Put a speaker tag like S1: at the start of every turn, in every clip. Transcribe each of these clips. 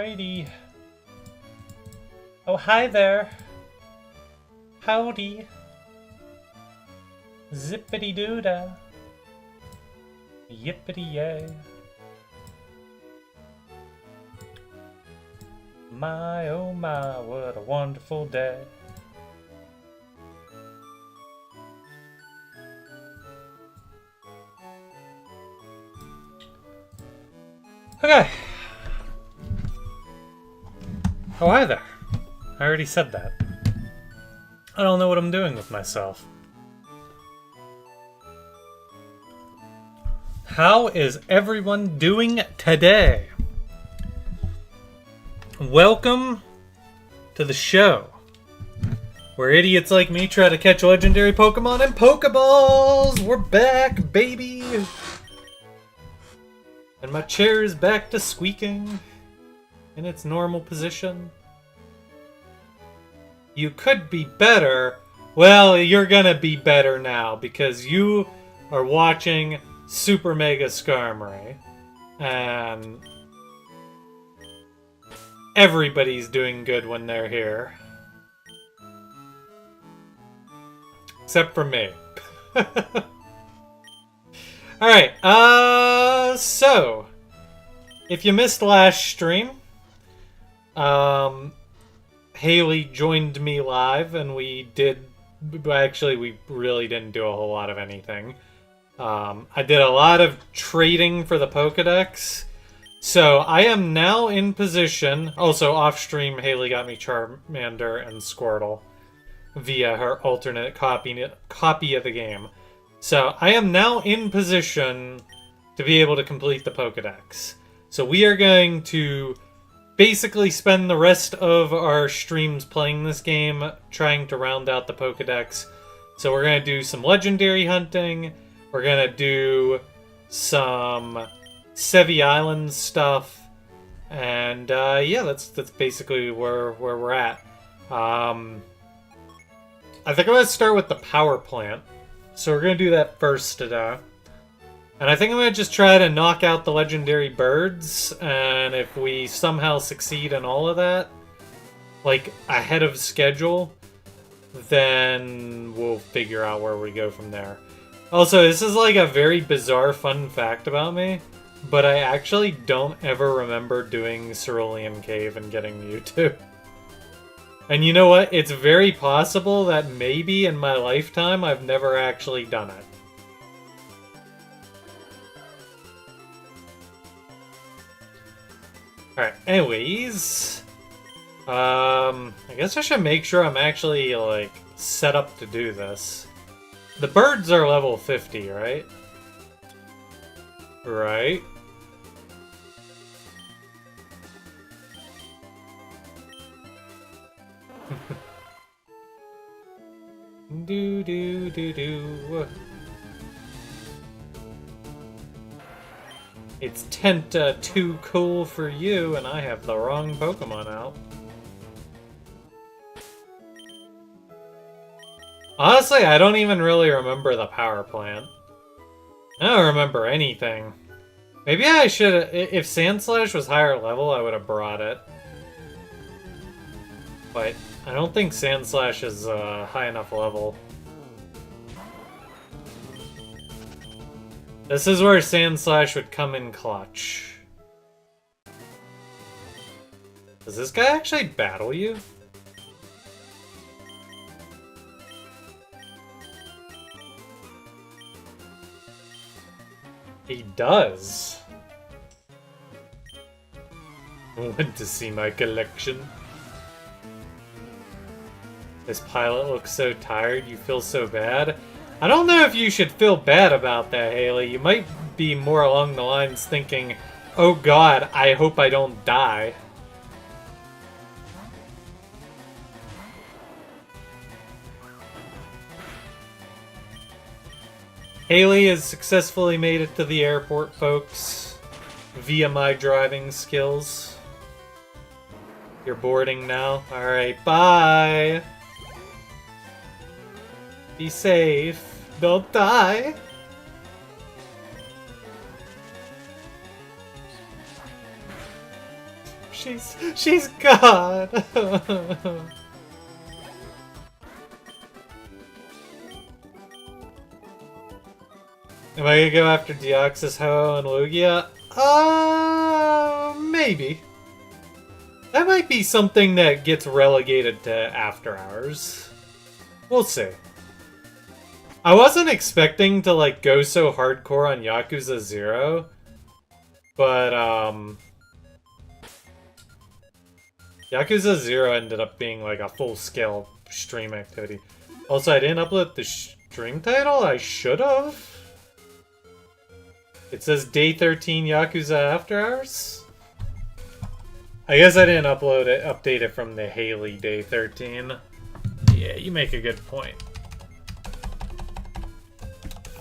S1: Alrighty. Oh, hi there. Howdy. Zippity-doo-dah. Yippity-yay. My, oh my, what a wonderful day. Okay. Oh, hi there. I already said that. I don't know what I'm doing with myself. How is everyone doing today? Welcome to the show, where idiots like me try to catch legendary Pokemon and Pokeballs! We're back, baby! And my chair is back to squeaking in its normal position. You could be better. Well, you're gonna be better now because you are watching Super Mega Skarmory. And everybody's doing good when they're here. Except for me. Alright, so if you missed last stream, Haley joined me live, and we really didn't do a whole lot of anything. I did a lot of trading for the Pokedex, so I am now in position. Also, off-stream, Haley got me Charmander and Squirtle via her alternate copy of the game. So I am now in position to be able to complete the Pokedex. So we are going to basically spend the rest of our streams playing this game, trying to round out the Pokedex. So we're going to do some legendary hunting. We're going to do some Sevi Island stuff. And yeah, that's basically where we're at. I think I'm going to start with the power plant. So we're going to do that first today. And I think I'm going to just try to knock out the legendary birds. And if we somehow succeed in all of that, like ahead of schedule, then we'll figure out where we go from there. Also, this is like a very bizarre fun fact about me, but I actually don't ever remember doing Cerulean Cave and getting Mewtwo. And you know what? It's very possible that maybe in my lifetime I've never actually done it. Alright, anyways. I guess I should make sure I'm actually, like, set up to do this. The birds are level 50, right? Right. Do do do do. It's Tenta too cool for you, and I have the wrong Pokemon out. Honestly, I don't even really remember the power plant. I don't remember anything. Maybe I should. If Sandslash was higher level, I would have brought it. But I don't think Sandslash is high enough level. This is where Sandslash would come in clutch. Does this guy actually battle you? He does. Want to see my collection? This pilot looks so tired, you feel so bad. I don't know if you should feel bad about that, Haley. You might be more along the lines thinking, oh god, I hope I don't die. Haley has successfully made it to the airport, folks, via my driving skills. You're boarding now? Alright, bye! Be safe. Don't die. She's God. Am I gonna go after Deoxys, Ho, and Lugia? Maybe. That might be something that gets relegated to After Hours. We'll see. I wasn't expecting to, like, go so hardcore on Yakuza 0. But, Yakuza 0 ended up being, like, a full-scale stream activity. Also, I didn't upload the stream title? I should've. It says Day 13 Yakuza After Hours? I guess I didn't update it from the Haley Day 13. Yeah, you make a good point.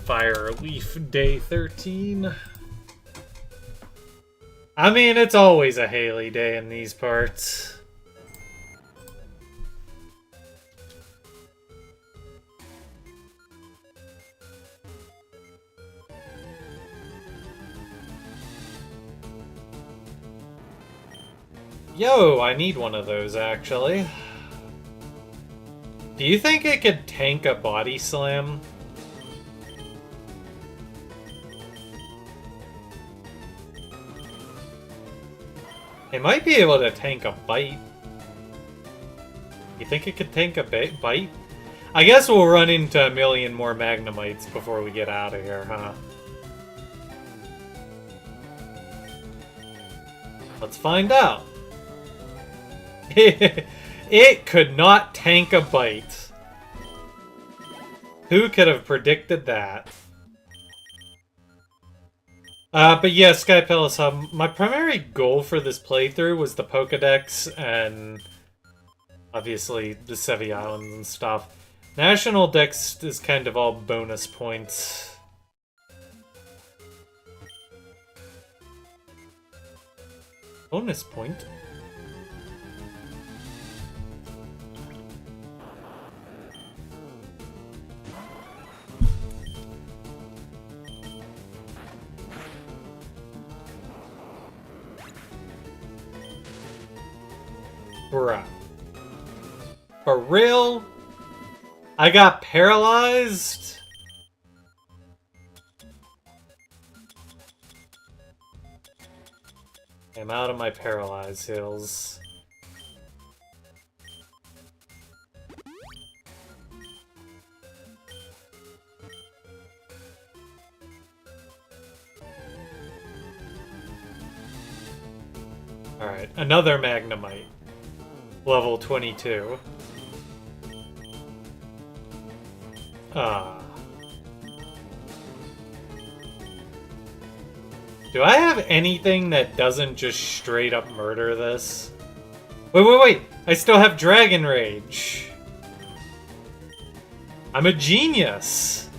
S1: Fire Leaf Day 13. I mean, it's always a Haley Day in these parts. Yo, I need one of those, actually. Do you think it could tank a body slam? It might be able to tank a bite. You think it could tank a bite? I guess we'll run into a million more Magnemites before we get out of here, huh? Let's find out. It could not tank a bite. Who could have predicted that? But yeah, Sky Palace Hub. My primary goal for this playthrough was the Pokedex and obviously the Sevi Islands and stuff. National Dex is kind of all bonus points. Bonus point? Bruh. For real? I got paralyzed? I'm out of my paralyzed hills. Alright, another Magnemite. Level 22. Do I have anything that doesn't just straight up murder this? Wait! I still have Dragon Rage! I'm a genius!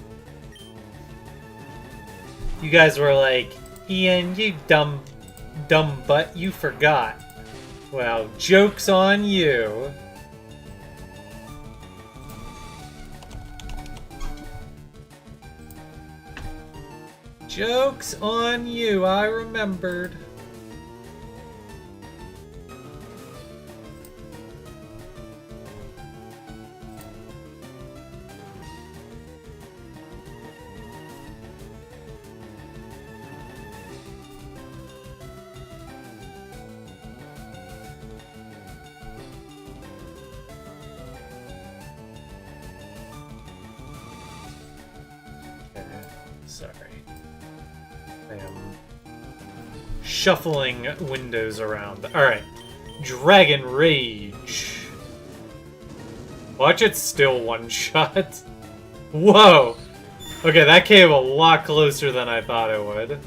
S1: You guys were like, Ian, you dumb butt, you forgot. Well, joke's on you. Joke's on you, I remembered. Sorry. I am shuffling windows around. Alright. Dragon Rage. Watch it still one-shot. Whoa! Okay, that came a lot closer than I thought it would.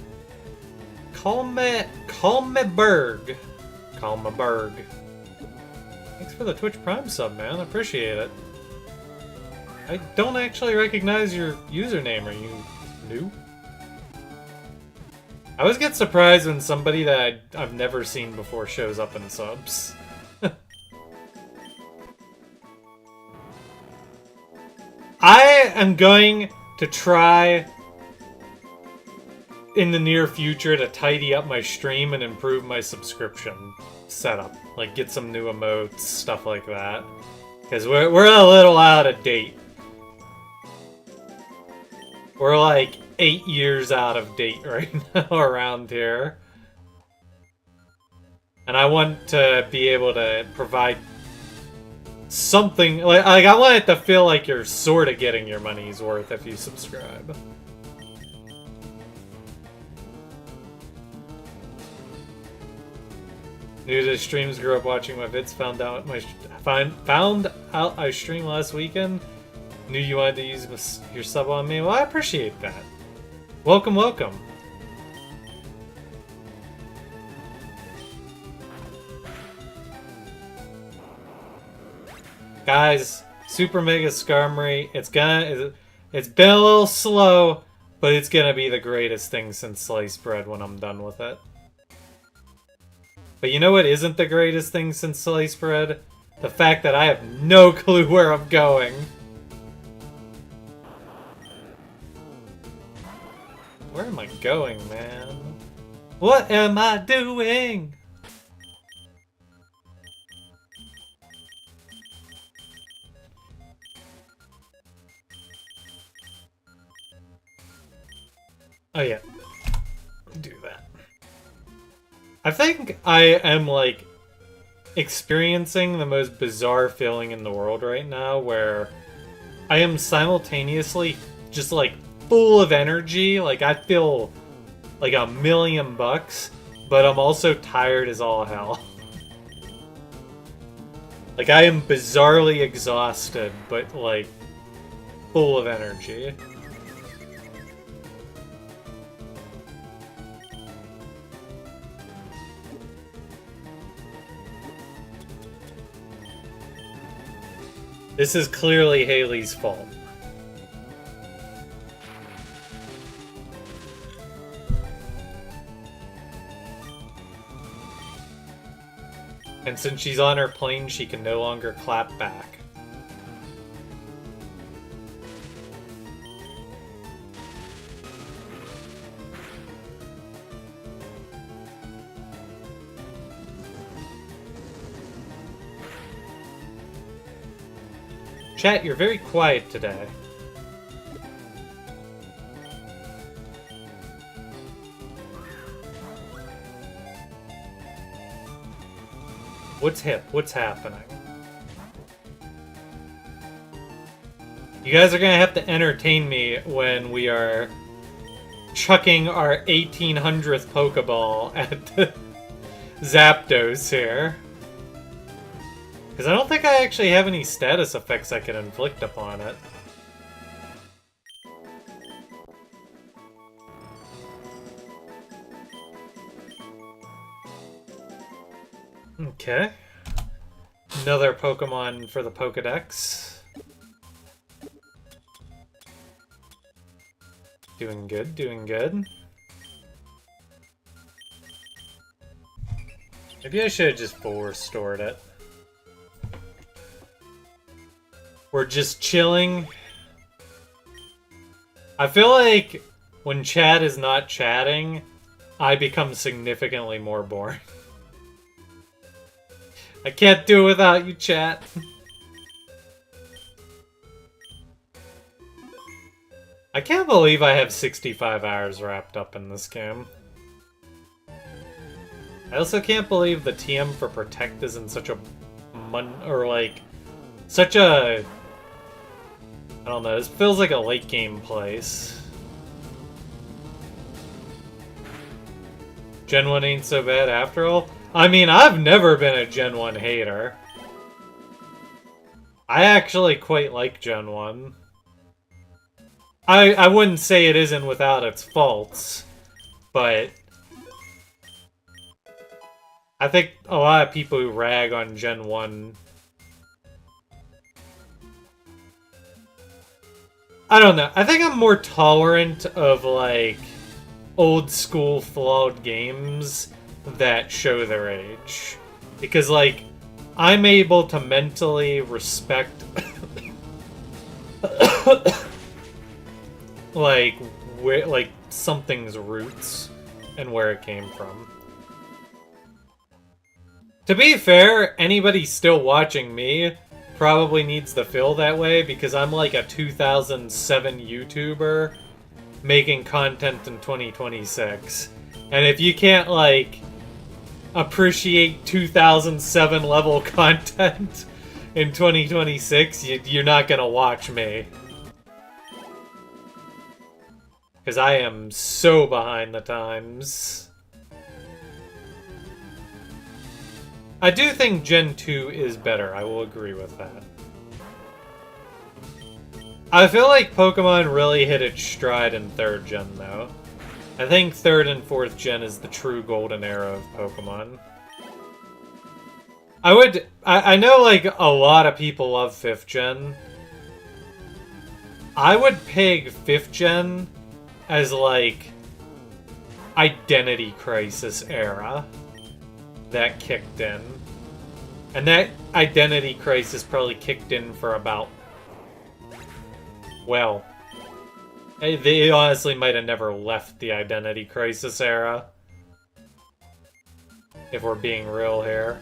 S1: Berg. Thanks for the Twitch Prime sub, man. I appreciate it. I don't actually recognize your username. Are you new? I always get surprised when somebody that I've never seen before shows up in subs. I am going to try in the near future to tidy up my stream and improve my subscription. setup. Like, get some new emotes, stuff like that. Because we're a little out of date. We're like 8 years out of date right now around here. And I want to be able to provide something... Like I want it to feel like you're sort of getting your money's worth if you subscribe. New to the streams, grew up watching my vids, found out I streamed last weekend. Knew you wanted to use your sub on me. Well, I appreciate that. Welcome, welcome. Guys, Super Mega Skarmory, it's been a little slow, but it's gonna be the greatest thing since sliced bread when I'm done with it. But you know what isn't the greatest thing since sliced bread? The fact that I have no clue where I'm going. Where am I going, man? What am I doing? Oh yeah, do that. I think I am like experiencing the most bizarre feeling in the world right now where I am simultaneously just like full of energy, like I feel like $1,000,000, but I'm also tired as all hell. Like I am bizarrely exhausted, but like full of energy. This is clearly Haley's fault. And since she's on her plane, she can no longer clap back. Chat, you're very quiet today. What's hip? What's happening? You guys are gonna have to entertain me when we are chucking our 1800th Pokeball at Zapdos here. Because I don't think I actually have any status effects I can inflict upon it. Okay. Another Pokemon for the Pokedex. Doing good, doing good. Maybe I should have just full restored it. We're just chilling. I feel like when chat is not chatting, I become significantly more boring. I can't do it without you, chat. I can't believe I have 65 hours wrapped up in this game. I also can't believe the TM for Protect is in such a such a... I don't know, this feels like a late game place. Gen 1 ain't so bad after all. I mean, I've never been a Gen 1 hater. I actually quite like Gen 1. I wouldn't say it isn't without its faults, but I think a lot of people who rag on Gen 1... I don't know. I think I'm more tolerant of, like, old school flawed games that show their age. Because, like, I'm able to mentally respect, like, something's roots and where it came from. To be fair, anybody still watching me probably needs to feel that way because I'm like a 2007 YouTuber making content in 2026. And if you can't, like, appreciate 2007 level content in 2026, you're not gonna watch me. Because I am so behind the times. I do think Gen 2 is better, I will agree with that. I feel like Pokemon really hit its stride in 3rd gen, though. I think 3rd and 4th gen is the true golden era of Pokemon. I know, like, a lot of people love 5th gen. I would peg 5th gen as, like, Identity Crisis era that kicked in. And that Identity Crisis probably kicked in for about... Well, they honestly might have never left the Identity Crisis era. If we're being real here.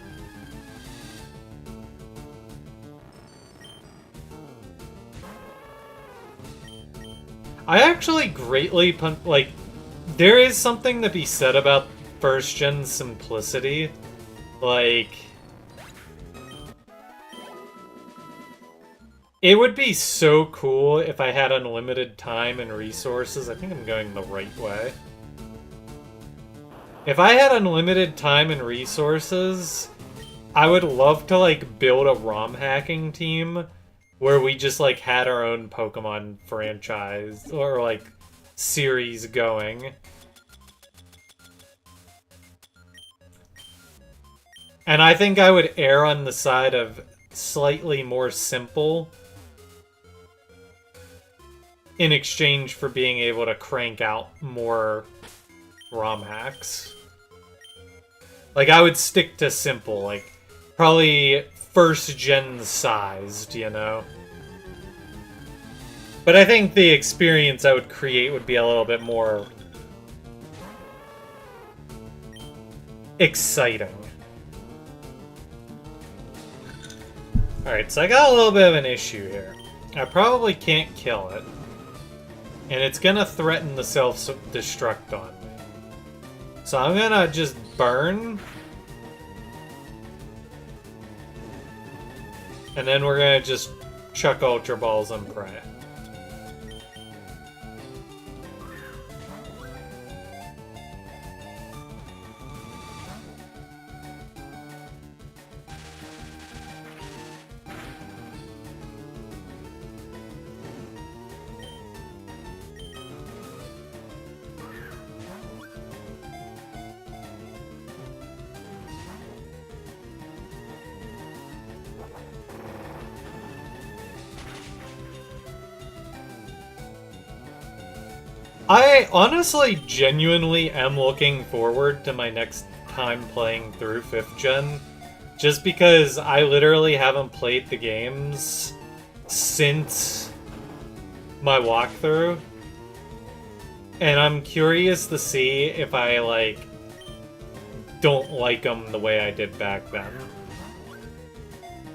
S1: I actually greatly like, there is something to be said about 1st gen simplicity. Like, it would be so cool if I had unlimited time and resources. I think I'm going the right way. If I had unlimited time and resources, I would love to, like, build a ROM hacking team where we just, like, had our own Pokemon franchise or, like, series going. And I think I would err on the side of slightly more simple in exchange for being able to crank out more ROM hacks. Like, I would stick to simple, like, probably 1st gen sized, you know? But I think the experience I would create would be a little bit more exciting. Alright, so I got a little bit of an issue here. I probably can't kill it. And it's gonna threaten the self-destruct on me. So I'm gonna just burn. And then we're gonna just chuck Ultra Balls and pray. I honestly genuinely am looking forward to my next time playing through 5th gen, just because I literally haven't played the games since my walkthrough, and I'm curious to see if I, like, don't like them the way I did back then.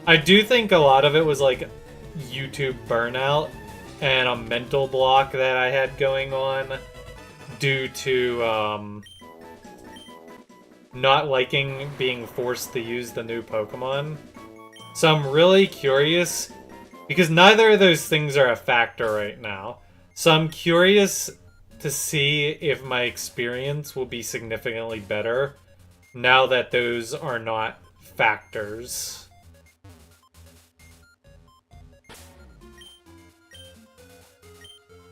S1: I do think a lot of it was, like, YouTube burnout, and a mental block that I had going on due to not liking being forced to use the new Pokemon. So I'm really curious, because neither of those things are a factor right now. So I'm curious to see if my experience will be significantly better now that those are not factors.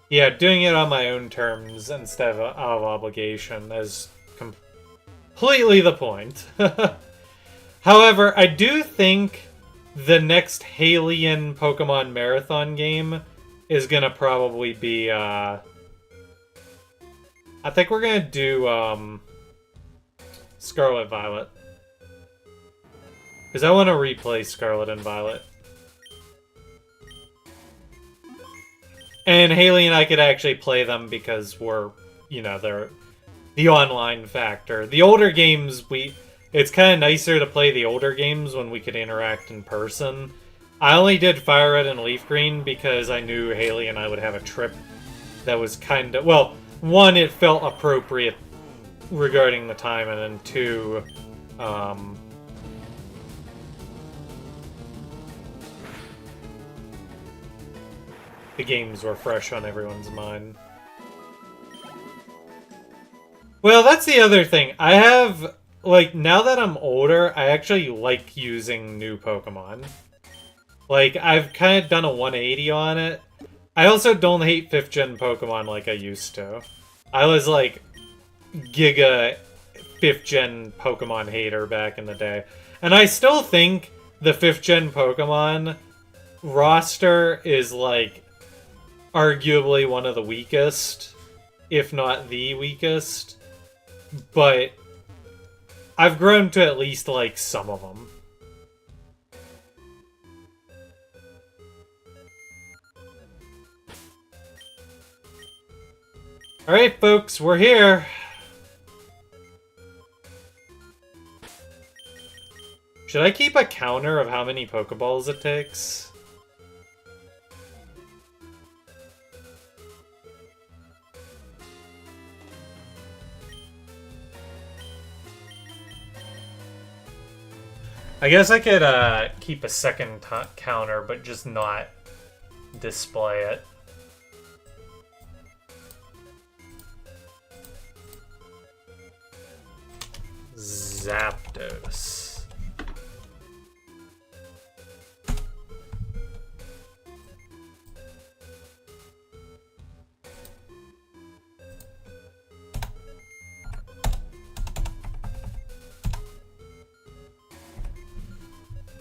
S1: Yeah, doing it on my own terms instead of out of obligation is completely the point. However, I do think the next Hylian Pokemon Marathon game is gonna probably be, I think we're gonna do, Scarlet Violet. Because I want to replay Scarlet and Violet. And Haley and I could actually play them because we're, you know, they're the online factor. The older games, it's kind of nicer to play the older games when we could interact in person. I only did Fire Red and Leaf Green because I knew Haley and I would have a trip that was kind of... Well, one, it felt appropriate regarding the time, and then two, the games were fresh on everyone's mind. Well, that's the other thing. I have, like, now that I'm older, I actually like using new Pokemon. Like, I've kind of done a 180 on it. I also don't hate 5th gen Pokemon like I used to. I was, like, giga 5th gen Pokemon hater back in the day. And I still think the 5th gen Pokemon roster is, like, arguably one of the weakest, if not the weakest. But I've grown to at least like some of them. Alright, folks, we're here. Should I keep a counter of how many Pokeballs it takes? I guess I could keep a second counter, but just not display it. Zapdos.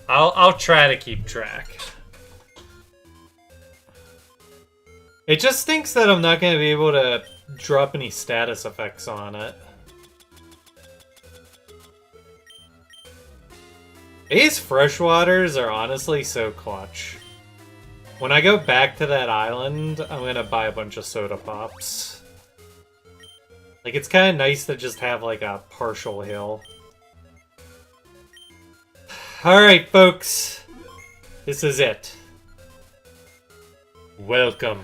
S1: I'll try to keep track. It just stinks that I'm not going to be able to drop any status effects on it. These freshwaters are honestly so clutch. When I go back to that island, I'm going to buy a bunch of soda pops. Like, it's kind of nice to just have, like, a partial heal. Alright, folks. This is it. Welcome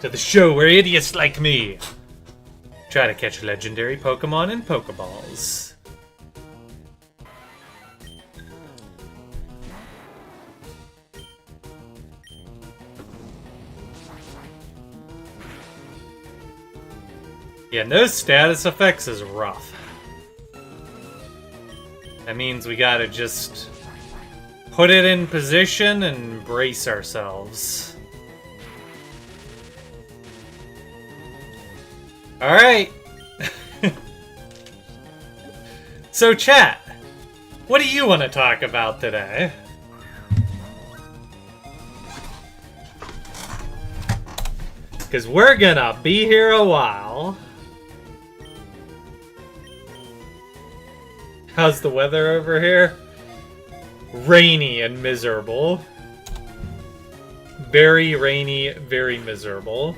S1: to the show where idiots like me try to catch legendary Pokemon in Pokeballs. Yeah, no status effects is rough. That means we gotta just put it in position and brace ourselves. Alright. So chat, what do you want to talk about today? Because we're gonna be here a while. How's the weather over here? Rainy and miserable. Very rainy, very miserable.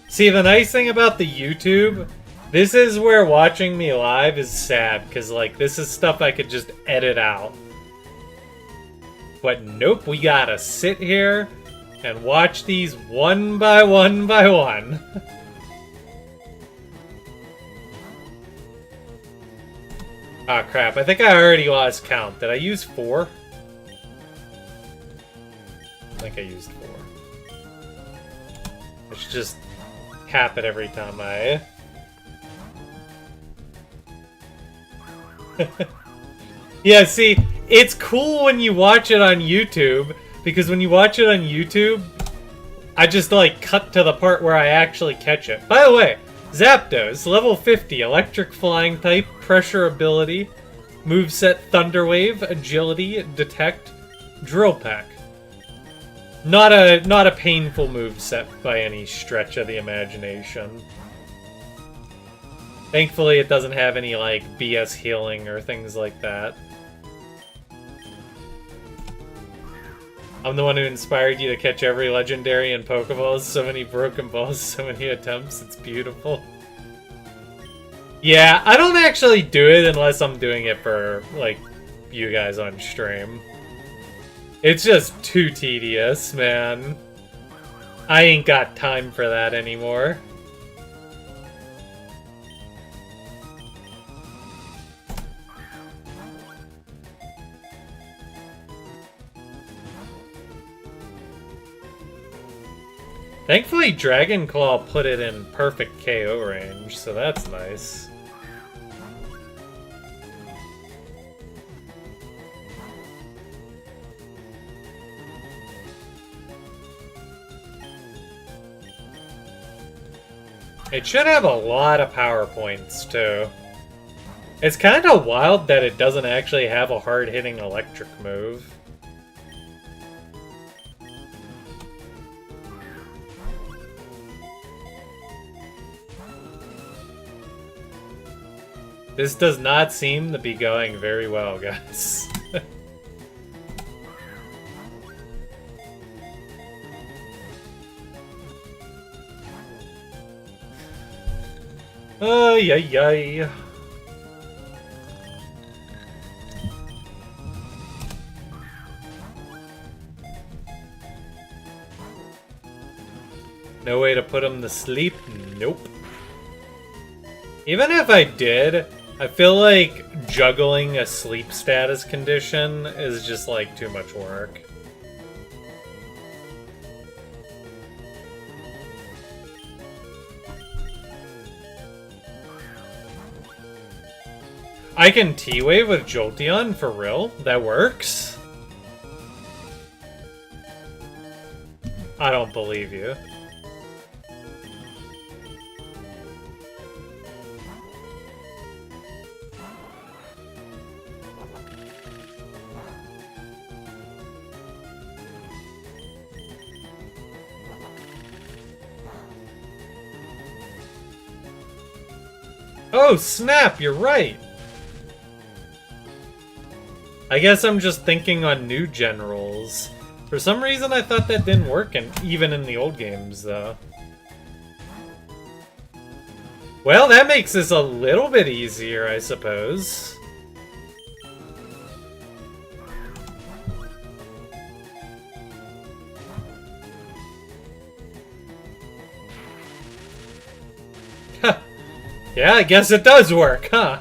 S1: See, the nice thing about the YouTube, this is where watching me live is sad, because, like, this is stuff I could just edit out. But nope, we gotta sit here and watch these one by one by one. Ah, crap. I think I already lost count. Did I use 4? I think I used 4. I should just cap it every time I... Yeah, see, it's cool when you watch it on YouTube, because when you watch it on YouTube, I just, like, cut to the part where I actually catch it. By the way, Zapdos, level 50, electric flying type, pressure ability, moveset Thunder Wave, agility, detect, drill peck. Not a painful moveset by any stretch of the imagination. Thankfully, it doesn't have any, like, BS healing or things like that. I'm the one who inspired you to catch every legendary in Pokeballs. So many broken balls, so many attempts. It's beautiful. Yeah, I don't actually do it unless I'm doing it for, like, you guys on stream. It's just too tedious, man. I ain't got time for that anymore. Thankfully, Dragon Claw put it in perfect KO range, so that's nice. It should have a lot of power points, too. It's kind of wild that it doesn't actually have a hard-hitting electric move. This does not seem to be going very well, guys. Ay, ay, ay. No way to put him to sleep? Nope. Even if I did, I feel like juggling a sleep status condition is just like too much work. I can T-Wave with Jolteon, for real? That works? I don't believe you. Oh, snap, you're right! I guess I'm just thinking on new generals. For some reason I thought that didn't work, even in the old games, though. Well, that makes this a little bit easier, I suppose. Yeah, I guess it does work, huh?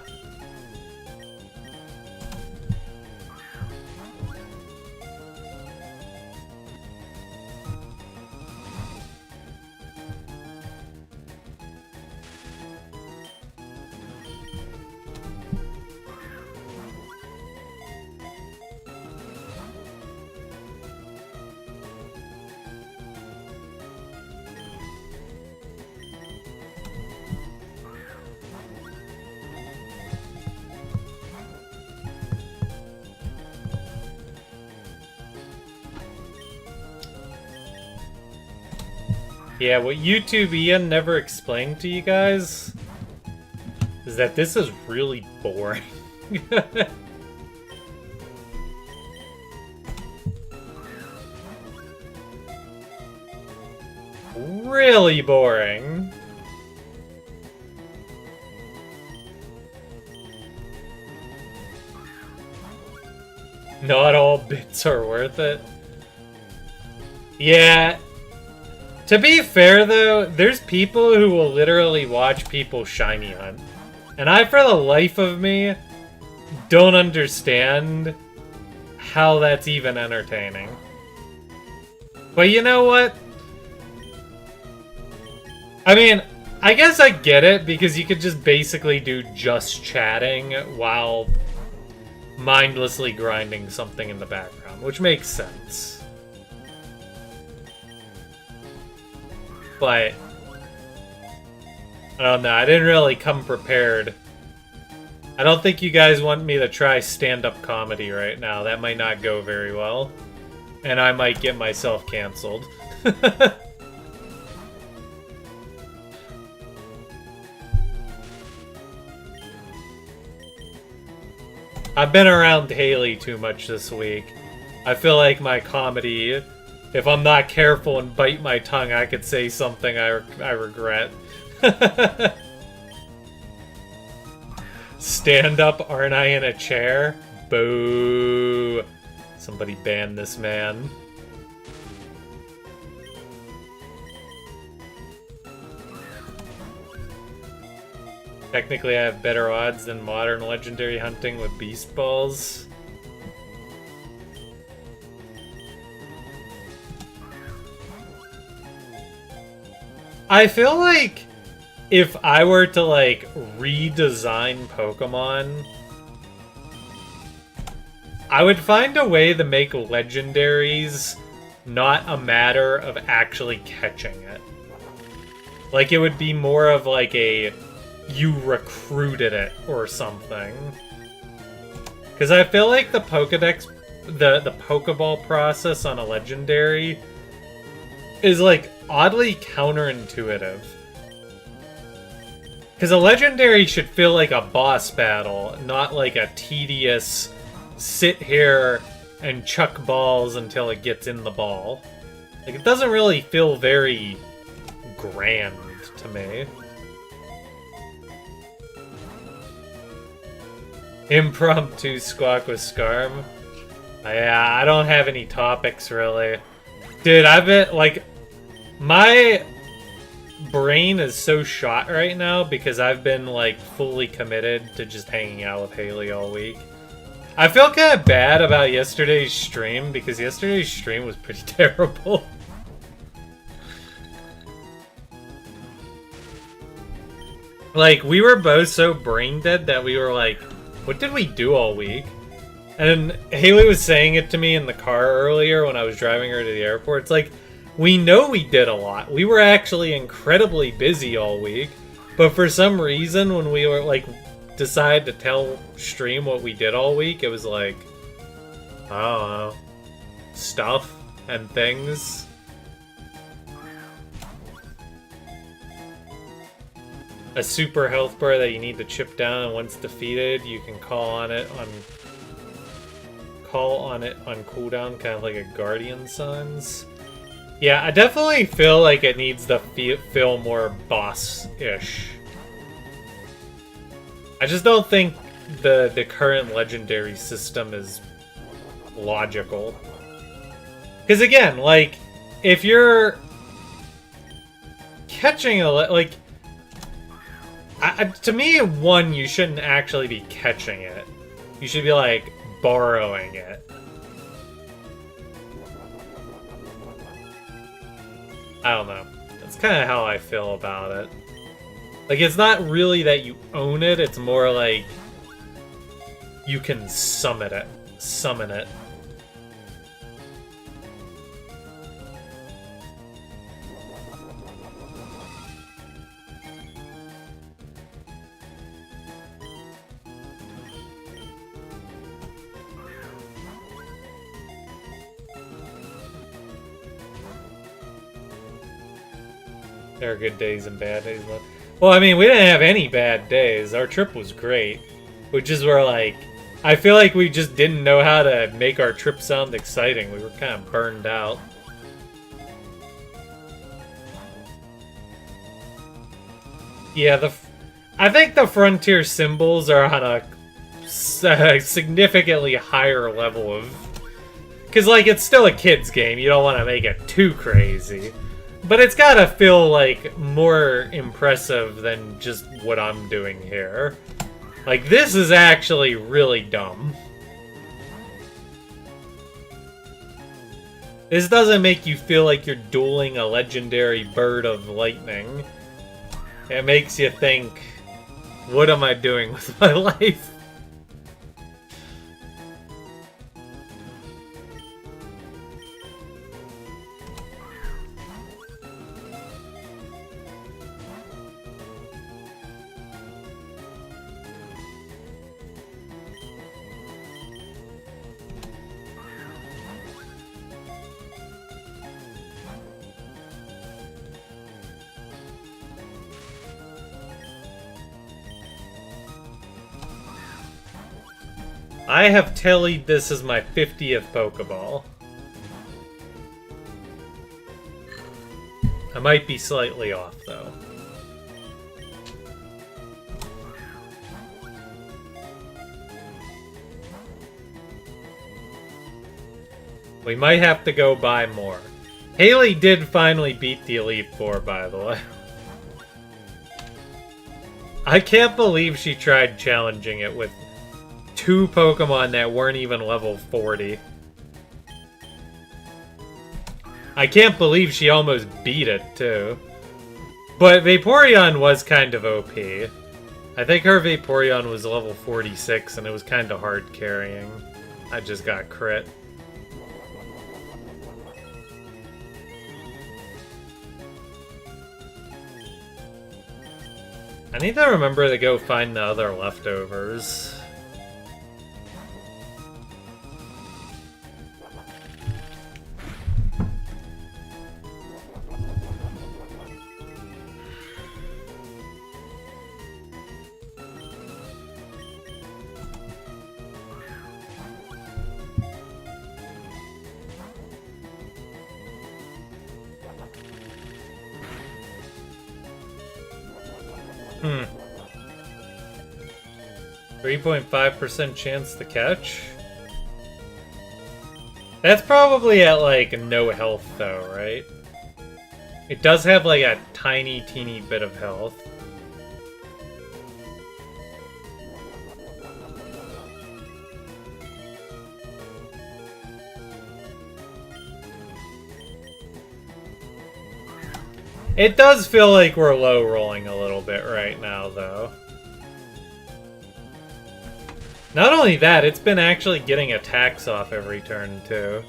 S1: Yeah, what YouTube Ian never explained to you guys is that this is really boring. Really boring. Not all bits are worth it. Yeah. To be fair, though, there's people who will literally watch people shiny hunt. And I, for the life of me, don't understand how that's even entertaining. But you know what? I mean, I guess I get it, because you could just basically do just chatting while mindlessly grinding something in the background, which makes sense. But I don't know, I didn't really come prepared. I don't think you guys want me to try stand-up comedy right now. That might not go very well. And I might get myself canceled. I've been around Haley too much this week. I feel like my comedy, if I'm not careful and bite my tongue, I could say something I regret. Stand up, aren't I in a chair? Boo. Somebody ban this man. Technically, I have better odds than modern legendary hunting with beast balls. I feel like if I were to, like, redesign Pokemon, I would find a way to make legendaries not a matter of actually catching it. Like, it would be more of like a you recruited it or something. Because I feel like the Pokedex, the Pokeball process on a legendary is like oddly counterintuitive. Because a legendary should feel like a boss battle, not like a tedious sit here and chuck balls until it gets in the ball. Like, it doesn't really feel very grand to me. Impromptu squawk with Scarm. Yeah, I don't have any topics, really. Dude, I've been, like, my brain is so shot right now because I've been, like, fully committed to just hanging out with Haley all week. I feel kind of bad about yesterday's stream because yesterday's stream was pretty terrible. Like, we were both so brain dead that we were like, what did we do all week? And Haley was saying it to me in the car earlier when I was driving her to the airport. It's like, we know we did a lot. We were actually incredibly busy all week. But for some reason, when we were, like, decided to tell stream what we did all week, it was like, I don't know, stuff and things. A super health bar that you need to chip down, and once defeated, you can call on it on cooldown, kind of like a Guardian Suns. Yeah, I definitely feel like it needs to feel more boss-ish. I just don't think the current legendary system is logical. Because again, like, if you're catching a to me, one, you shouldn't actually be catching it. You should be, like, borrowing it. I don't know. That's kind of how I feel about it. Like, it's not really that you own it, it's more like you can summon it. There are good days and bad days left. Well, I mean, we didn't have any bad days. Our trip was great. Which is where, like, I feel like we just didn't know how to make our trip sound exciting. We were kind of burned out. Yeah, I think the Frontier symbols are on a significantly higher level of... Because, like, it's still a kid's game. You don't want to make it too crazy. But it's gotta feel, like, more impressive than just what I'm doing here. Like, this is actually really dumb. This doesn't make you feel like you're dueling a legendary bird of lightning. It makes you think, what am I doing with my life? I have tallied this as my 50th Pokeball. I might be slightly off, though. We might have to go buy more. Haley did finally beat the Elite Four, by the way. I can't believe she tried challenging it with 2 Pokemon that weren't even level 40. I can't believe she almost beat it, too. But Vaporeon was kind of OP. I think her Vaporeon was level 46, and it was kind of hard carrying. I just got crit. I need to remember to go find the other leftovers. Hmm. 3.5% chance to catch? That's probably at, like, no health, though, right? It does have, like, a tiny, teeny bit of health. It does feel like we're low rolling a little bit right now, though. Not only that, it's been actually getting attacks off every turn, too.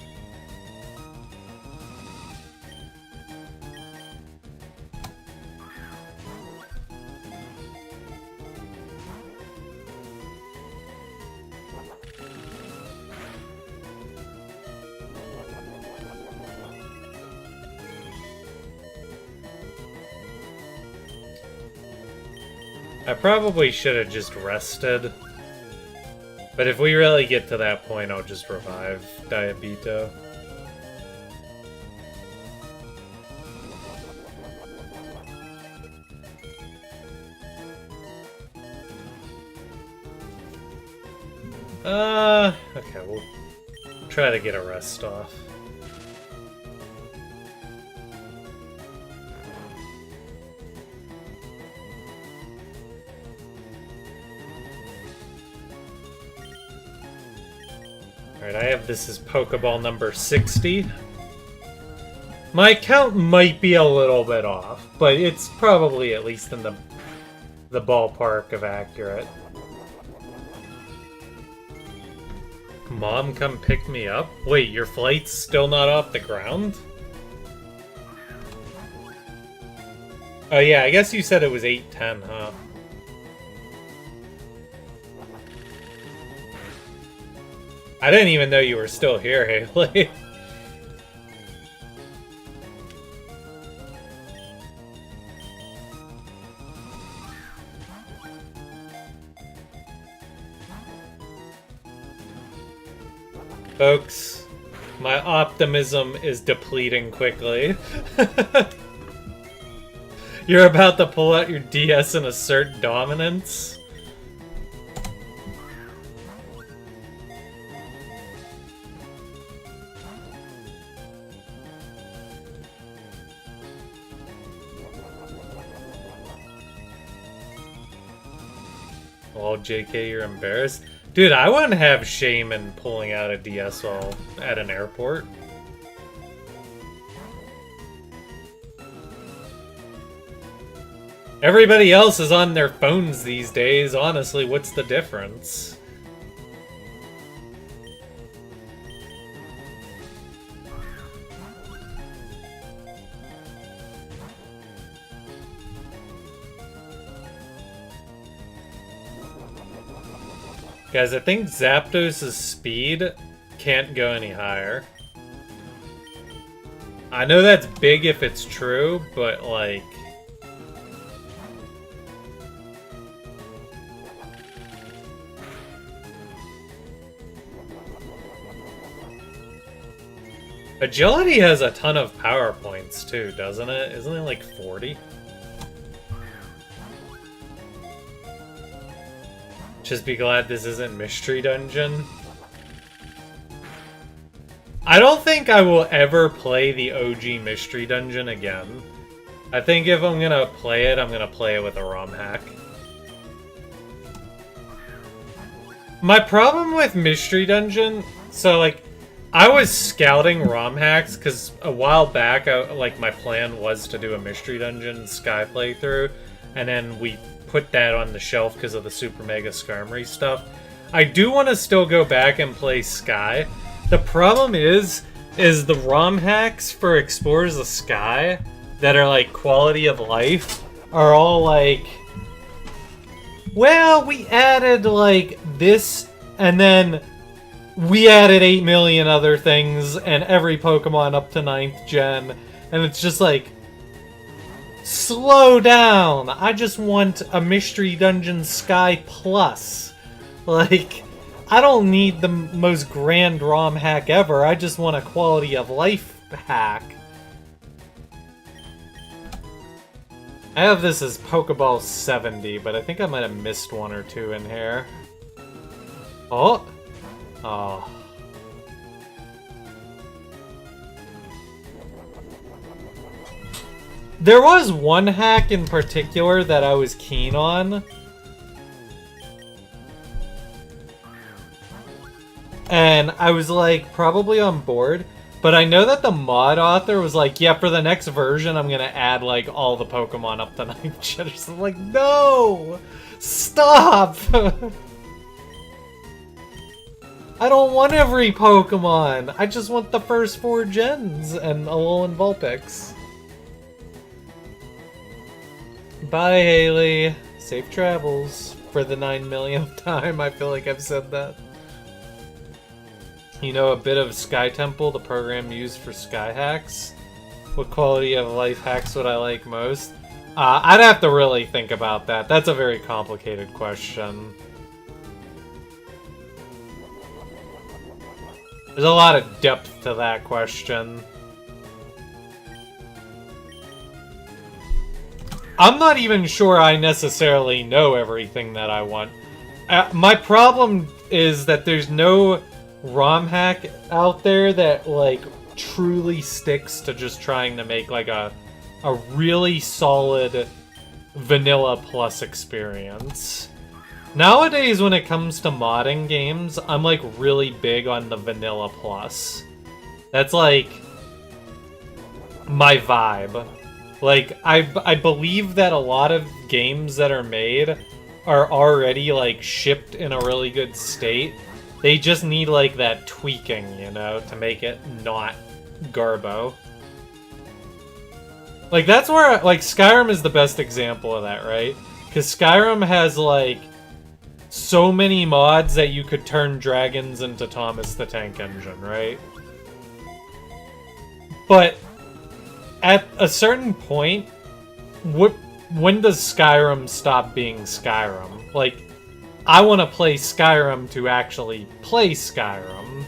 S1: I probably should have just rested. But if we really get to that point, I'll just revive Diabito. Okay, we'll try to get a rest off. Alright, I have this as Pokeball number 60. My count might be a little bit off, but it's probably at least in the ballpark of accurate. Mom, come pick me up? Wait, your flight's still not off the ground? Oh yeah, I guess you said it was 8:10, huh? I didn't even know you were still here, Haley. Folks, my optimism is depleting quickly. You're about to pull out your DS and assert dominance? Well, JK, you're embarrassed. Dude, I wouldn't have shame in pulling out a DS while at an airport. Everybody else is on their phones these days. Honestly, what's the difference? Guys, I think Zapdos' speed can't go any higher. I know that's big if it's true, but like... Agility has a ton of power points too, doesn't it? Isn't it like 40? Just be glad this isn't Mystery Dungeon. I don't think I will ever play the OG Mystery Dungeon again. I think if I'm gonna play it, I'm gonna play it with a ROM hack. My problem with Mystery Dungeon, so like, I was scouting ROM hacks because a while back, my plan was to do a Mystery Dungeon Sky playthrough, and then we put that on the shelf because of the Super Mega Skarmory stuff. I do want to still go back and play Sky. The problem is the ROM hacks for Explorers of Sky that are like quality of life are all like, well, we added like this and then we added 8 million other things and every Pokemon up to 9th gen, and it's just like, slow down. I just want a Mystery Dungeon Sky Plus. Like, I don't need the most grand ROM hack ever. I just want a quality of life hack. I have this as Pokeball 70, but I think I might have missed one or two in here. Oh. Oh. There was one hack in particular that I was keen on. And I was like, probably on board. But I know that the mod author was like, yeah, for the next version, I'm gonna add like all the Pokemon up to 9th gen. So I'm like, no! Stop! I don't want every Pokemon! I just want the first 4 gens and Alolan Vulpix. Bye, Haley. Safe travels. For the 9 millionth time, I feel like I've said that. You know a bit of Sky Temple, the program used for Sky hacks? What quality of life hacks would I like most? I'd have to really think about that. That's a very complicated question. There's a lot of depth to that question. I'm not even sure I necessarily know everything that I want. My problem is that there's no ROM hack out there that, like, truly sticks to just trying to make, like, a really solid vanilla plus experience. Nowadays, when it comes to modding games, I'm, like, really big on the vanilla plus. That's, like, my vibe. Like, I believe that a lot of games that are made are already, like, shipped in a really good state. They just need, like, that tweaking, you know, to make it not Garbo. Like, that's where, like, Skyrim is the best example of that, right? Because Skyrim has, like, so many mods that you could turn dragons into Thomas the Tank Engine, right? But at a certain point, when does Skyrim stop being Skyrim? Like, I want to play Skyrim to actually play Skyrim.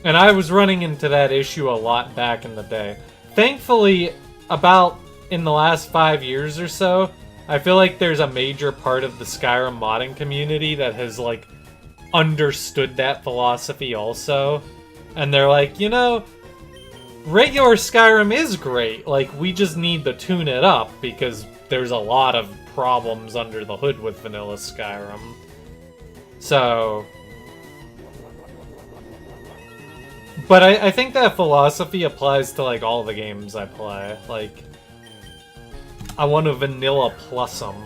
S1: And I was running into that issue a lot back in the day. Thankfully, about in the last 5 years or so, I feel like there's a major part of the Skyrim modding community that has, like, understood that philosophy also. And they're like, you know, regular Skyrim is great. Like, we just need to tune it up because there's a lot of problems under the hood with vanilla Skyrim. So, but I think that philosophy applies to, like, all the games I play. Like, I want to vanilla plus them.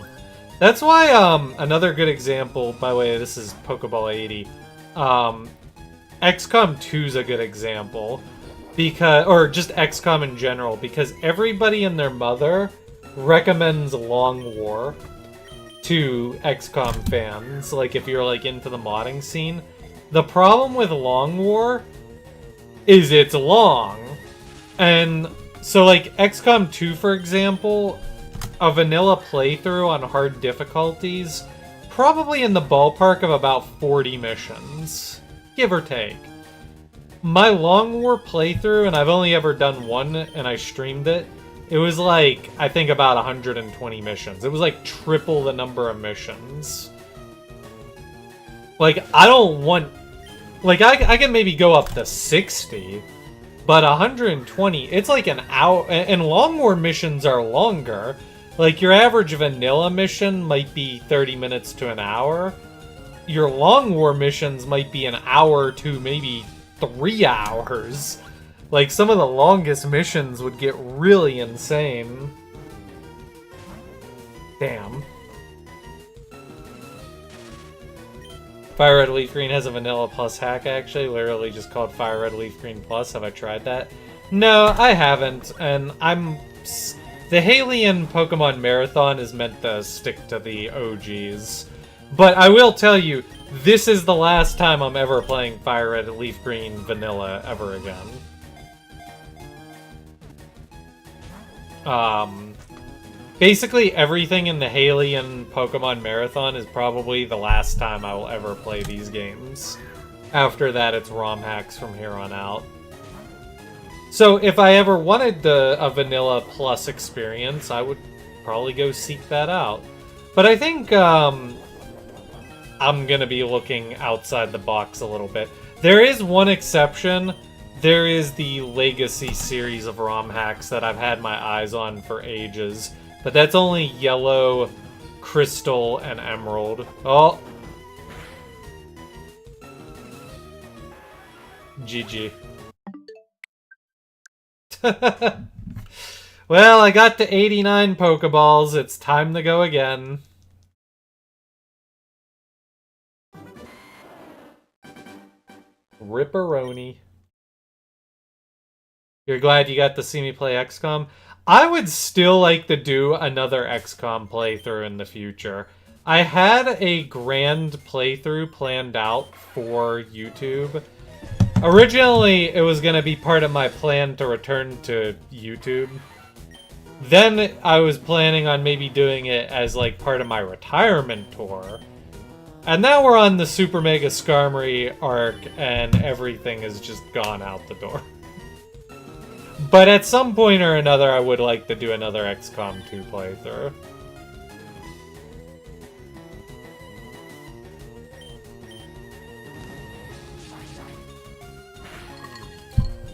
S1: That's why, another good example, by the way, this is Pokeball 80. XCOM 2 is a good example. Because, or just XCOM in general, because everybody and their mother recommends Long War to XCOM fans, like, if you're, like, into the modding scene. The problem with Long War is it's long. And so, like, XCOM 2, for example, a vanilla playthrough on hard difficulties, probably in the ballpark of about 40 missions, give or take. My Long War playthrough, and I've only ever done one, and I streamed it, it was like, I think about 120 missions. It was like triple the number of missions. Like, I don't want... Like, I can maybe go up to 60, but 120, it's like an hour... And Long War missions are longer. Like, your average vanilla mission might be 30 minutes to an hour. Your Long War missions might be an hour to maybe 3 hours. Like, some of the longest missions would get really insane. Damn. Fire Red Leaf Green has a vanilla plus hack, actually. Literally just called Fire Red Leaf Green Plus. Have I tried that? No, I haven't. And I'm... The Hylian Pokemon Marathon is meant to stick to the OGs. But I will tell you, this is the last time I'm ever playing Fire Red Leaf Green Vanilla ever again. Basically everything in the Hylian Pokemon Marathon is probably the last time I will ever play these games. After that, it's ROM hacks from here on out. So if I ever wanted a Vanilla Plus experience, I would probably go seek that out. But I think I'm gonna be looking outside the box a little bit. There is one exception. There is the Legacy series of ROM hacks that I've had my eyes on for ages. But that's only Yellow, Crystal, and Emerald. Oh! GG. Well, I got to 89 Pokeballs. It's time to go again. Ripperoni. You're glad you got to see me play XCOM? I would still like to do another XCOM playthrough in the future. I had a grand playthrough planned out for YouTube. Originally, it was going to be part of my plan to return to YouTube. Then I was planning on maybe doing it as like part of my retirement tour. And now we're on the Super Mega Skarmory arc and everything has just gone out the door. But at some point or another, I would like to do another XCOM 2 playthrough.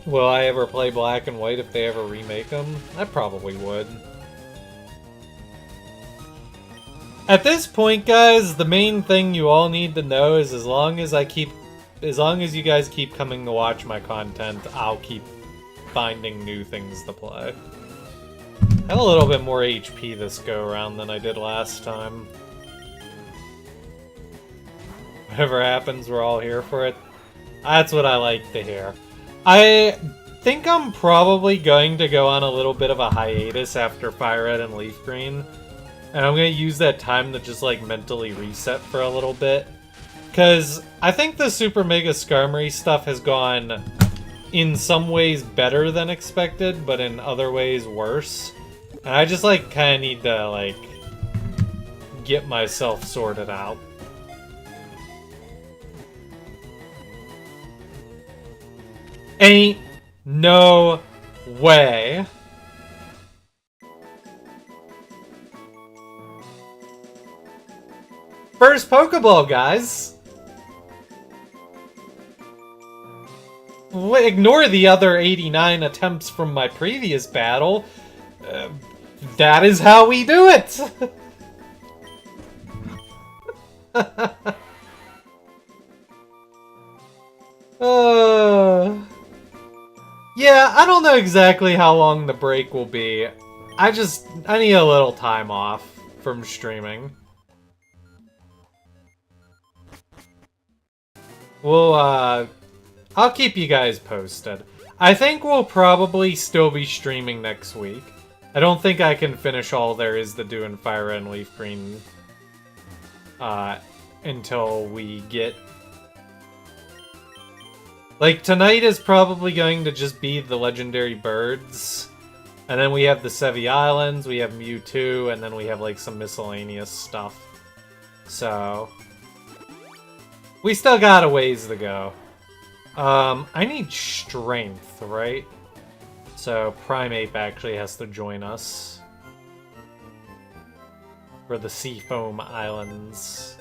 S1: Will I ever play Black and White if they ever remake them? I probably would. At this point, guys, the main thing you all need to know is as long as you guys keep coming to watch my content, I'll keep finding new things to play. I have a little bit more HP this go around than I did last time. Whatever happens, we're all here for it. That's what I like to hear. I think I'm probably going to go on a little bit of a hiatus after Fire Red and Leaf Green. And I'm going to use that time to just like mentally reset for a little bit. Because I think the Super Mega Skarmory stuff has gone in some ways better than expected, but in other ways worse. And I just like kind of need to like get myself sorted out. Ain't no way. First Pokeball, guys. Ignore the other 89 attempts from my previous battle. That is how we do it! Yeah, I don't know exactly how long the break will be. I need a little time off from streaming. I'll keep you guys posted. I think we'll probably still be streaming next week. I don't think I can finish all there is to do in Fire Red and Leaf Green until we get... Like, tonight is probably going to just be the legendary birds. And then we have the Sevi Islands, we have Mewtwo, and then we have, like, some miscellaneous stuff. So... we still got a ways to go. I need strength, right? So Primeape actually has to join us for the Seafoam Islands.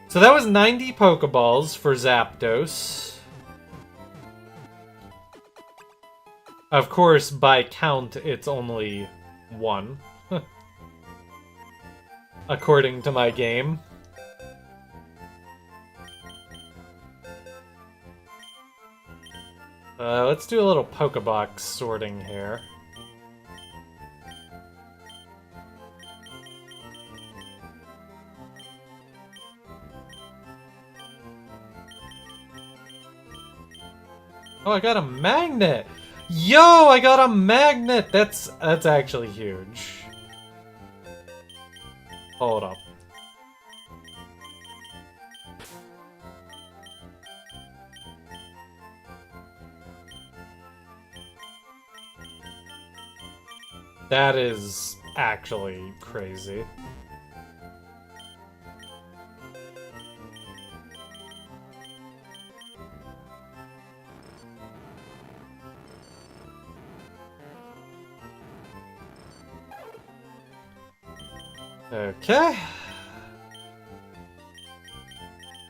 S1: So that was 90 Pokeballs for Zapdos. Of course, by count, it's only 1. According to my game. Let's do a little Pokebox sorting here. Oh, I got a magnet! Yo, I got a magnet! That's actually huge. Hold up. That is actually crazy. Okay.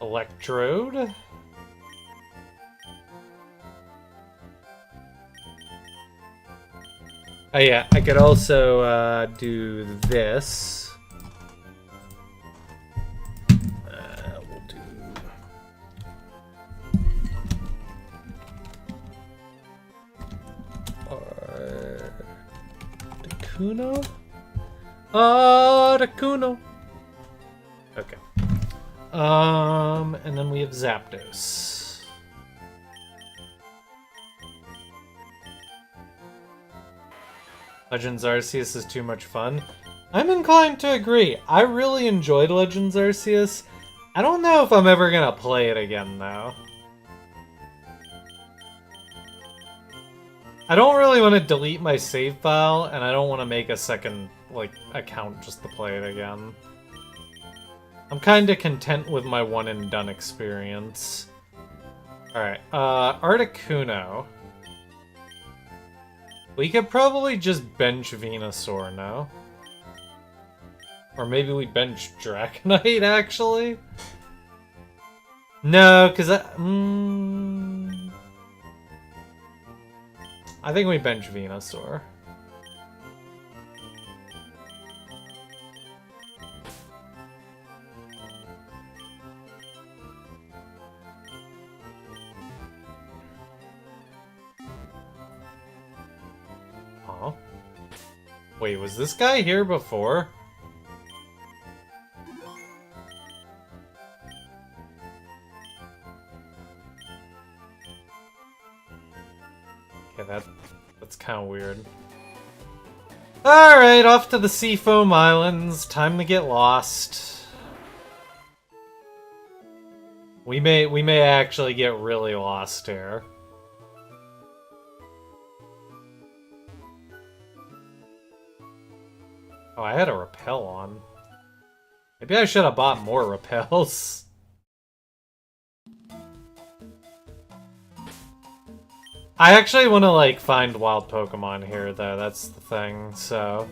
S1: Electrode. Oh yeah, I could also do this. We'll do... Articuno? Articuno! Okay. And then we have Zapdos. Legends Arceus is too much fun. I'm inclined to agree. I really enjoyed Legends Arceus. I don't know if I'm ever gonna play it again, though. I don't really want to delete my save file, and I don't want to make a second, like, account just to play it again. I'm kinda content with my one-and-done experience. Alright, Articuno. We could probably just bench Venusaur now. Or maybe we bench Dragonite, actually? No, because I think we bench Venusaur. Huh? Wait, was this guy here before? Okay, that's kind of weird. Alright, off to the Seafoam Islands. Time to get lost. We may actually get really lost here. Oh, I had a repel on. Maybe I should have bought more repels. I actually want to, like, find wild Pokemon here, though. That's the thing, so...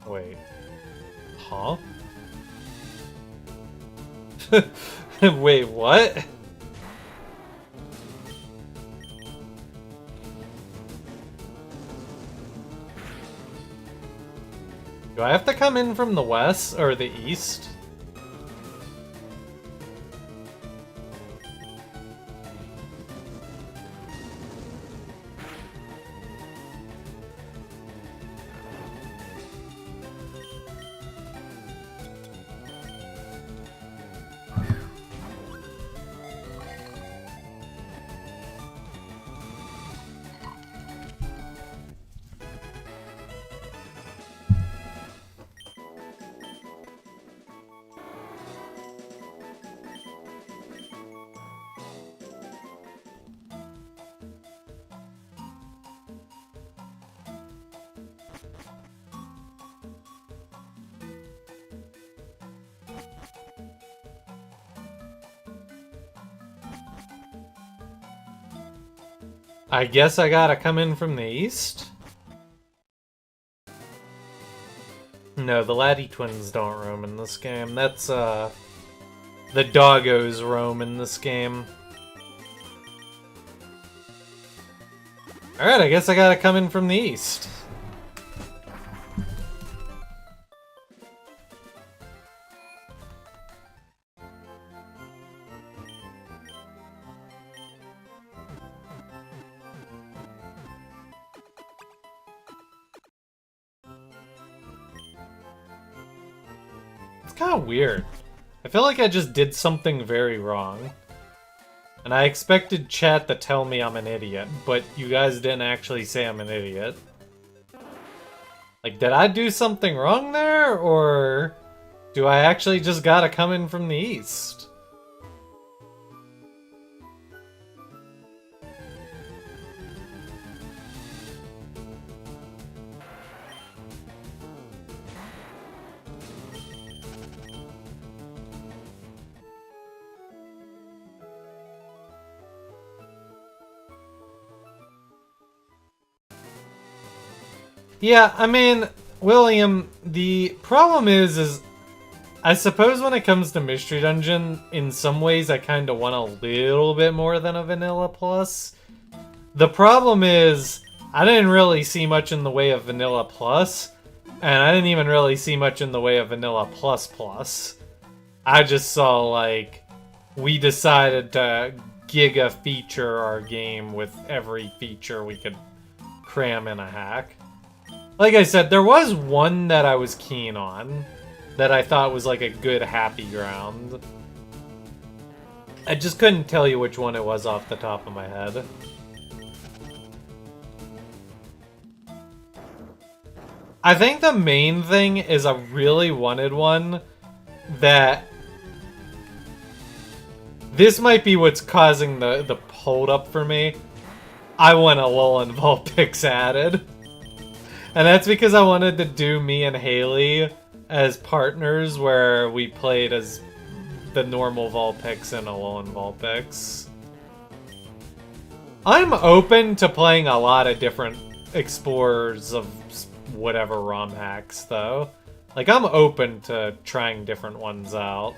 S1: Wait. Huh? Wait, what? Do I have to come in from the west or the east? I guess I gotta come in from the east? No, the Laddie twins don't roam in this game. That's, the doggos roam in this game. Alright, I guess I gotta come in from the east. It's kind of weird. I feel like I just did something very wrong. And I expected chat to tell me I'm an idiot, but you guys didn't actually say I'm an idiot. Like, did I do something wrong there, or do I actually just gotta come in from the east? Yeah, I mean, William, the problem is I suppose when it comes to Mystery Dungeon, in some ways I kind of want a little bit more than a Vanilla Plus. The problem is, I didn't really see much in the way of Vanilla Plus, and I didn't even really see much in the way of Vanilla Plus Plus. I just saw, like, we decided to giga feature our game with every feature we could cram in a hack. Like I said, there was one that I was keen on, that I thought was like a good happy ground. I just couldn't tell you which one it was off the top of my head. I think the main thing is I really wanted one that... This might be what's causing the hold up for me. I want a Alolan Vulpix added. And that's because I wanted to do me and Haley as partners where we played as the normal Vulpix and Alolan Vulpix. I'm open to playing a lot of different explorers of whatever ROM hacks, though. Like, I'm open to trying different ones out.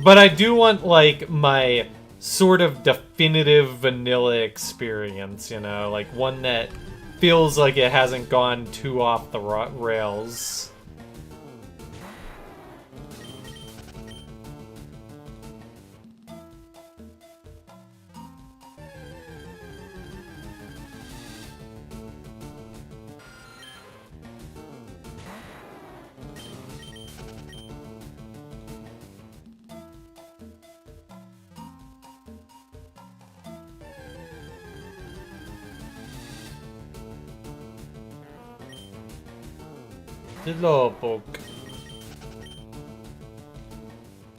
S1: But I do want, like, my sort of definitive vanilla experience, you know? Like, one that feels like it hasn't gone too off the rails. Slowpoke.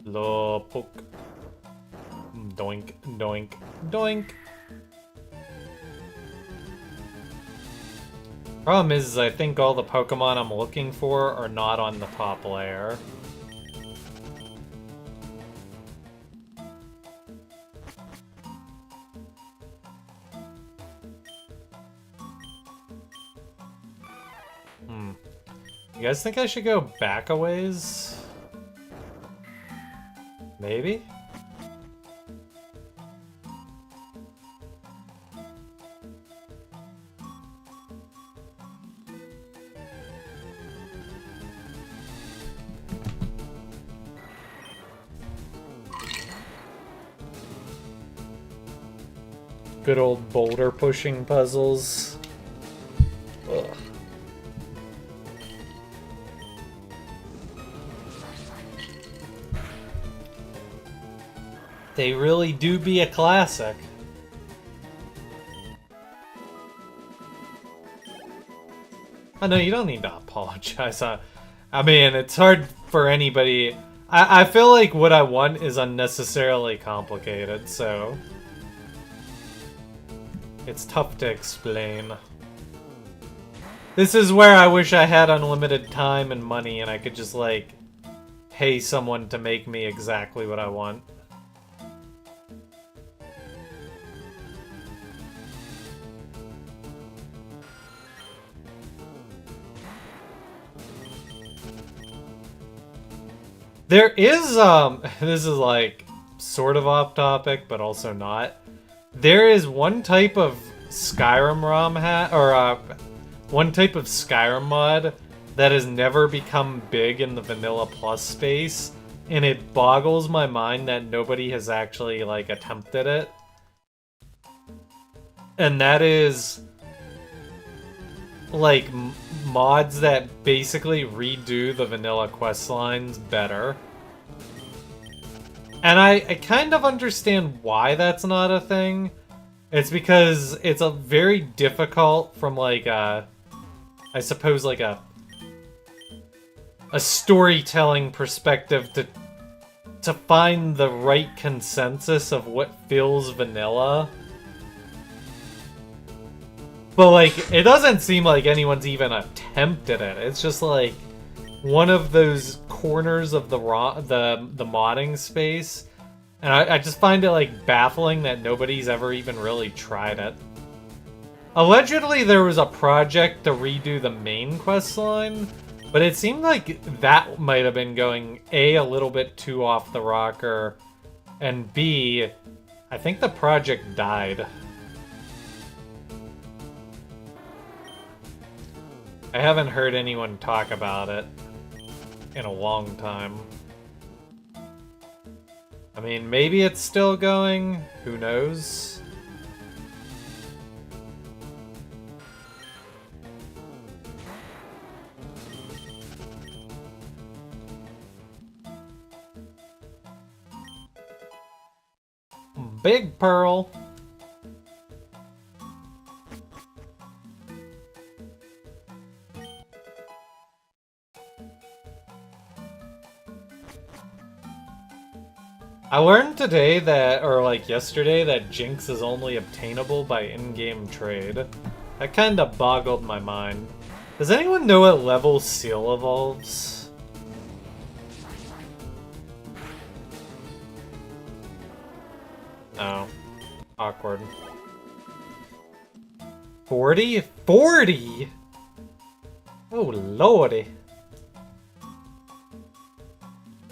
S1: Slowpoke. Doink, doink, doink. Problem is, I think all the Pokemon I'm looking for are not on the top layer. You guys think I should go back a ways? Maybe? Good old boulder pushing puzzles. Ugh. They really do be a classic. Oh no, you don't need to apologize. I mean, it's hard for anybody. I feel like what I want is unnecessarily complicated, so... It's tough to explain. This is where I wish I had unlimited time and money and I could just, like, pay someone to make me exactly what I want. There is, this is like sort of off topic, but also not. There is one type of Skyrim ROM one type of Skyrim mod that has never become big in the Vanilla Plus space, and it boggles my mind that nobody has actually, like, attempted it. And that is, like, mods that basically redo the vanilla quest lines better. And I kind of understand why that's not a thing. It's because it's a very difficult from, like, I suppose, like, a storytelling perspective to find the right consensus of what feels vanilla. But, like, it doesn't seem like anyone's even attempted it. It's just, like, one of those corners of the modding space. And I just find it, like, baffling that nobody's ever even really tried it. Allegedly, there was a project to redo the main quest line, but it seemed like that might have been going, A, a little bit too off the rocker, and B, I think the project died. I haven't heard anyone talk about it in a long time. I mean, maybe it's still going. Who knows? Big Pearl. I learned today that, or like yesterday, that Jinx is only obtainable by in-game trade. That kind of boggled my mind. Does anyone know what level Seal evolves? Oh. Awkward. 40? 40?! Oh lordy.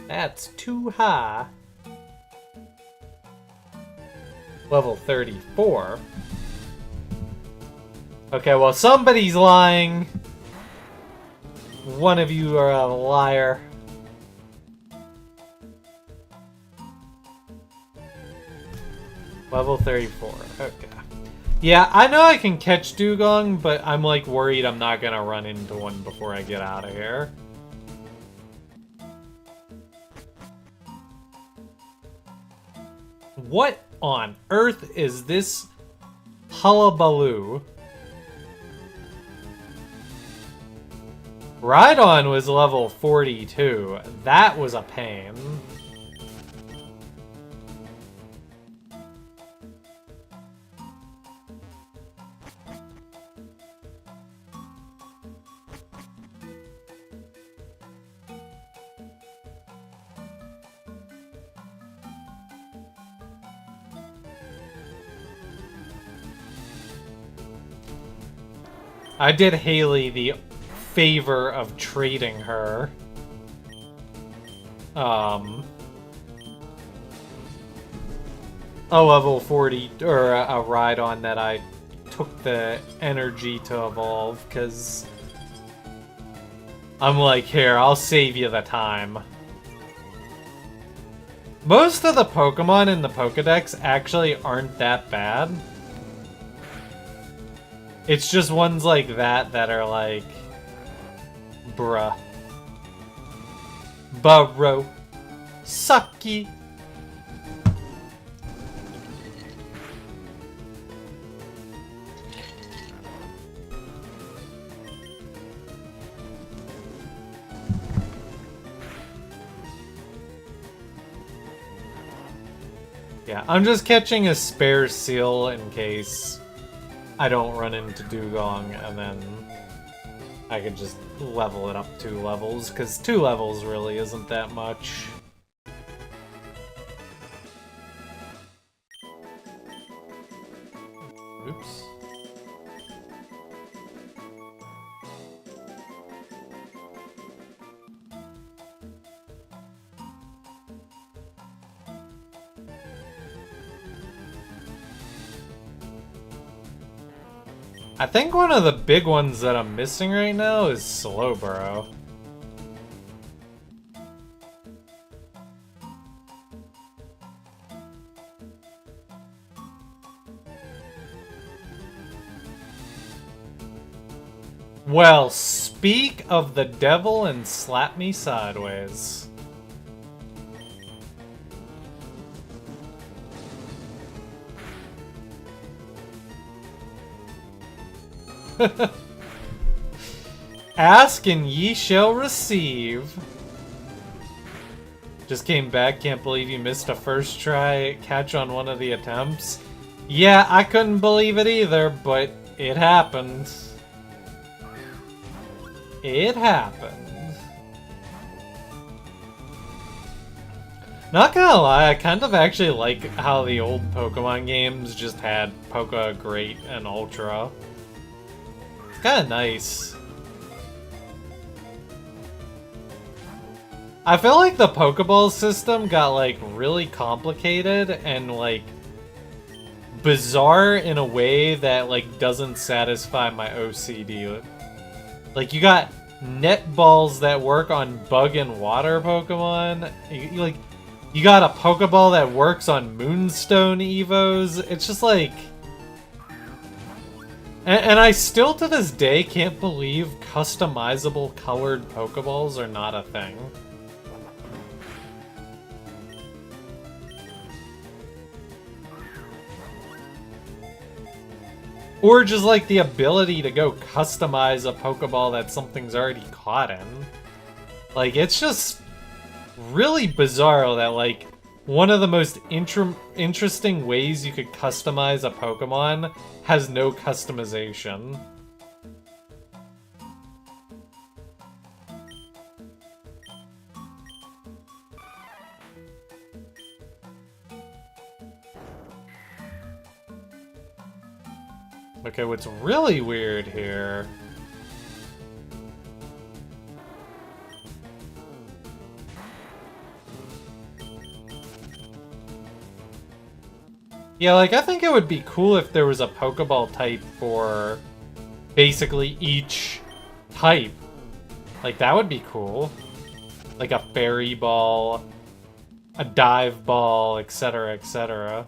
S1: That's too high. Level 34. Okay, well, somebody's lying. One of you are a liar. Level 34. Okay. Yeah, I know I can catch Dugong, but I'm, like, worried I'm not gonna run into one before I get out of here. What on earth is this hullabaloo? Rhydon was level 42. That was a pain. I did Haley the favor of trading her. A level 40, or a Rhydon that I took the energy to evolve, because I'm like, here, I'll save you the time. Most of the Pokemon in the Pokedex actually aren't that bad. It's just ones like that that are like, bruh. Burrow. Sucky. Yeah, I'm just catching a spare seal in case I don't run into Dugong, and then I could just level it up 2 levels, because 2 levels really isn't that much. Oops. I think one of the big ones that I'm missing right now is Slowbro. Well, speak of the devil and slap me sideways. Ask and ye shall receive. Just came back, can't believe you missed a first try catch on one of the attempts. Yeah, I couldn't believe it either, but it happened. It happened. Not gonna lie, I kind of actually like how the old Pokemon games just had Poke Great and Ultra. It's kinda nice. I feel like the Pokeball system got, like, really complicated and, like, bizarre in a way that, like, doesn't satisfy my OCD. Like, you got net balls that work on bug and water Pokemon. You got a Pokeball that works on Moonstone Evos. It's just like... And I still, to this day, can't believe customizable colored Pokeballs are not a thing. Or just, like, the ability to go customize a Pokeball that something's already caught in. Like, it's just really bizarre that, like, one of the most interesting ways you could customize a Pokemon has no customization. Okay, what's really weird here... Yeah, like, I think it would be cool if there was a Pokeball type for basically each type. Like, that would be cool. Like a Fairy Ball, a Dive Ball, etc., etc.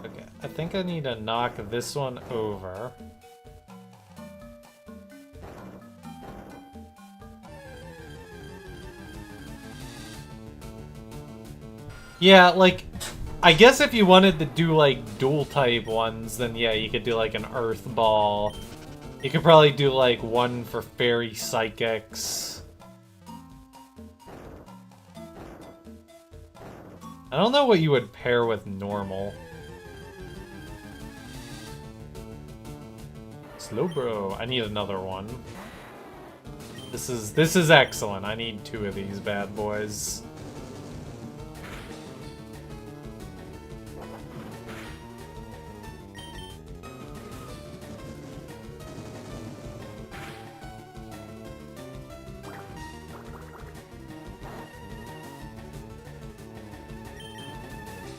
S1: Okay, I think I need to knock this one over. Yeah, like, I guess if you wanted to do, like, dual-type ones, then yeah, you could do, like, an Earth Ball. You could probably do, like, one for Fairy Psychics. I don't know what you would pair with normal. Slowbro. I need another one. This is excellent. I need 2 of these bad boys.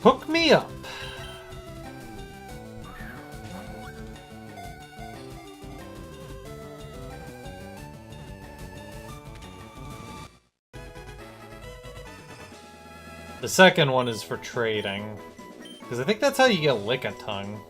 S1: Hook me up. The second one is for trading. Because I think that's how you get Lick-a-Tongue.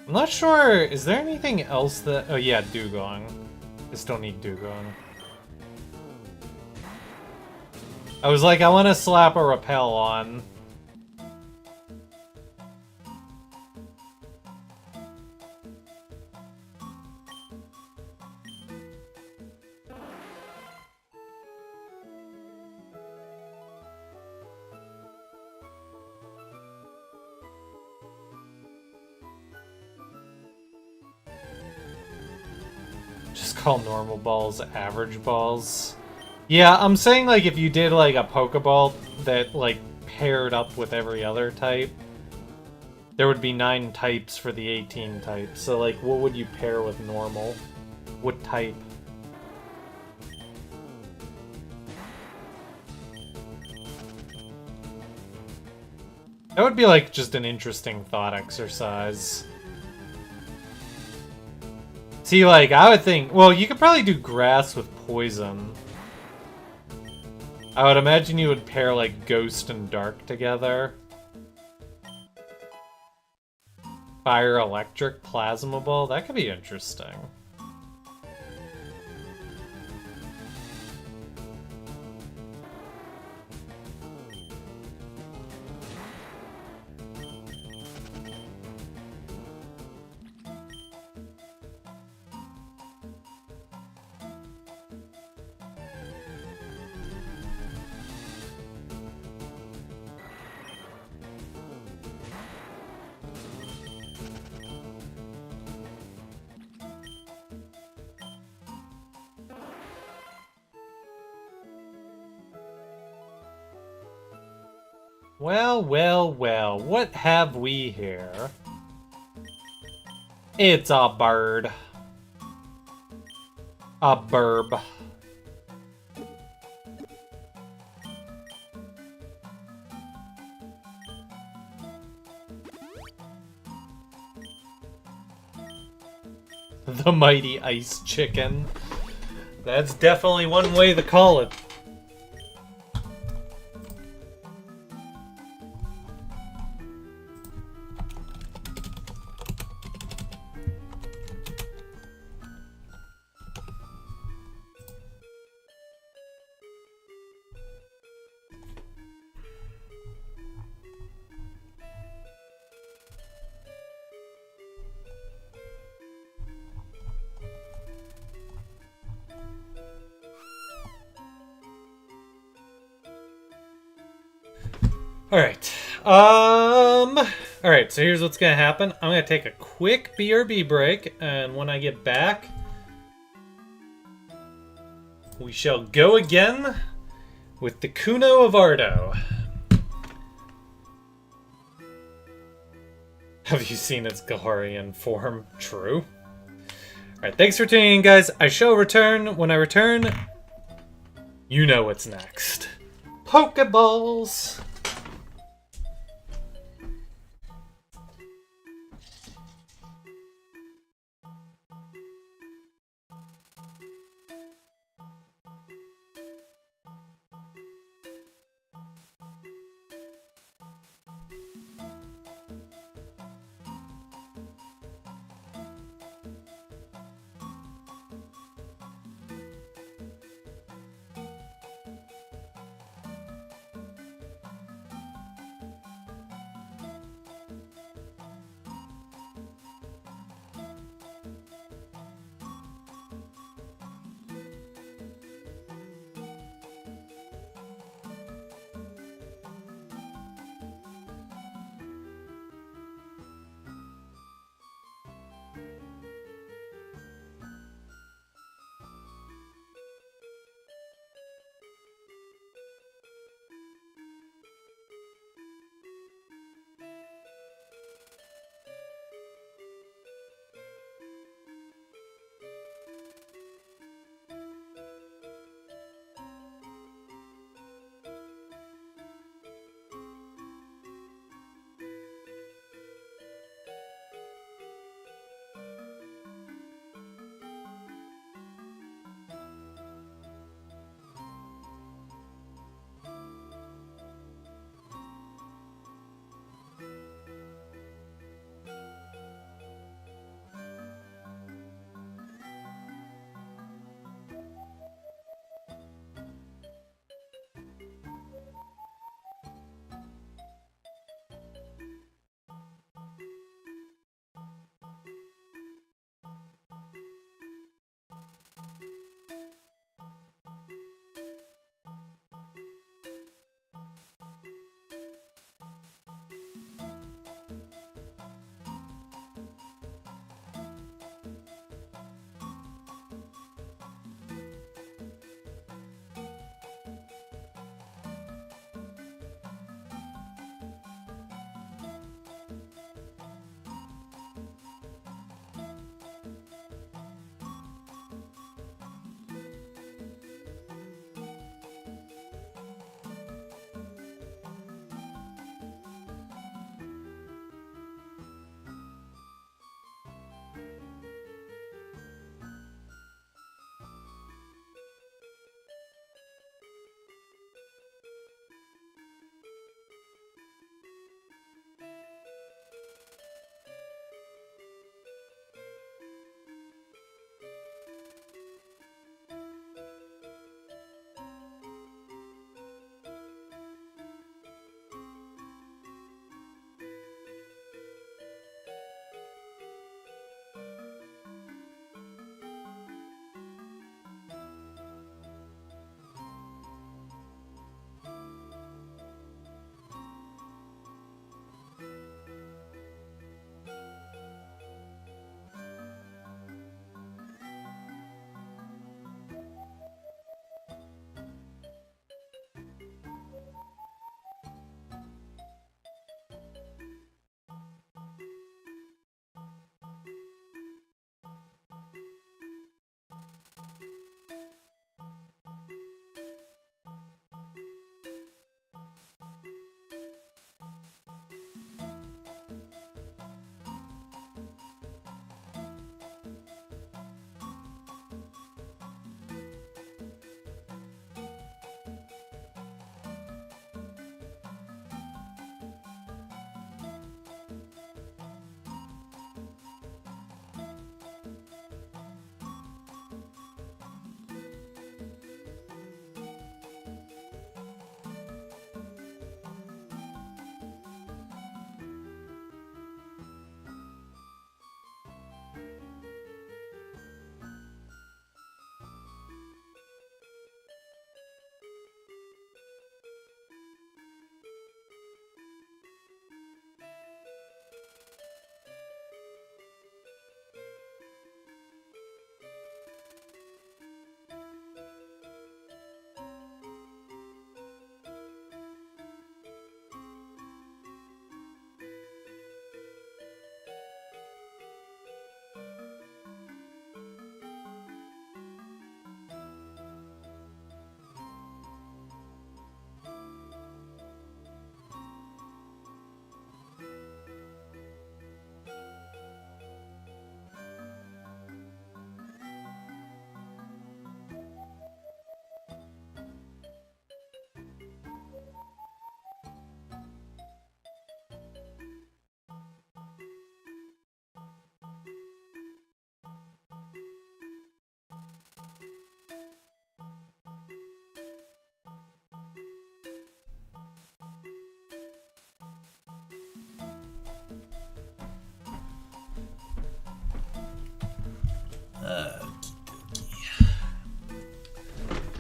S1: I'm not sure, is there anything else that... Oh yeah, Dugong. I still need Dugong. I was like, I want to slap a Repel on. Just call normal balls average balls. Yeah, I'm saying, like, if you did, like, a Pokeball that, like, paired up with every other type, there would be 9 types for the 18 types. So, like, what would you pair with normal? What type? That would be, like, just an interesting thought exercise. See, like, I would think... Well, you could probably do grass with poison. I would imagine you would pair, like, ghost and dark together. Fire, electric, plasma ball. That could be interesting. Well, well, well, what have we here? It's a bird. A burb. The mighty ice chicken. That's definitely one way to call it. Alright. Alright, so here's what's gonna happen. I'm gonna take a quick BRB break, and when I get back, we shall go again with the Kuno of Ardo. Have you seen its Galarian form? True. Alright, thanks for tuning in, guys. I shall return. When I return, you know what's next. Pokeballs!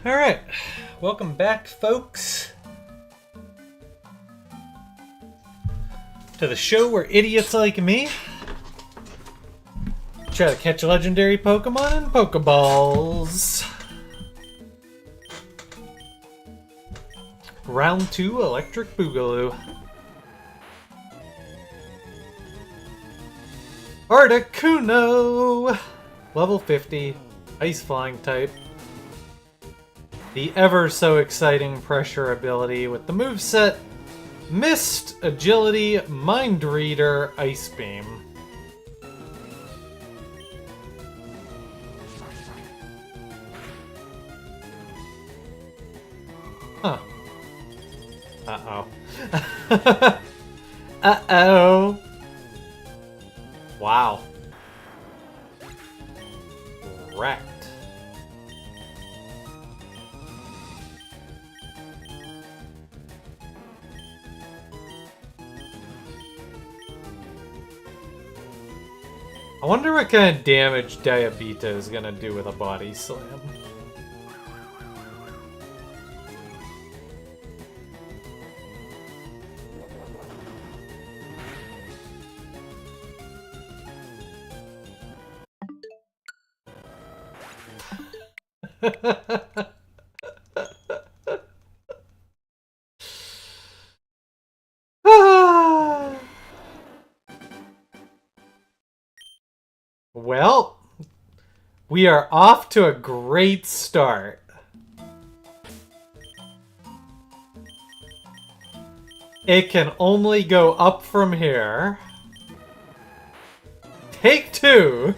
S1: Alright, welcome back, folks, to the show where idiots like me try to catch legendary Pokemon in Pokeballs. Round 2, Electric Boogaloo. Articuno! Level 50, Ice Flying type. The ever so exciting pressure ability with the moveset Mist, Agility, Mind Reader, Ice Beam. Huh. Uh-oh. Uh-oh. Wow. Wrecked. I wonder what kind of damage Diabita is gonna do with a body slam. Well, we are off to a great start. It can only go up from here. Take 2.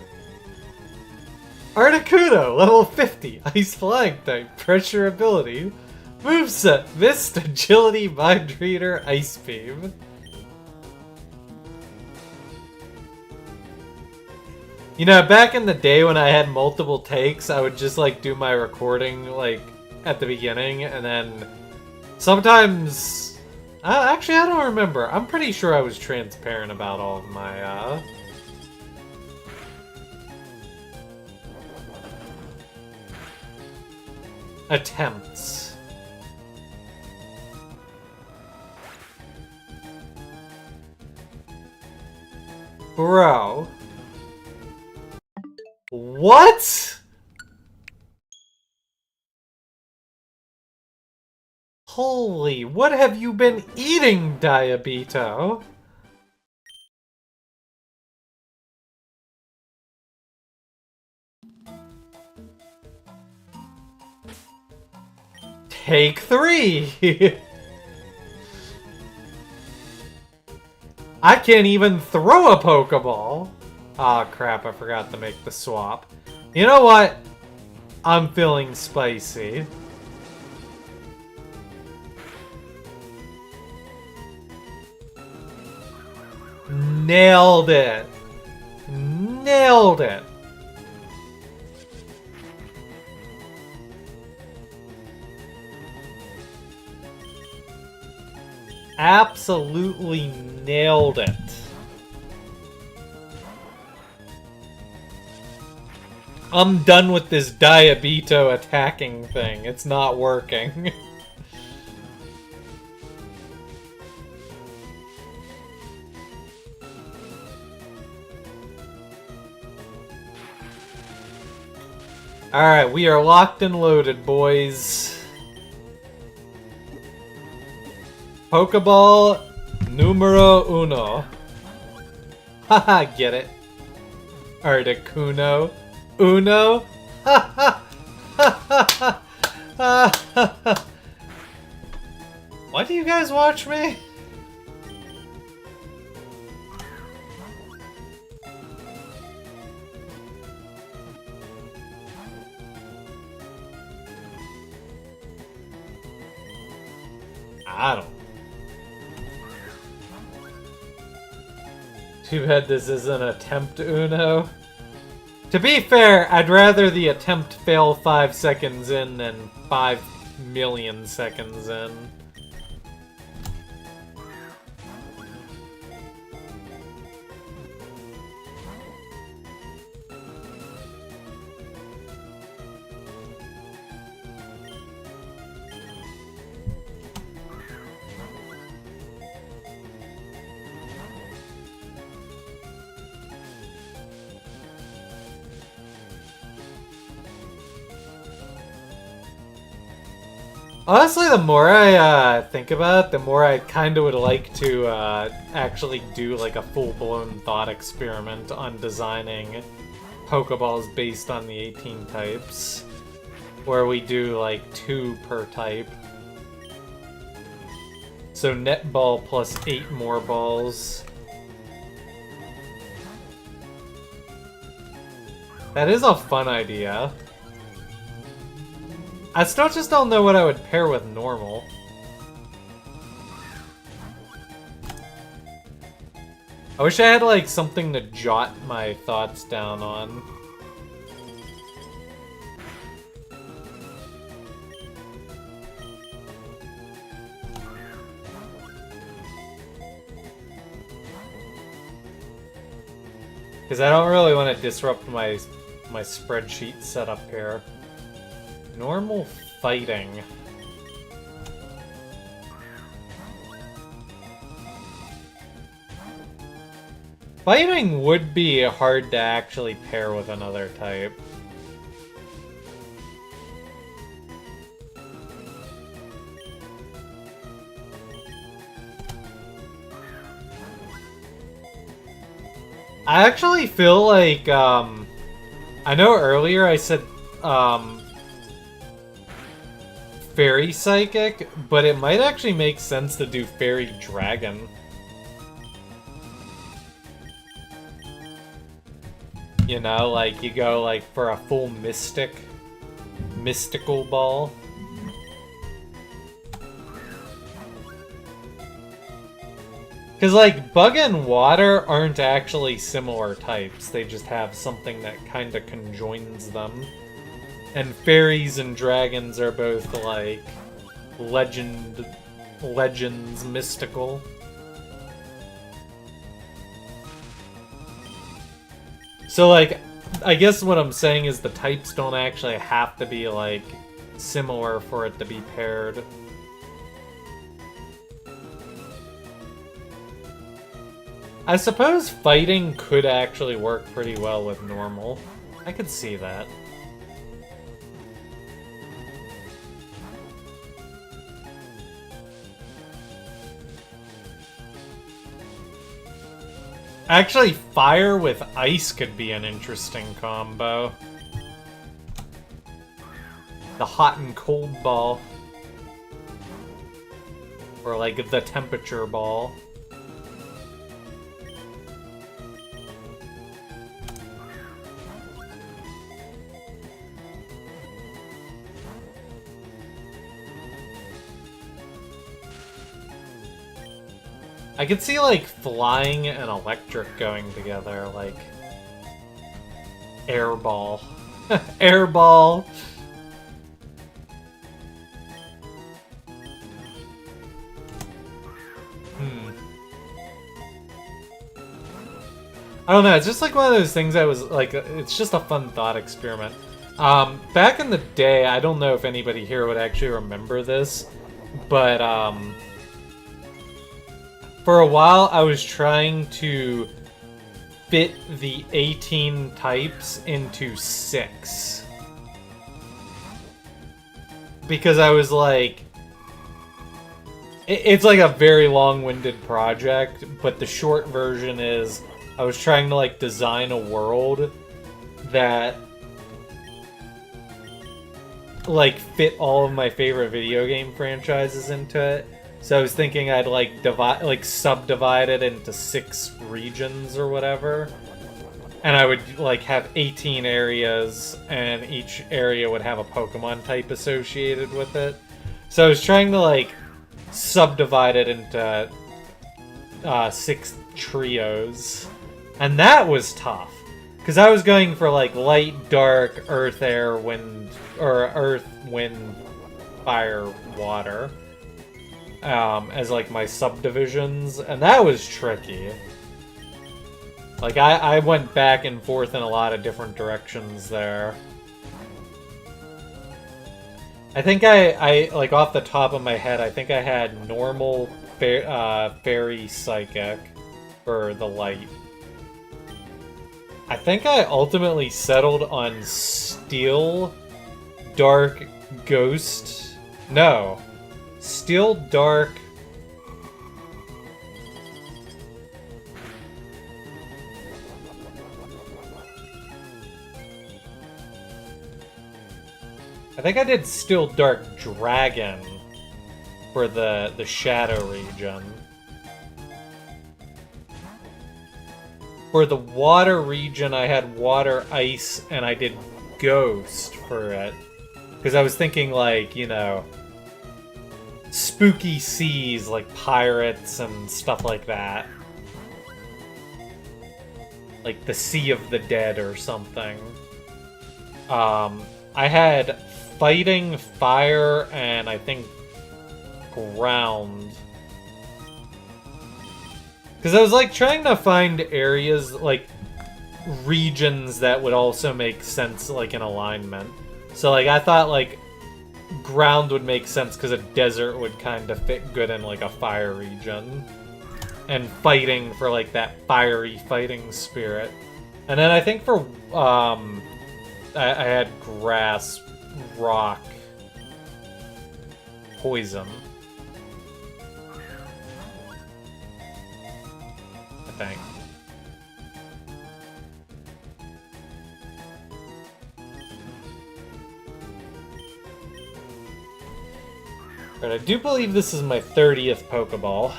S1: Articuno, level 50, Ice Flying type, Pressure ability, moveset, Mist, Agility, Mind Reader, Ice Beam. You know, back in the day when I had multiple takes, I would just like do my recording like at the beginning, and then sometimes actually I don't remember. I'm pretty sure I was transparent about all of my attempts. Bro. What? Holy, what have you been eating, Diabito? Take 3! I can't even throw a Pokeball! Aw, crap, I forgot to make the swap. You know what? I'm feeling spicy. Nailed it! Nailed it! Absolutely nailed it. I'm done with this Diabito attacking thing. It's not working. Alright, we are locked and loaded, boys. Pokeball numero uno. Haha, get it? Articuno. Uno? Ha ha ha! Why do you guys watch me? I don't. Too bad this isn't attempt Uno. To be fair, I'd rather the attempt fail 5 seconds in than 5 million seconds in. Honestly, the more I think about it, the more I kind of would like to actually do like a full-blown thought experiment on designing Pokeballs based on the 18 types, where we do like 2 per type. So net ball plus 8 more balls. That is a fun idea. I still just don't know what I would pair with normal. I wish I had like something to jot my thoughts down on. Because I don't really want to disrupt my spreadsheet setup here. Normal fighting. Fighting would be hard to actually pair with another type. I actually feel like, I know earlier I said, Fairy Psychic, but it might actually make sense to do Fairy Dragon. You know, like, you go, like, for a full mystical ball. Because, like, Bug and Water aren't actually similar types. They just have something that kind of conjoins them. And Fairies and Dragons are both, like, legends mystical. So, like, I guess what I'm saying is the types don't actually have to be, like, similar for it to be paired. I suppose fighting could actually work pretty well with normal. I could see that. Actually, fire with ice could be an interesting combo. The hot and cold ball. Or like the temperature ball. I could see, like, flying and electric going together, like... Airball. Airball! I don't know, it's just like one of those things I was like, it's just a fun thought experiment. Back in the day, I don't know if anybody here would actually remember this, but for a while I was trying to fit the 18 types into 6. Because I was like, it's like a very long-winded project, but the short version is I was trying to like design a world that like fit all of my favorite video game franchises into it. So I was thinking I'd like subdivide it into 6 regions or whatever. And I would like have 18 areas, and each area would have a Pokemon type associated with it. So I was trying to like subdivide it into 6 trios. And that was tough. Because I was going for like light, dark, earth, air, wind, or earth, wind, fire, water. As like my subdivisions. And that was tricky. Like, I went back and forth in a lot of different directions there. I think I like, off the top of my head, I think I had normal, fairy, psychic for the light. I think I ultimately settled on steel, dark, ghost. No. Steel, dark... I think I did Steel Dark Dragon for the Shadow region. For the Water region, I had Water, Ice, and I did Ghost for it. Because I was thinking, like, you know, spooky seas, like pirates and stuff like that. Like the Sea of the Dead or something. I had Fighting, Fire, and I think Ground. Because I was like trying to find areas, like regions that would also make sense like in alignment. So like I thought like Ground would make sense because a desert would kind of fit good in like a fire region. And Fighting for like that fiery fighting spirit. And then I think for I had Grass, Rock, Poison. I think. But I do believe this is my 30th Pokeball.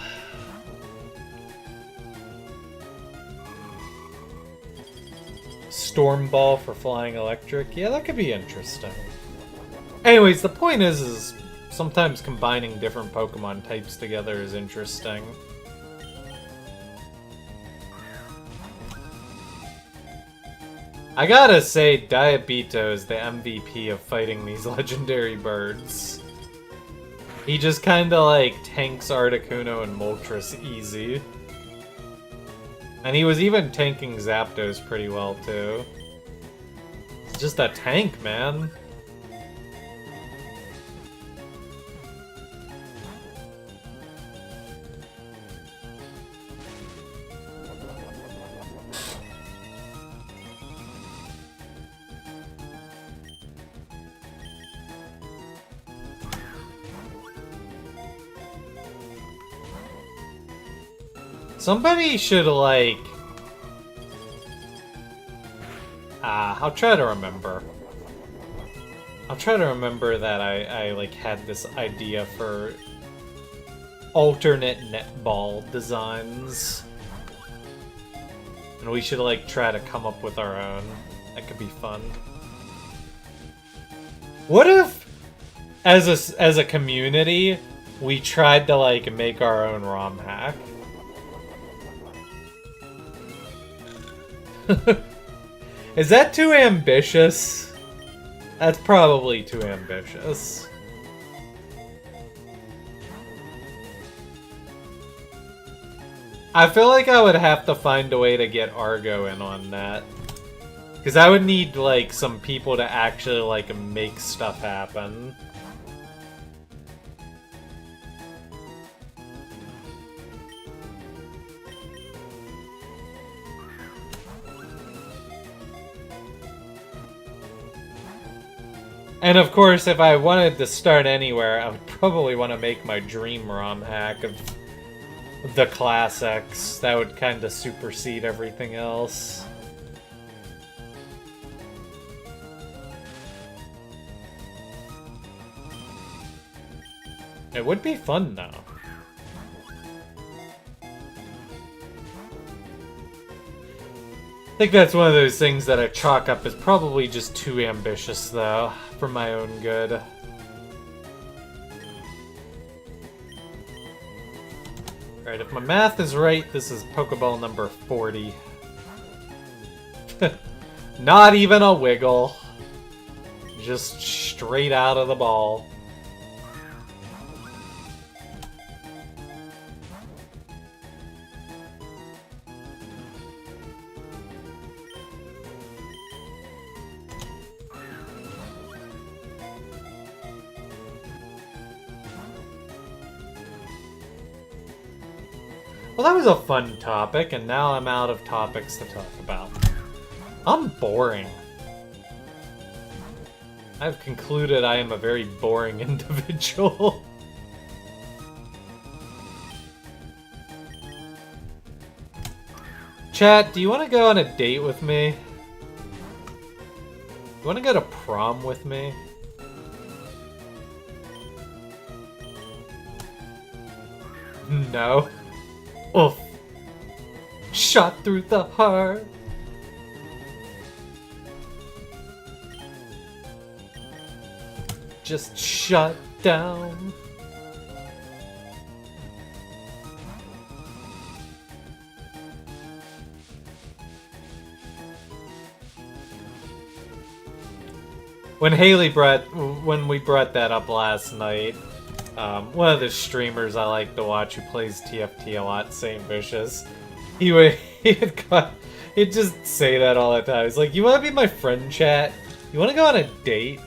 S1: Storm Ball for Flying Electric. Yeah, that could be interesting. Anyways, the point is sometimes combining different Pokemon types together is interesting. I gotta say, Diabito is the MVP of fighting these legendary birds. He just kinda like tanks Articuno and Moltres easy. And he was even tanking Zapdos pretty well too. It's just a tank, man. Somebody should, like... I'll try to remember. I'll try to remember that I like, had this idea for alternate netball designs. And we should, like, try to come up with our own. That could be fun. What if, as a community, we tried to, like, make our own ROM hack? Is that too ambitious? That's probably too ambitious. I feel like I would have to find a way to get Argo in on that. Because I would need, like, some people to actually, like, make stuff happen. And of course, if I wanted to start anywhere, I would probably want to make my Dream ROM hack of the classics. That would kind of supersede everything else. It would be fun, though. I think that's one of those things that I chalk up as probably just too ambitious, though, for my own good. Alright, if my math is right, this is Pokeball number 40. Not even a wiggle. Just straight out of the ball. Well, that was a fun topic, and now I'm out of topics to talk about. I'm boring. I've concluded I am a very boring individual. Chat, do you want to go on a date with me? You want to go to prom with me? No. Oof. Shot through the heart. Just shut down. When we brought that up last night, one of the streamers I like to watch who plays TFT a lot, St. Vicious, he'd just say that all the time. He's like, you want to be my friend, chat? You want to go on a date?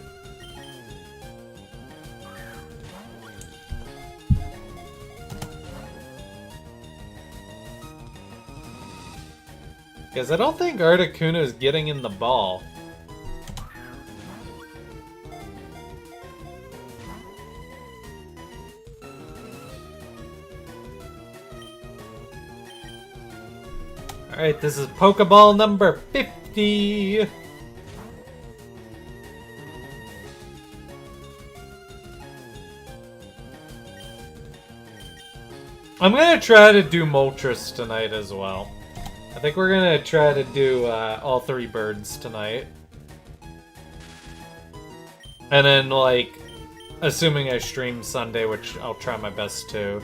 S1: Because I don't think Articuno's getting in the ball. Alright, this is Pokeball number 50! I'm gonna try to do Moltres tonight as well. I think we're gonna try to do all 3 birds tonight. And then, like, assuming I stream Sunday, which I'll try my best to,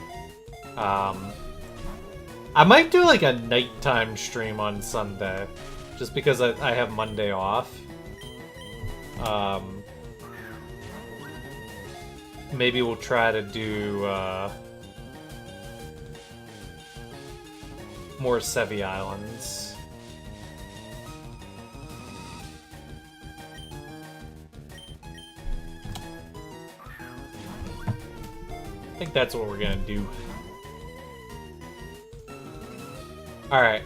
S1: I might do like a nighttime stream on Sunday, just because I have Monday off. Maybe we'll try to do more Sevi Islands. I think that's what we're gonna do. Alright.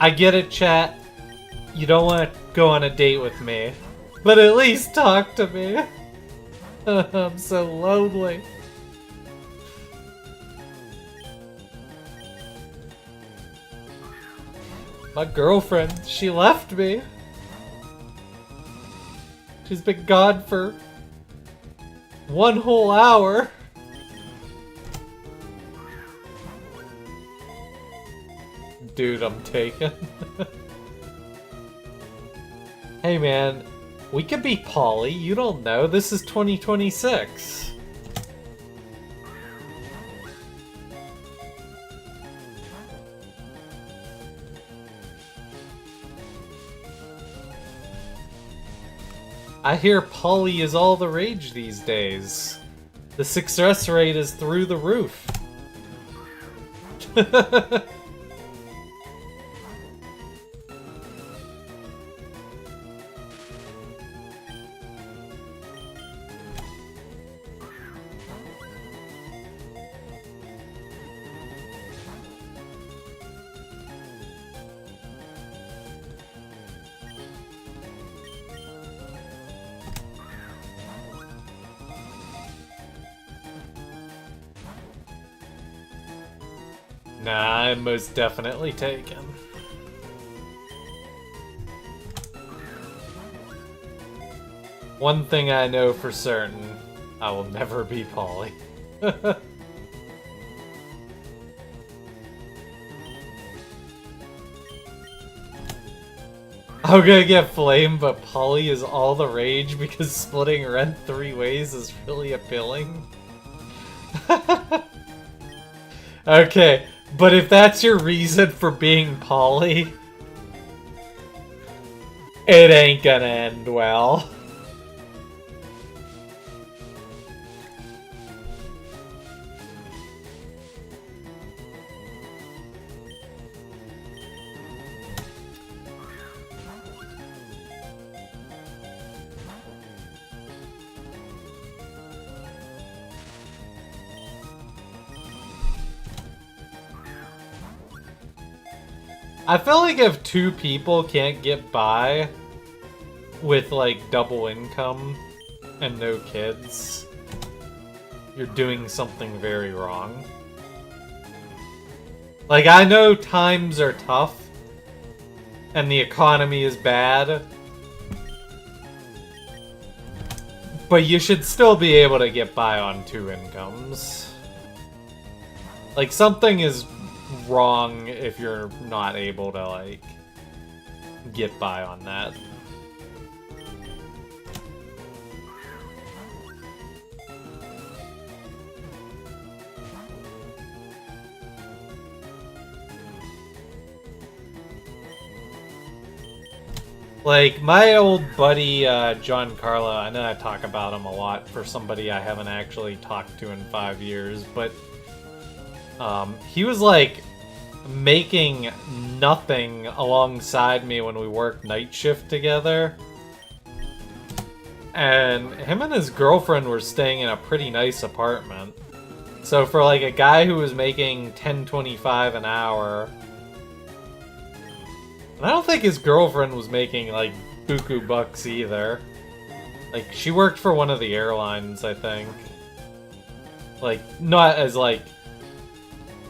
S1: I get it, chat. You don't want to go on a date with me. But at least talk to me. I'm so lonely. My girlfriend, she left me. She's been gone for 1 whole hour. Dude, I'm taken. Hey man, we could be poly, you don't know. This is 2026. I hear poly is all the rage these days. The success rate is through the roof. Nah, I'm most definitely taken. One thing I know for certain, I will never be Polly. I'm gonna get flamed, but Polly is all the rage because splitting rent 3 ways is really appealing. Okay, but if that's your reason for being Polly, it ain't gonna end well. I feel like if 2 people can't get by with, like, double income and no kids, you're doing something very wrong. Like, I know times are tough and the economy is bad, but you should still be able to get by on 2 incomes. Like, something is wrong if you're not able to, like, get by on that. Like, my old buddy, John Carlo, I know I talk about him a lot for somebody I haven't actually talked to in 5 years, but he was, like, making nothing alongside me when we worked night shift together. And him and his girlfriend were staying in a pretty nice apartment. So for, like, a guy who was making $10.25 an hour... And I don't think his girlfriend was making, like, buku bucks either. Like, she worked for one of the airlines, I think. Like, not as, like...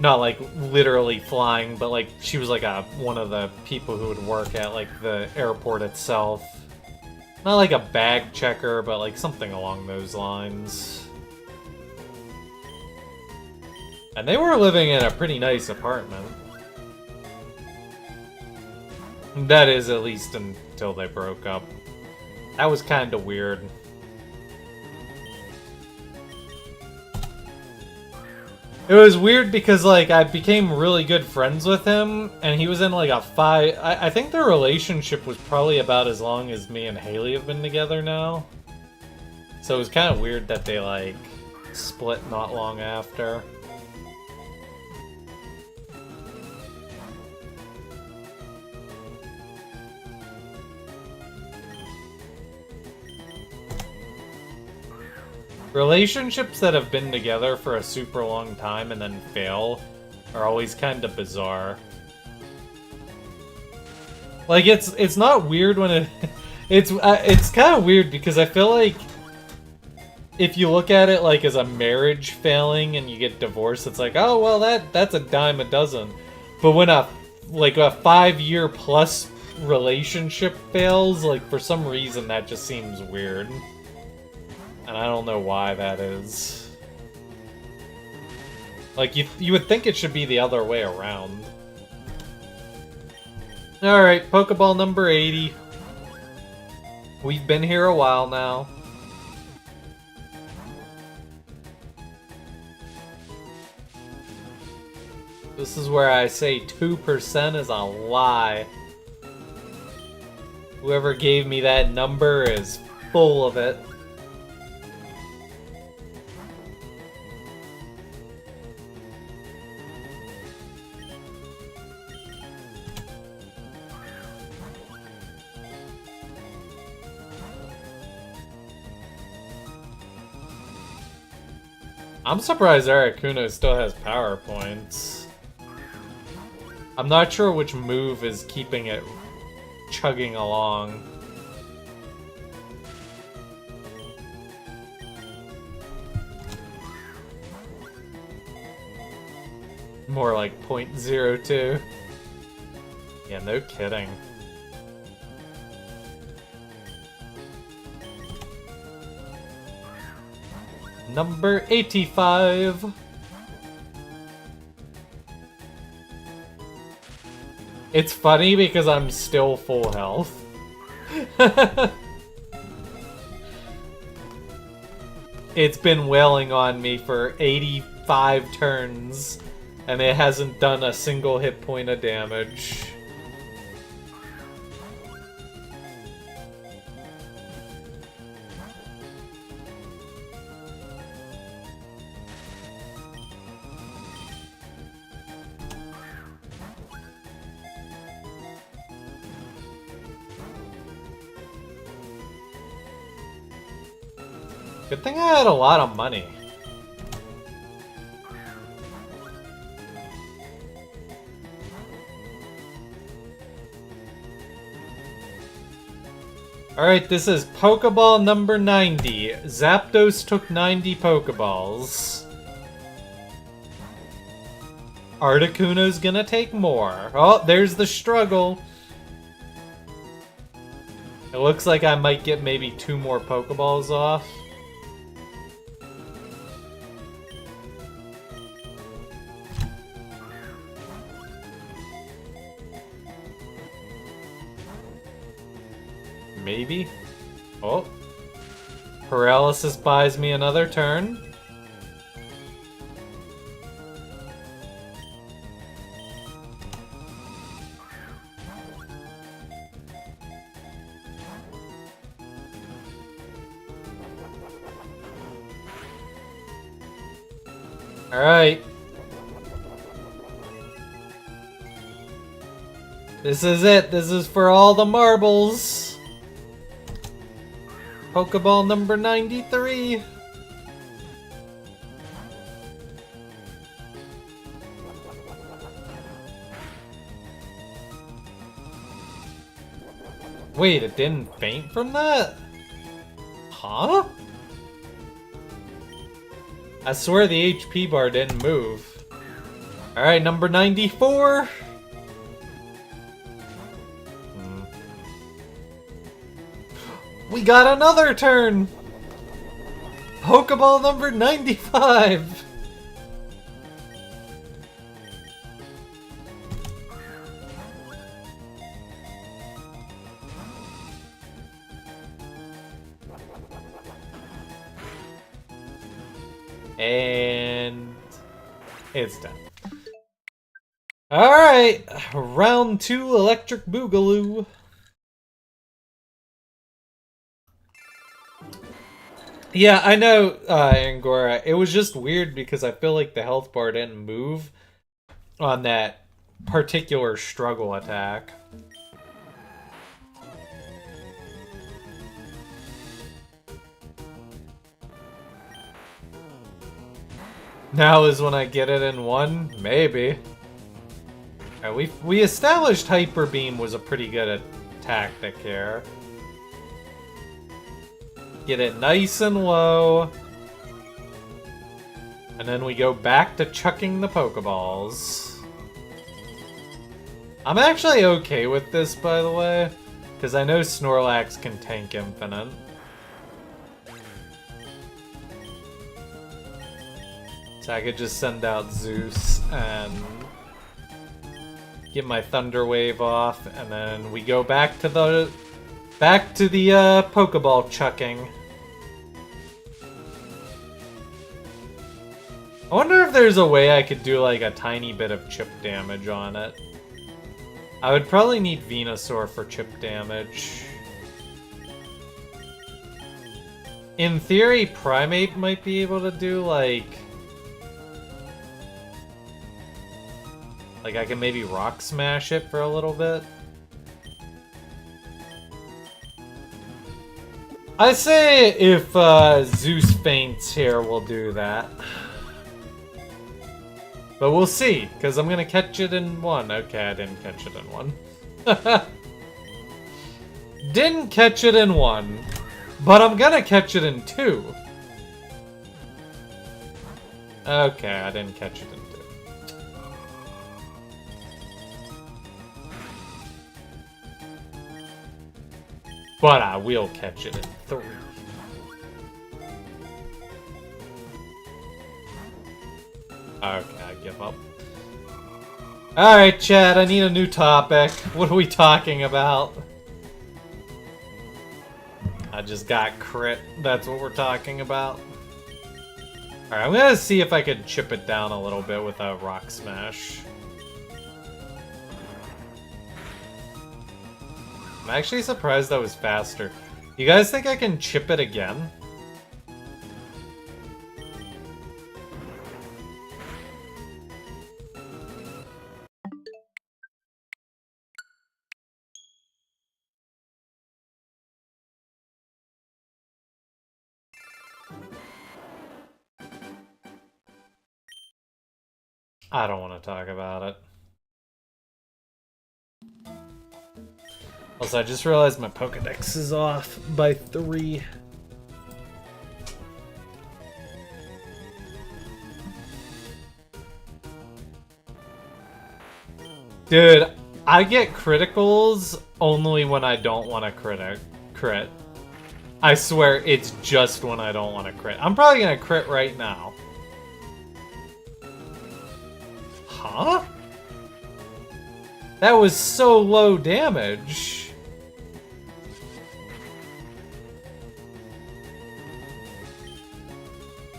S1: Not, like, literally flying, but, like, she was, like, one of the people who would work at, like, the airport itself. Not, like, a bag checker, but, like, something along those lines. And they were living in a pretty nice apartment. That is, at least until they broke up. That was kind of weird. It was weird because, like, I became really good friends with him, and he was in, like, I think their relationship was probably about as long as me and Haley have been together now. So it was kind of weird that they, like, split not long after. Relationships that have been together for a super long time and then fail are always kind of bizarre. Like, it's not weird when it... It's kind of weird because I feel like if you look at it, like, as a marriage failing and you get divorced, it's like, oh, well, that's a dime a dozen. But when a 5-year plus relationship fails, like, for some reason that just seems weird. And I don't know why that is. Like, you would think it should be the other way around. Alright, Pokeball number 80. We've been here a while now. This is where I say 2% is a lie. Whoever gave me that number is full of it. I'm surprised Articuno still has power points. I'm not sure which move is keeping it chugging along. More like 0.02. Yeah, no kidding. Number 85. It's funny because I'm still full health. It's been wailing on me for 85 turns, and it hasn't done a single hit point of damage. Good thing I had a lot of money. Alright, this is Pokeball number 90. Zapdos took 90 Pokeballs. Articuno's gonna take more. Oh, there's the struggle. It looks like I might get maybe 2 more Pokeballs off. Maybe? Oh. Paralysis buys me another turn. Alright. This is it. This is for all the marbles. Pokeball number 93. Wait, it didn't faint from that? Huh? I swear the HP bar didn't move. Alright, number 94. We got another turn! Pokeball number 95! And it's done. Alright, round 2 Electric Boogaloo. Yeah, I know, Angora. It was just weird because I feel like the health bar didn't move on that particular struggle attack. Now is when I get it in 1? Maybe. Right, we established Hyper Beam was a pretty good tactic here. Get it nice and low. And then we go back to chucking the Pokeballs. I'm actually okay with this, by the way, because I know Snorlax can tank Infinite. So I could just send out Zeus and get my Thunder Wave off, and then we go back to the Pokeball chucking. I wonder if there's a way I could do like a tiny bit of chip damage on it. I would probably need Venusaur for chip damage. In theory, Primeape might be able to do like I can maybe Rock Smash it for a little bit. I say if Zeus faints here, we'll do that. But we'll see, because I'm going to catch it in one. Okay, I didn't catch it in one. Didn't catch it in one, but I'm going to catch it in two. Okay, I didn't catch it in two. But I will catch it in three. Okay, I give up. Alright, Chad, I need a new topic. What are we talking about? I just got crit. That's what we're talking about. Alright, I'm gonna see if I can chip it down a little bit with a rock smash. I'm actually surprised that was faster. You guys think I can chip it again? I don't want to talk about it. Also, I just realized my Pokedex is off by 3. Dude, I get criticals only when I don't want to crit. I swear, it's just when I don't want to crit. I'm probably going to crit right now. Huh? That was so low damage.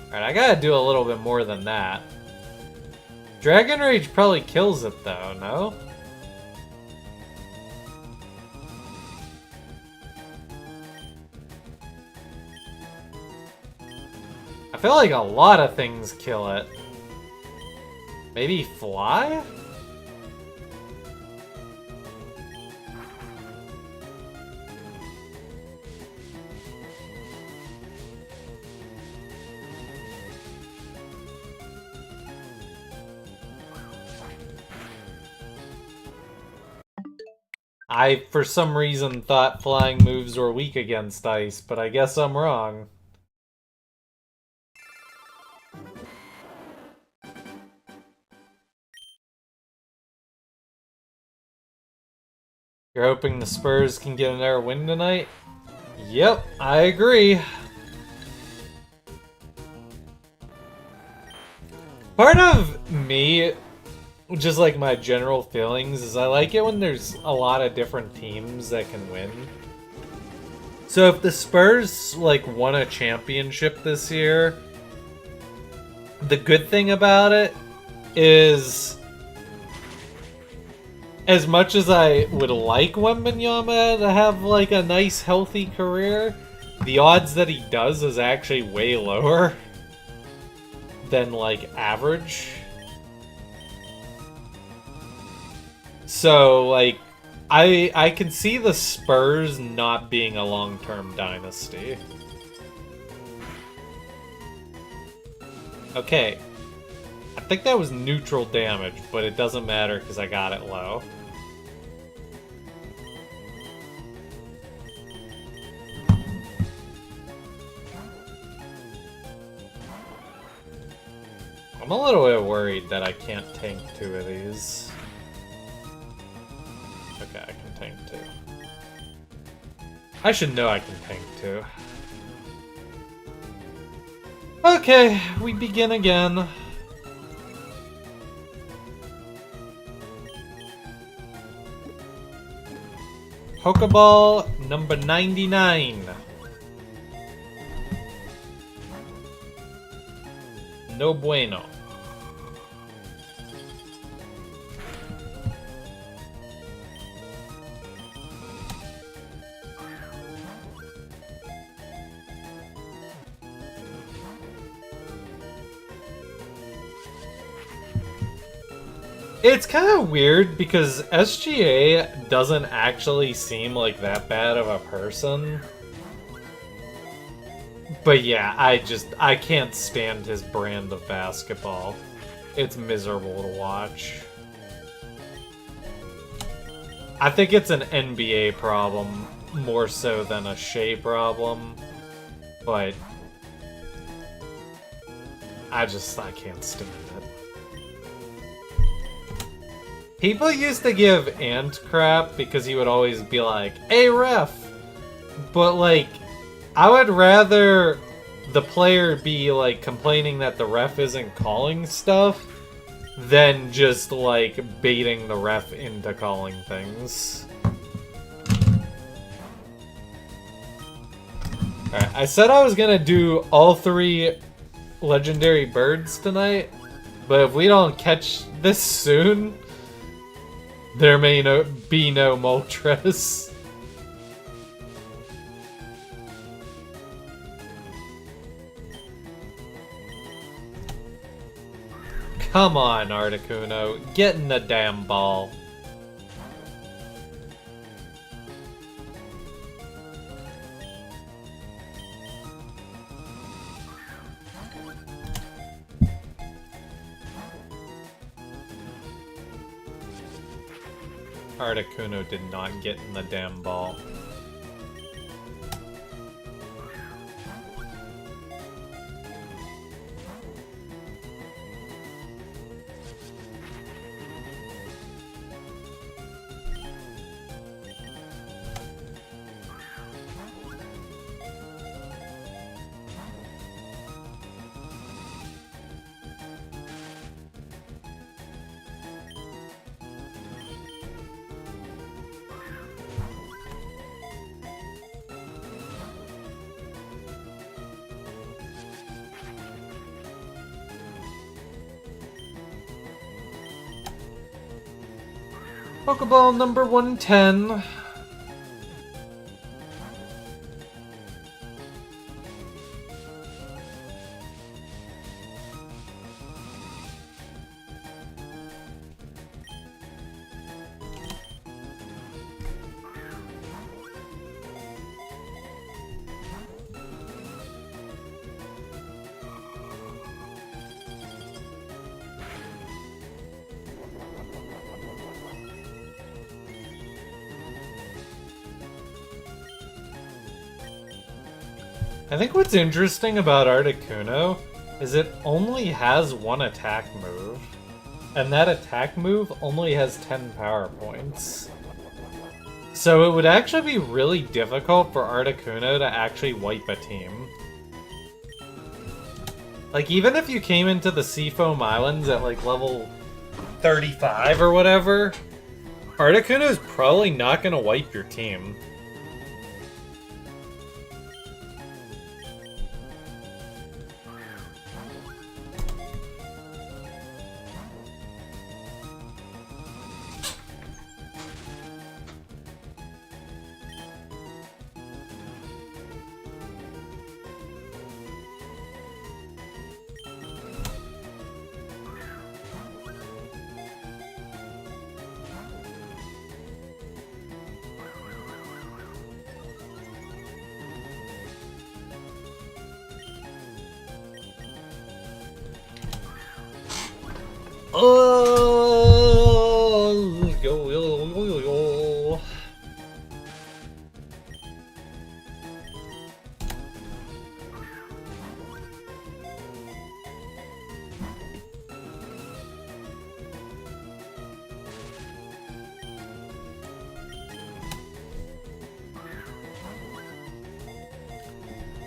S1: Alright, I gotta do a little bit more than that. Dragon Rage probably kills it though, no? I feel like a lot of things kill it. Maybe fly? I, for some reason, thought flying moves were weak against ice, but I guess I'm wrong. You're hoping the Spurs can get another win tonight? Yep, I agree. Part of me, just like my general feelings, is I like it when there's a lot of different teams that can win. So if the Spurs, like, won a championship this year, the good thing about it is, as much as I would like Wembanyama to have, like, a nice, healthy career, the odds that he does is actually way lower than, like, average. So, like, I can see the Spurs not being a long-term dynasty. Okay. I think that was neutral damage, but it doesn't matter because I got it low. I'm a little bit worried that I can't tank 2 of these. Okay, I can tank 2. I should know I can tank 2. Okay, we begin again. Pokeball number 99. No bueno. It's kind of weird because SGA doesn't actually seem like that bad of a person. But yeah, I can't stand his brand of basketball. It's miserable to watch. I think it's an NBA problem more so than a Shea problem, but I can't stand it. People used to give Ant crap because he would always be like, "Hey, ref!" But, like, I would rather the player be, like, complaining that the ref isn't calling stuff than just, like, baiting the ref into calling things. Alright, I said I was gonna do all 3 legendary birds tonight, but if we don't catch this soon, there may be no Moltres. Come on, Articuno, get in the damn ball. Articuno did not get in the damn ball. Pokeball number 110. I think what's interesting about Articuno is it only has one attack move, and that attack move only has 10 power points. So it would actually be really difficult for Articuno to actually wipe a team. Like, even if you came into the Seafoam Islands at, like, level 35 or whatever, Articuno is probably not going to wipe your team. Oh, yo.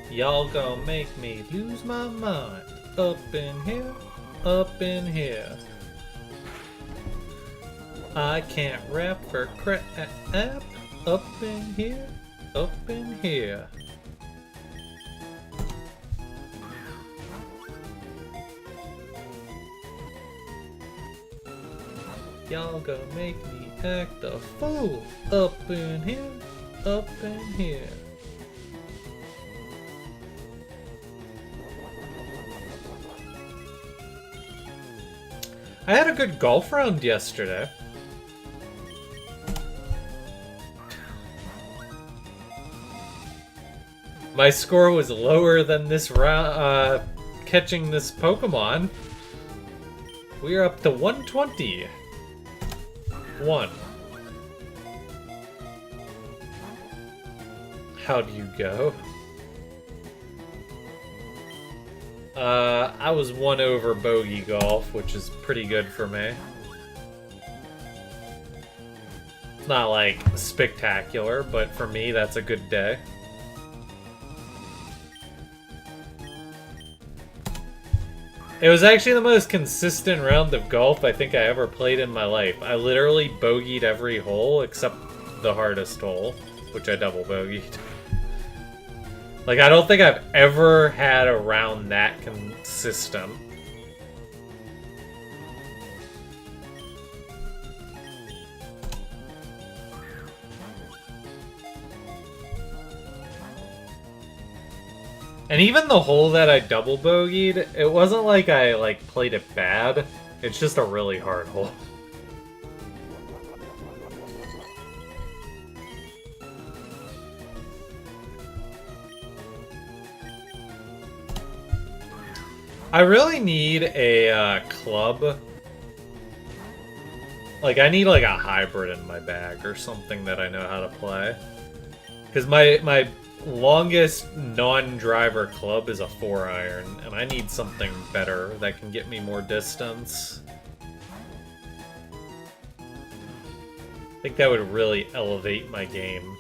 S1: Y'all gonna make me lose my mind. Up in here, up in here. I can't rap for crap. Up in here, up in here. Y'all gonna make me act a fool. Up in here, up in here. I had a good golf round yesterday. My score was lower than this round, catching this Pokemon. We are up to 120. 1. How do you go? I was 1 over bogey golf, which is pretty good for me. It's not, like, spectacular, but for me, that's a good day. It was actually the most consistent round of golf I think I ever played in my life. I literally bogeyed every hole except the hardest hole, which I double bogeyed. Like, I don't think I've ever had a round that consistent. And even the hole that I double bogeyed, it wasn't like I played it bad. It's just a really hard hole. I really need a club. Like, I need like a hybrid in my bag or something that I know how to play. Because my longest non-driver club is a 4-iron, and I need something better that can get me more distance. I think that would really elevate my game.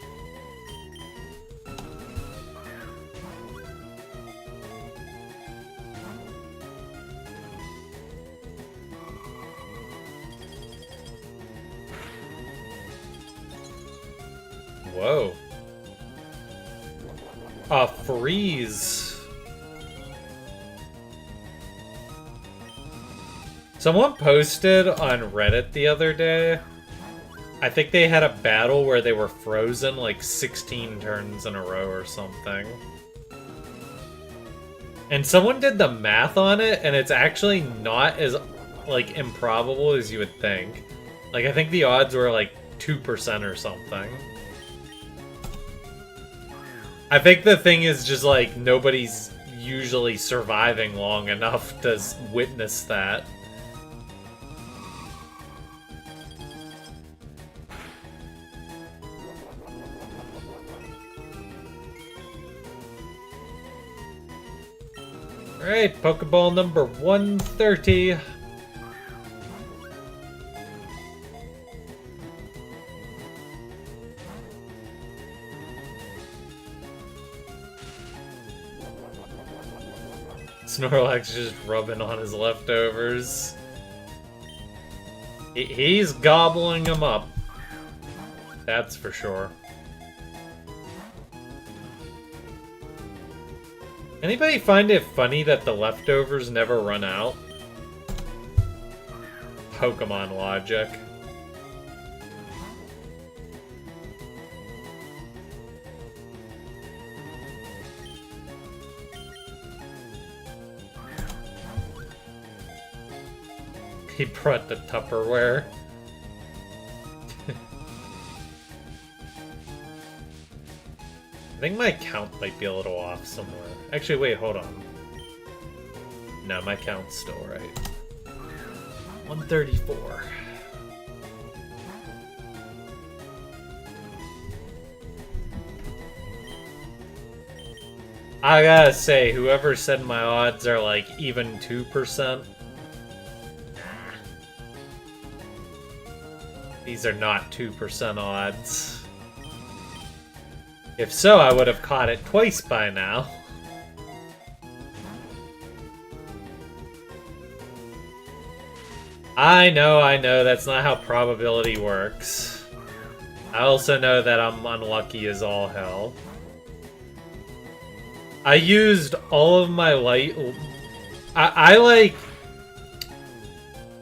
S1: Whoa. Freeze. Someone posted on Reddit the other day, I think they had a battle where they were frozen like 16 turns in a row or something. And someone did the math on it, and it's actually not as like improbable as you would think. Like, I think the odds were like 2% or something. I think the thing is just, like, nobody's usually surviving long enough to witness that. Alright, Pokeball number 130. Snorlax just rubbing on his leftovers. He's gobbling them up. That's for sure. Anybody find it funny that the leftovers never run out? Pokemon logic. He brought the Tupperware. I think my count might be a little off somewhere. Actually, wait, hold on. No, my count's still right. 134. I gotta say, whoever said my odds are like even 2%. These are not 2% odds. If so, I would have caught it twice by now. I know, that's not how probability works. I also know that I'm unlucky as all hell. I used all of my light...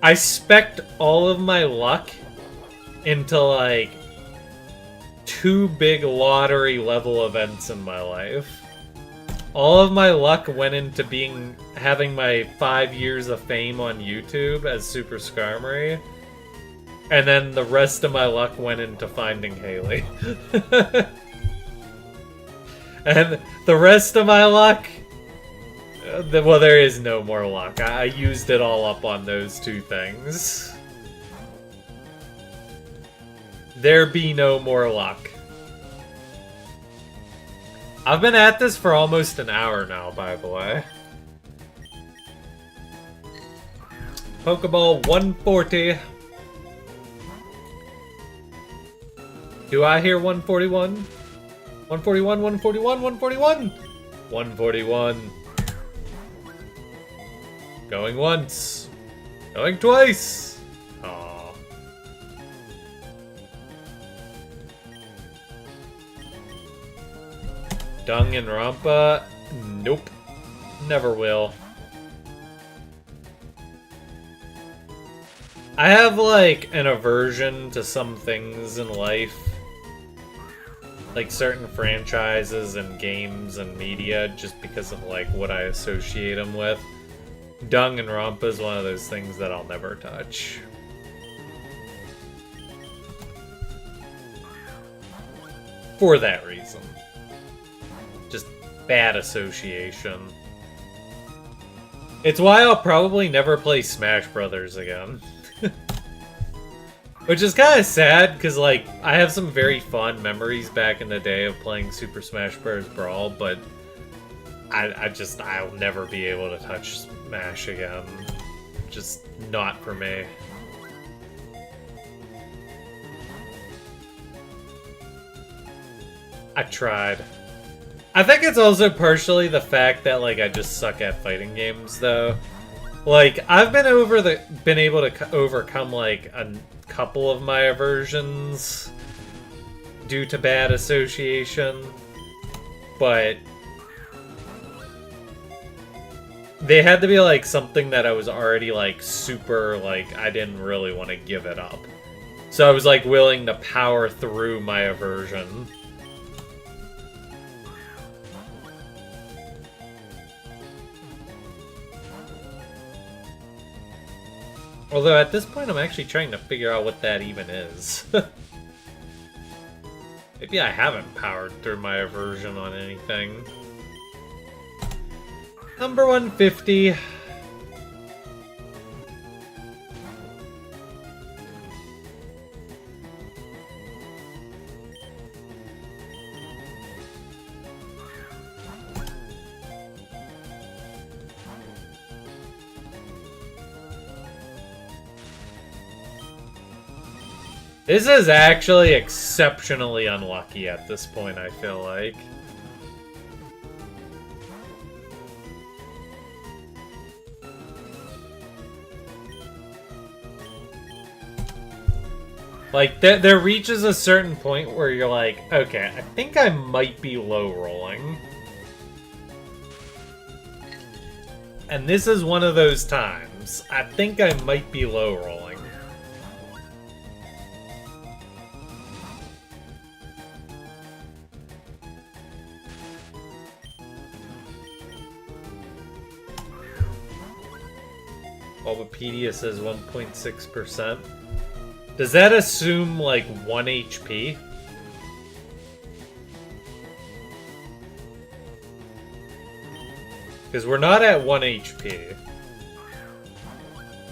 S1: I spec'd all of my luck into, like, 2 big lottery level events in my life. All of my luck went into having my 5 years of fame on YouTube as Super Skarmory. And then the rest of my luck went into finding Haley. And the rest of my luck... Well, there is no more luck. I used it all up on those two things. There be no more luck. I've been at this for almost an hour now, by the way. Pokeball 140. Do I hear 141? 141, 141, 141! 141. Going once. Going twice. Aww. Dung and Rampa? Nope. Never will. I have, like, an aversion to some things in life. Like, certain franchises and games and media, just because of, like, what I associate them with. Dung and Rampa is one of those things that I'll never touch. For that reason. Just bad association. It's why I'll probably never play Smash Brothers again. Which is kind of sad, because, like, I have some very fond memories back in the day of playing Super Smash Bros. Brawl, but I'll never be able to touch Smash again. Just not for me. I tried. I think it's also partially the fact that, like, I just suck at fighting games, though. Like, I've been able to overcome, like, a couple of my aversions due to bad association, but they had to be, like, something that I was already, like, super, like, I didn't really want to give it up. So I was, like, willing to power through my aversion. Although at this point I'm actually trying to figure out what that even is. Maybe I haven't powered through my aversion on anything. Number 150. This is actually exceptionally unlucky at this point, I feel like. Like, there reaches a certain point where you're like, okay, I think I might be low rolling. And this is one of those times. I think I might be low rolling. Bulbapedia says 1.6%. Does that assume, like, 1 HP? Because we're not at 1 HP.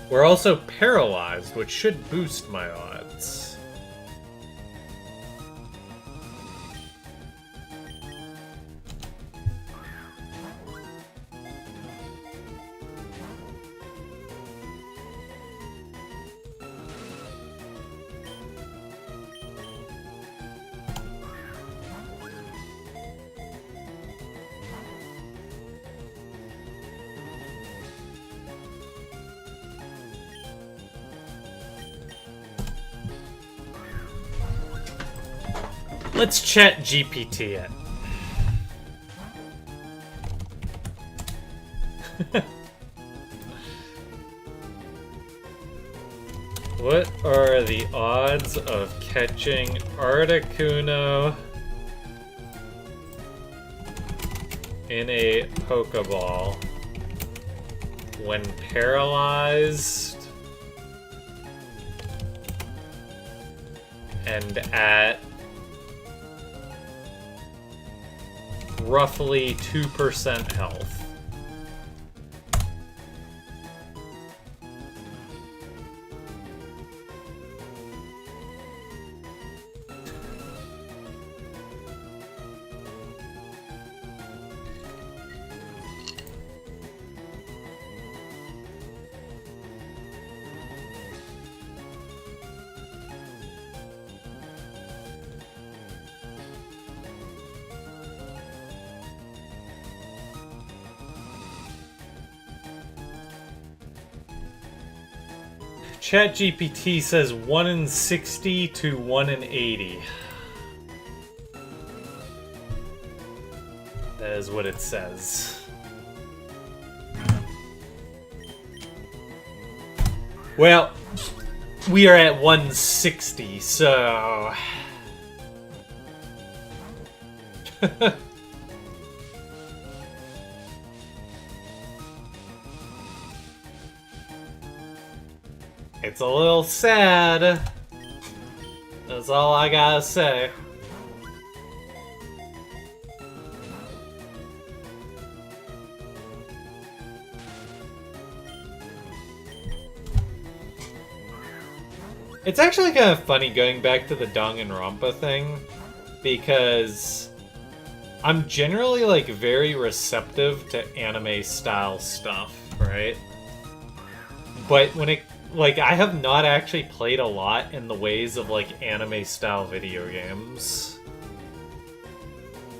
S1: We're also paralyzed, which should boost my odds. Let's chat GPT it. What are the odds of catching Articuno in a Pokeball when paralyzed and at roughly 2% health? ChatGPT says 1 in 60 to 1 in 80. That is what it says. Well, we are at 160, so... It's a little sad. That's all I gotta say. It's actually kind of funny going back to the Danganronpa thing, because I'm generally, like, very receptive to anime-style stuff, right? But when it... Like, I have not actually played a lot in the ways of, like, anime-style video games.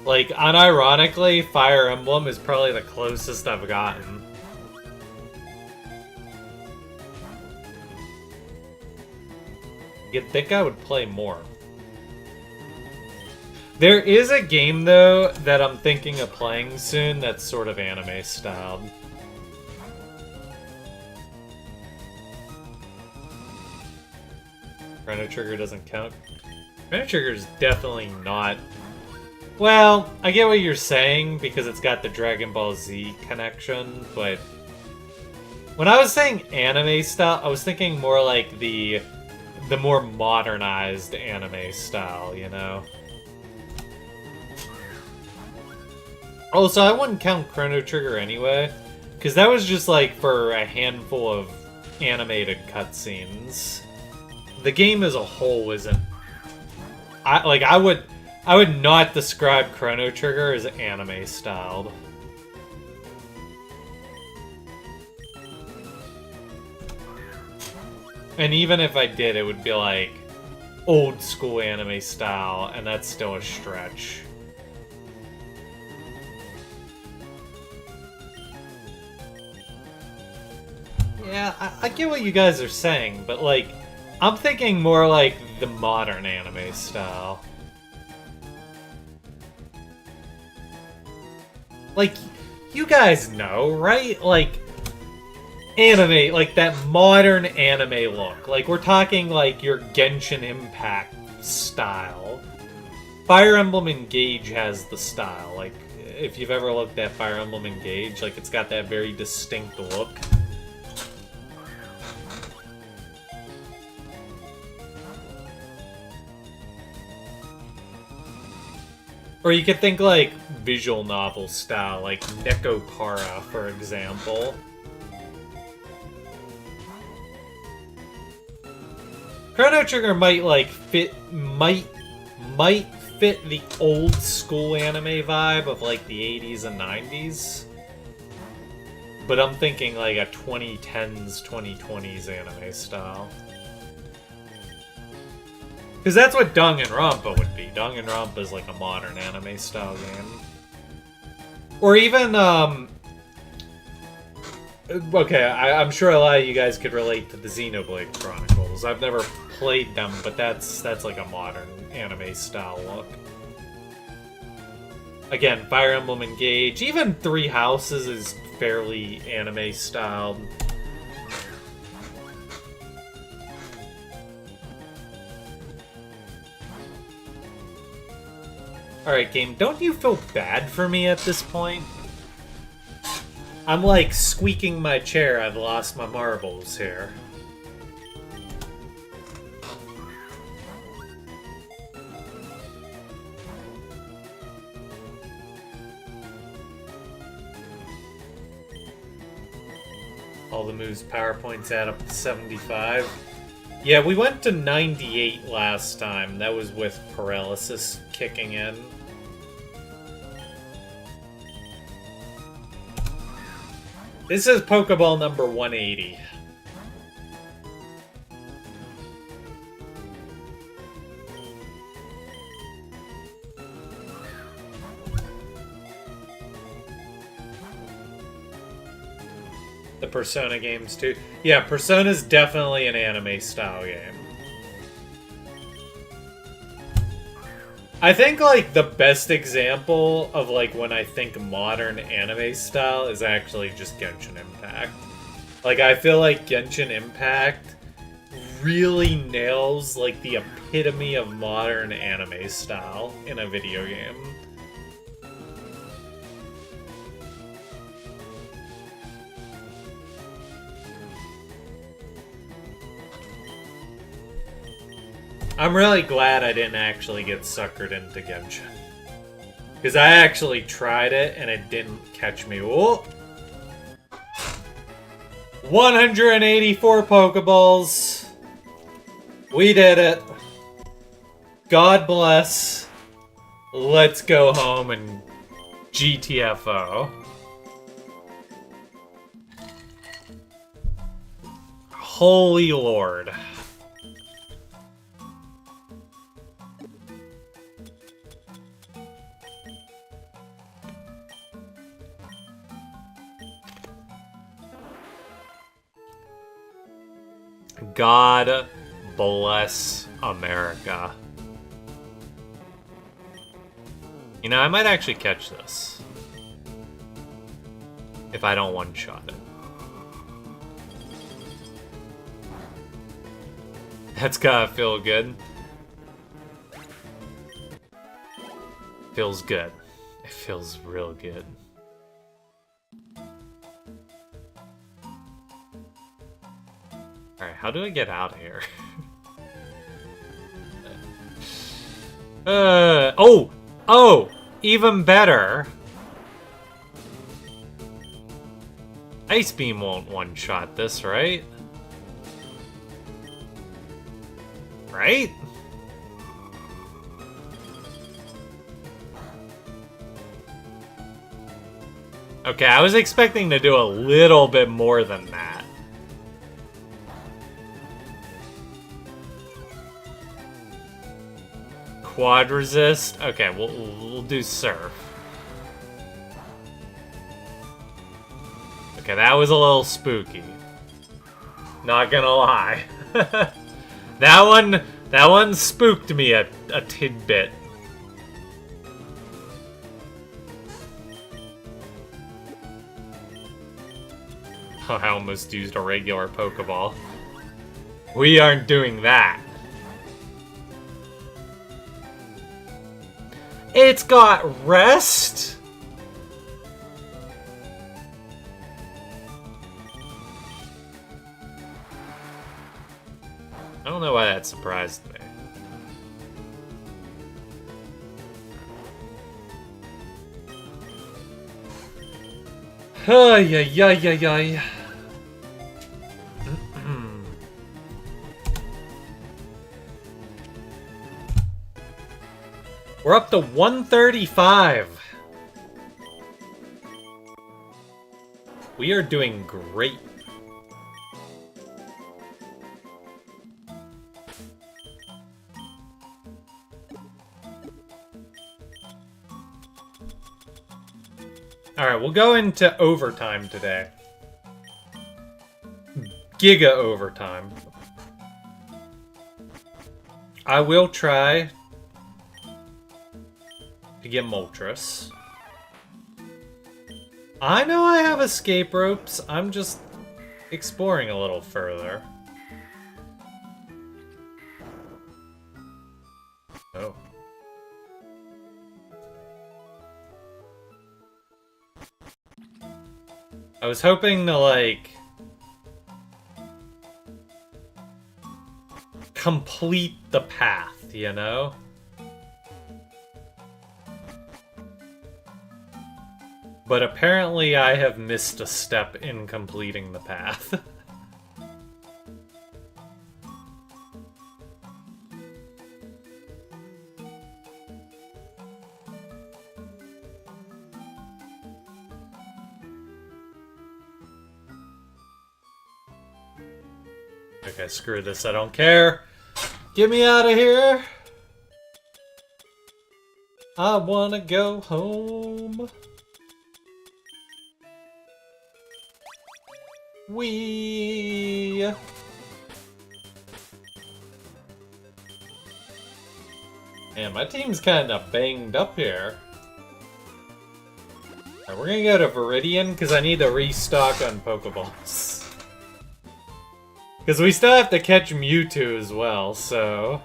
S1: Like, unironically, Fire Emblem is probably the closest I've gotten. You'd think I would play more. There is a game, though, that I'm thinking of playing soon that's sort of anime-styled. Chrono Trigger doesn't count. Chrono Trigger is definitely not... Well, I get what you're saying, because it's got the Dragon Ball Z connection, but... When I was saying anime style, I was thinking more like the more modernized anime style, you know? Also, I wouldn't count Chrono Trigger anyway, because that was just like for a handful of animated cutscenes. The game as a whole isn't... I would not describe Chrono Trigger as anime styled. And even if I did, it would be like old school anime style, and that's still a stretch. Yeah, I get what you guys are saying, but like, I'm thinking more like the modern anime style. Like, you guys know, right? Like, anime, like that modern anime look. Like, we're talking like your Genshin Impact style. Fire Emblem Engage has the style. Like, if you've ever looked at Fire Emblem Engage, like, it's got that very distinct look. Or you could think, like, visual novel style, like Neko Para, for example. Chrono Trigger might, like, might fit the old school anime vibe of, like, the 80s and 90s. But I'm thinking, like, a 2010s, 2020s anime style. Because that's what Danganronpa would be. Danganronpa is like a modern anime style game. Or even, okay, I'm sure a lot of you guys could relate to the Xenoblade Chronicles. I've never played them, but that's like a modern anime style look. Again, Fire Emblem Engage. Even Three Houses is fairly anime styled. Alright, game, don't you feel bad for me at this point? I'm like squeaking my chair, I've lost my marbles here. All the moves PowerPoints add up to 75. Yeah, we went to 98 last time. That was with paralysis kicking in. This is Pokeball number 180. The Persona games too. Yeah, Persona's definitely an anime style game. I think like the best example of like when I think modern anime style is actually just Genshin Impact. Like I feel like Genshin Impact really nails like the epitome of modern anime style in a video game. I'm really glad I didn't actually get suckered into Genshin. Because I actually tried it and it didn't catch me. Whoa! 184 Pokeballs. We did it. God bless. Let's go home and GTFO. Holy Lord. God bless America. You know, I might actually catch this. If I don't one-shot it. That's gotta feel good. Feels good. It feels real good. Alright, how do I get out of here? Oh! Even better! Ice Beam won't one-shot this, right? Right? Okay, I was expecting to do a little bit more than that. Quad resist? Okay, we'll do surf. Okay, that was a little spooky. Not gonna lie. That one spooked me a tidbit. Oh, I almost used a regular Pokeball. We aren't doing that. It's got rest? I don't know why that surprised me. Ay, ay, ay, ay, ay. We're up to 135. We are doing great. Alright, we'll go into overtime today. Giga overtime. I will try to get Moltres. I know I have escape ropes. I'm just exploring a little further. Oh. I was hoping to, like, complete the path, you know? But apparently I have missed a step in completing the path. Okay, screw this, I don't care. Get me out of here. I wanna go home. Whee! Man, my team's kind of banged up here. Alright, we're gonna go to Viridian because I need to restock on Pokeballs. Because we still have to catch Mewtwo as well, so...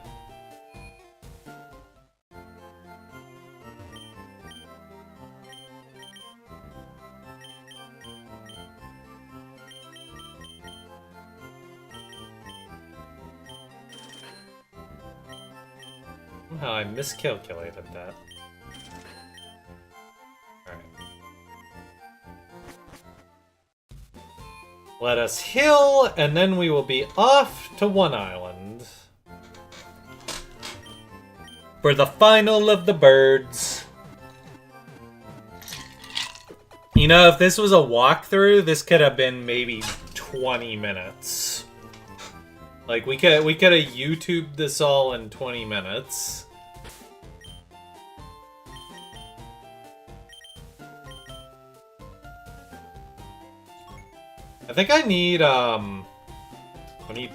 S1: Somehow I miscalculated that. Alright. Let us heal, and then we will be off to One Island. For the final of the birds. You know, if this was a walkthrough, this could have been maybe 20 minutes. Like, we could have YouTubed this all in 20 minutes. I think I need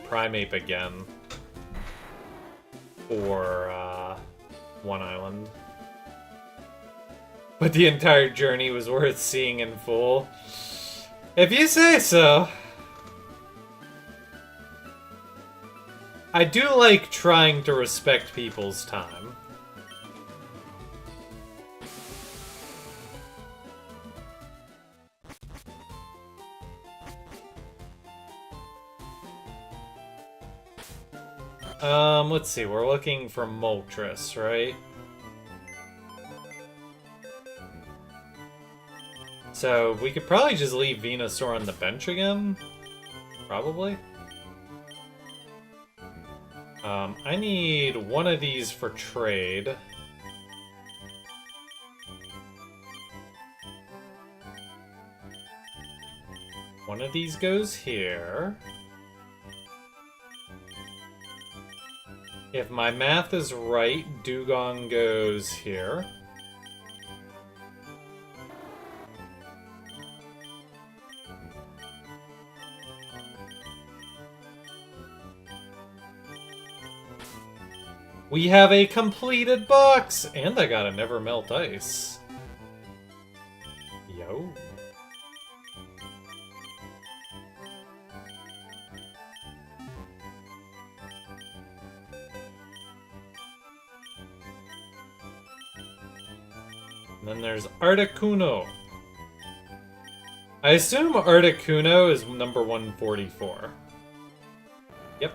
S1: Primeape again. For, One Island. But the entire journey was worth seeing in full. If you say so. I do like trying to respect people's time. Let's see, we're looking for Moltres, right? So, we could probably just leave Venusaur on the bench again. Probably. I need one of these for trade. One of these goes here. If my math is right, Dugong goes here. We have a completed box! And I got a Never Melt Ice. Yo. And then there's Articuno. I assume Articuno is number 144. Yep.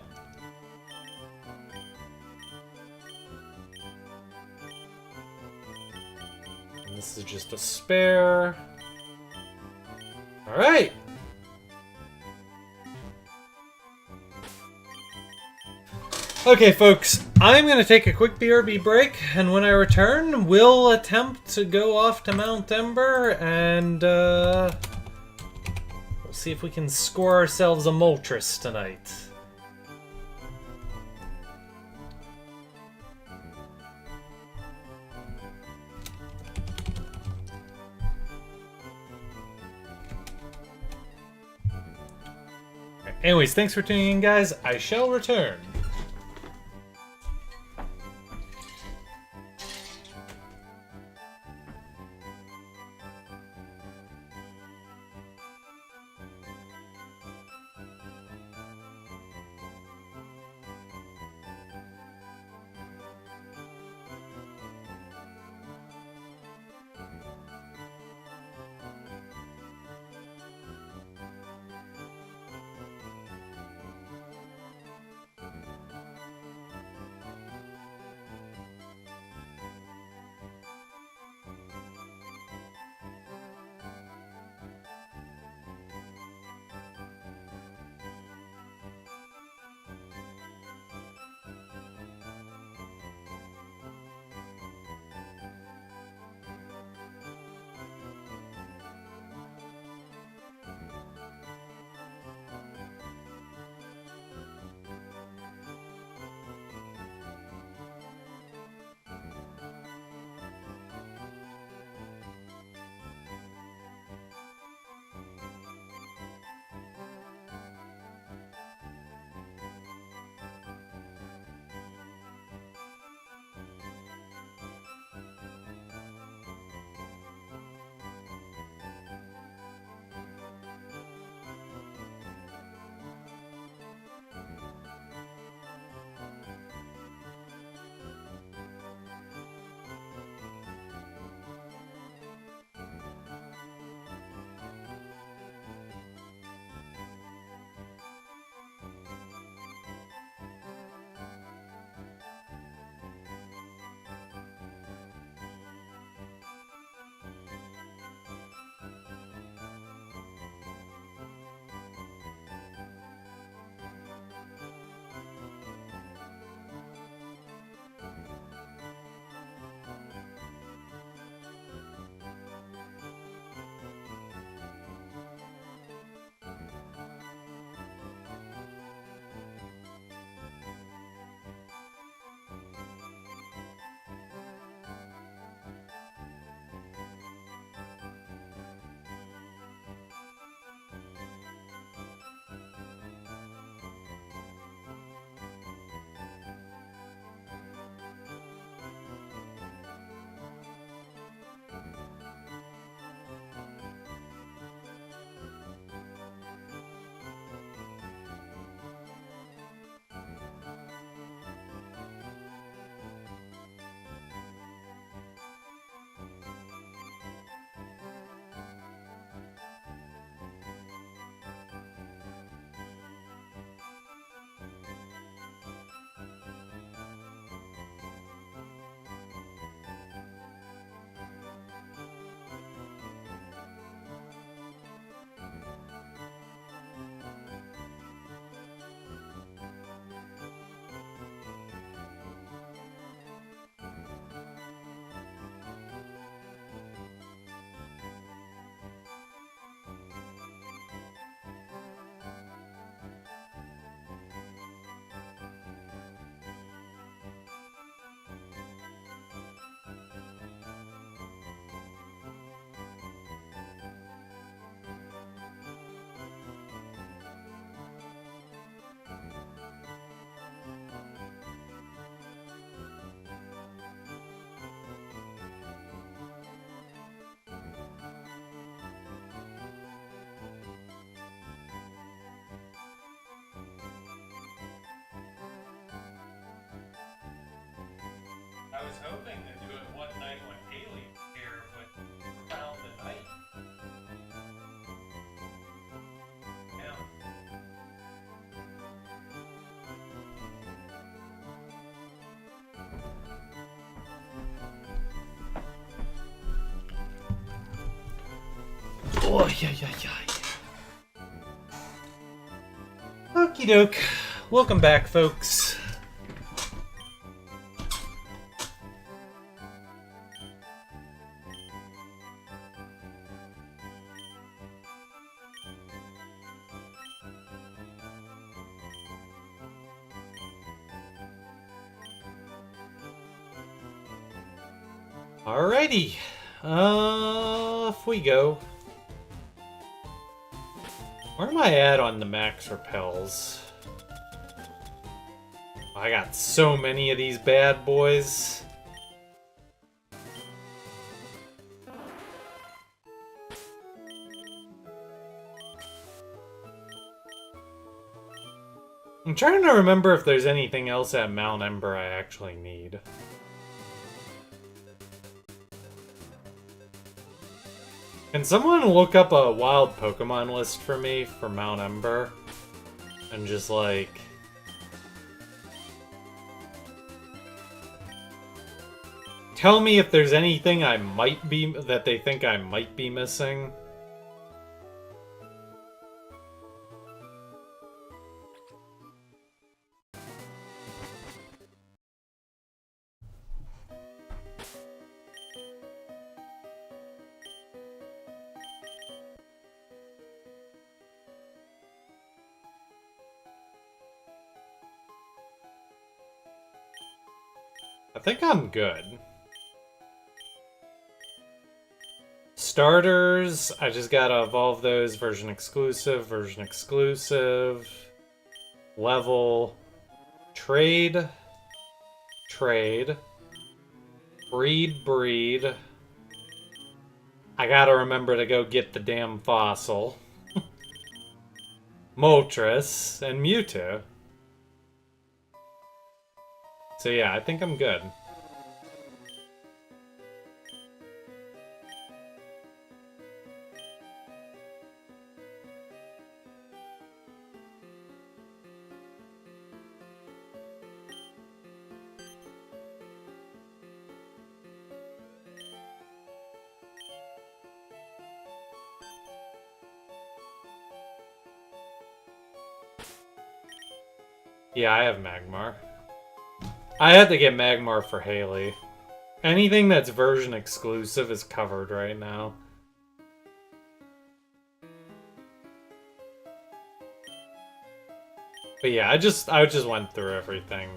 S1: And this is just a spare. Alright! Okay, folks, I'm going to take a quick BRB break, and when I return, we'll attempt to go off to Mount Ember, and we'll see if we can score ourselves a Moltres tonight. Anyways, thanks for tuning in, guys. I shall return. was hoping to do it one night when Haley was here, but found the night. Yeah. Oh, yeah. Okie doke. Welcome back, folks. Alrighty. Off we go. Where am I at on the max repels? I got so many of these bad boys. I'm trying to remember if there's anything else at Mount Ember I actually need. Can someone look up a wild Pokemon list for me for Mount Ember? And just like... tell me if there's anything I might be... that they think I might be missing. I think I'm good. Starters, I just gotta evolve those. Version exclusive. Level. Trade. Breed. I gotta remember to go get the damn fossil. Moltres and Mewtwo. So yeah, I think I'm good. Yeah, I have Magmar. I had to get Magmar for Haley. Anything that's version exclusive is covered right now. But yeah, I just went through everything.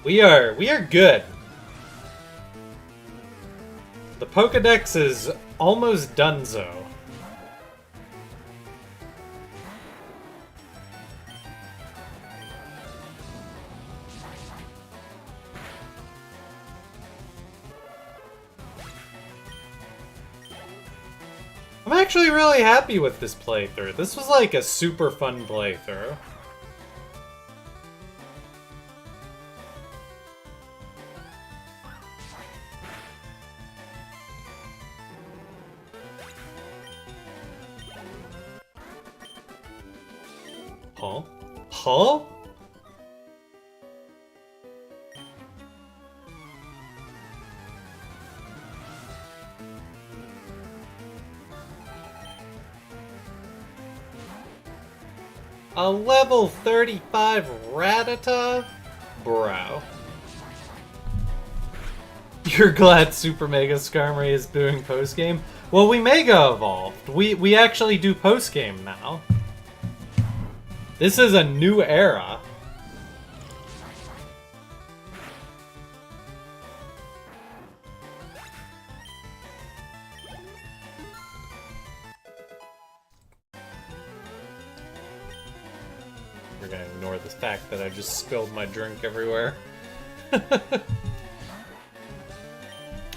S1: We are good. The Pokedex is almost donezo. I'm actually really happy with this playthrough. This was like a super fun playthrough. Huh? Huh? A level 35 Rattata? Bro. You're glad Super Mega Skarmory is doing postgame? Well, we Mega Evolved. We actually do postgame now. This is a new era. We're gonna ignore the fact that I just spilled my drink everywhere.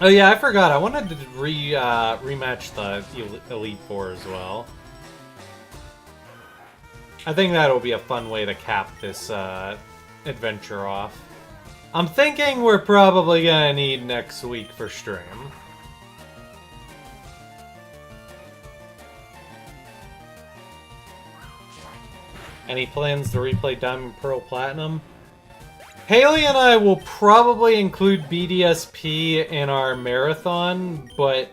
S1: Oh yeah, I forgot. I wanted to rematch the Elite Four as well. I think that'll be a fun way to cap this adventure off. I'm thinking we're probably gonna need next week for stream. Any plans to replay Diamond Pearl Platinum? Haley and I will probably include BDSP in our marathon, but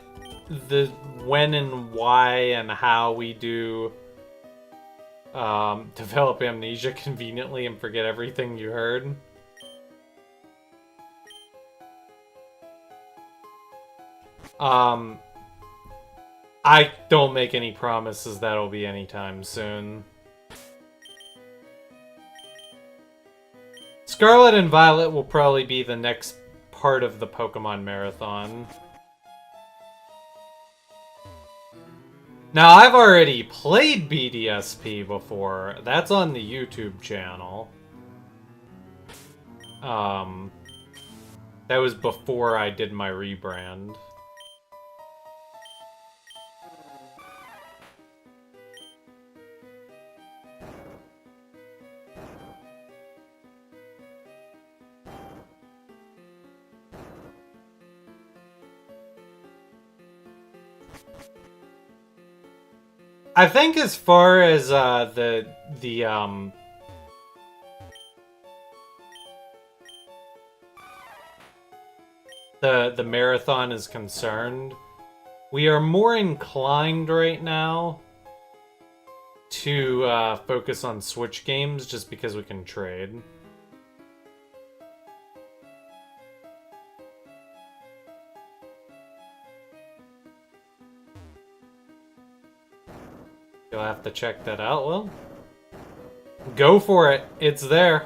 S1: the when and why and how we do develop amnesia conveniently and forget everything you heard. I don't make any promises that'll be anytime soon. Scarlet and Violet will probably be the next part of the Pokemon Marathon. Now, I've already played BDSP before. That's on the YouTube channel. That was before I did my rebrand. I think as far as the marathon is concerned, we are more inclined right now to focus on Switch games just because we can trade. You'll have to check that out. Well, go for it. It's there.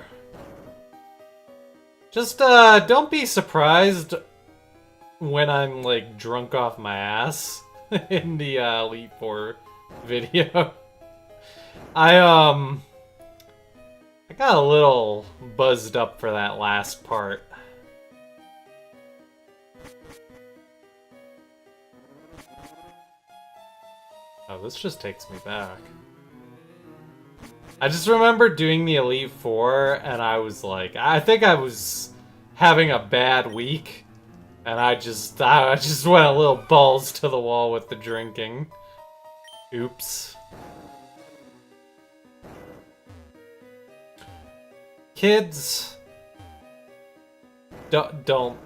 S1: Just don't be surprised when I'm like drunk off my ass in the Elite Four video. I got a little buzzed up for that last part. Oh, this just takes me back. I just remember doing the Elite Four, and I was like, I think I was having a bad week, and I just went a little balls to the wall with the drinking. Oops. Kids, don't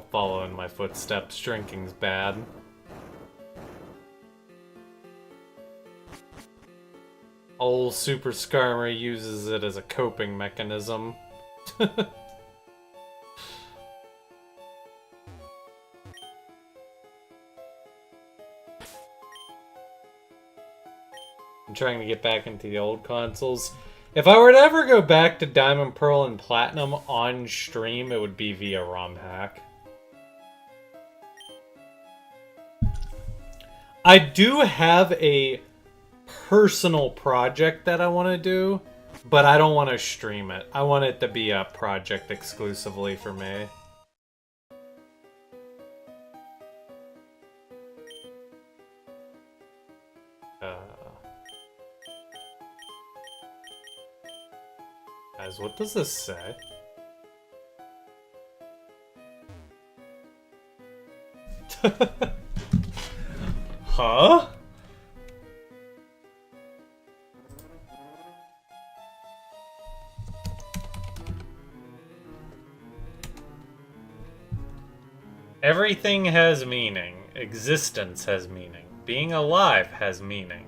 S1: follow in my footsteps. Drinking's bad. Old Super Skarmory uses it as a coping mechanism. I'm trying to get back into the old consoles. If I were to ever go back to Diamond, Pearl, and Platinum on stream, it would be via ROM hack. I do have a personal project that I want to do, but I don't want to stream it. I want it to be a project exclusively for me. Guys, what does this say? Huh? Everything has meaning. Existence has meaning. Being alive has meaning.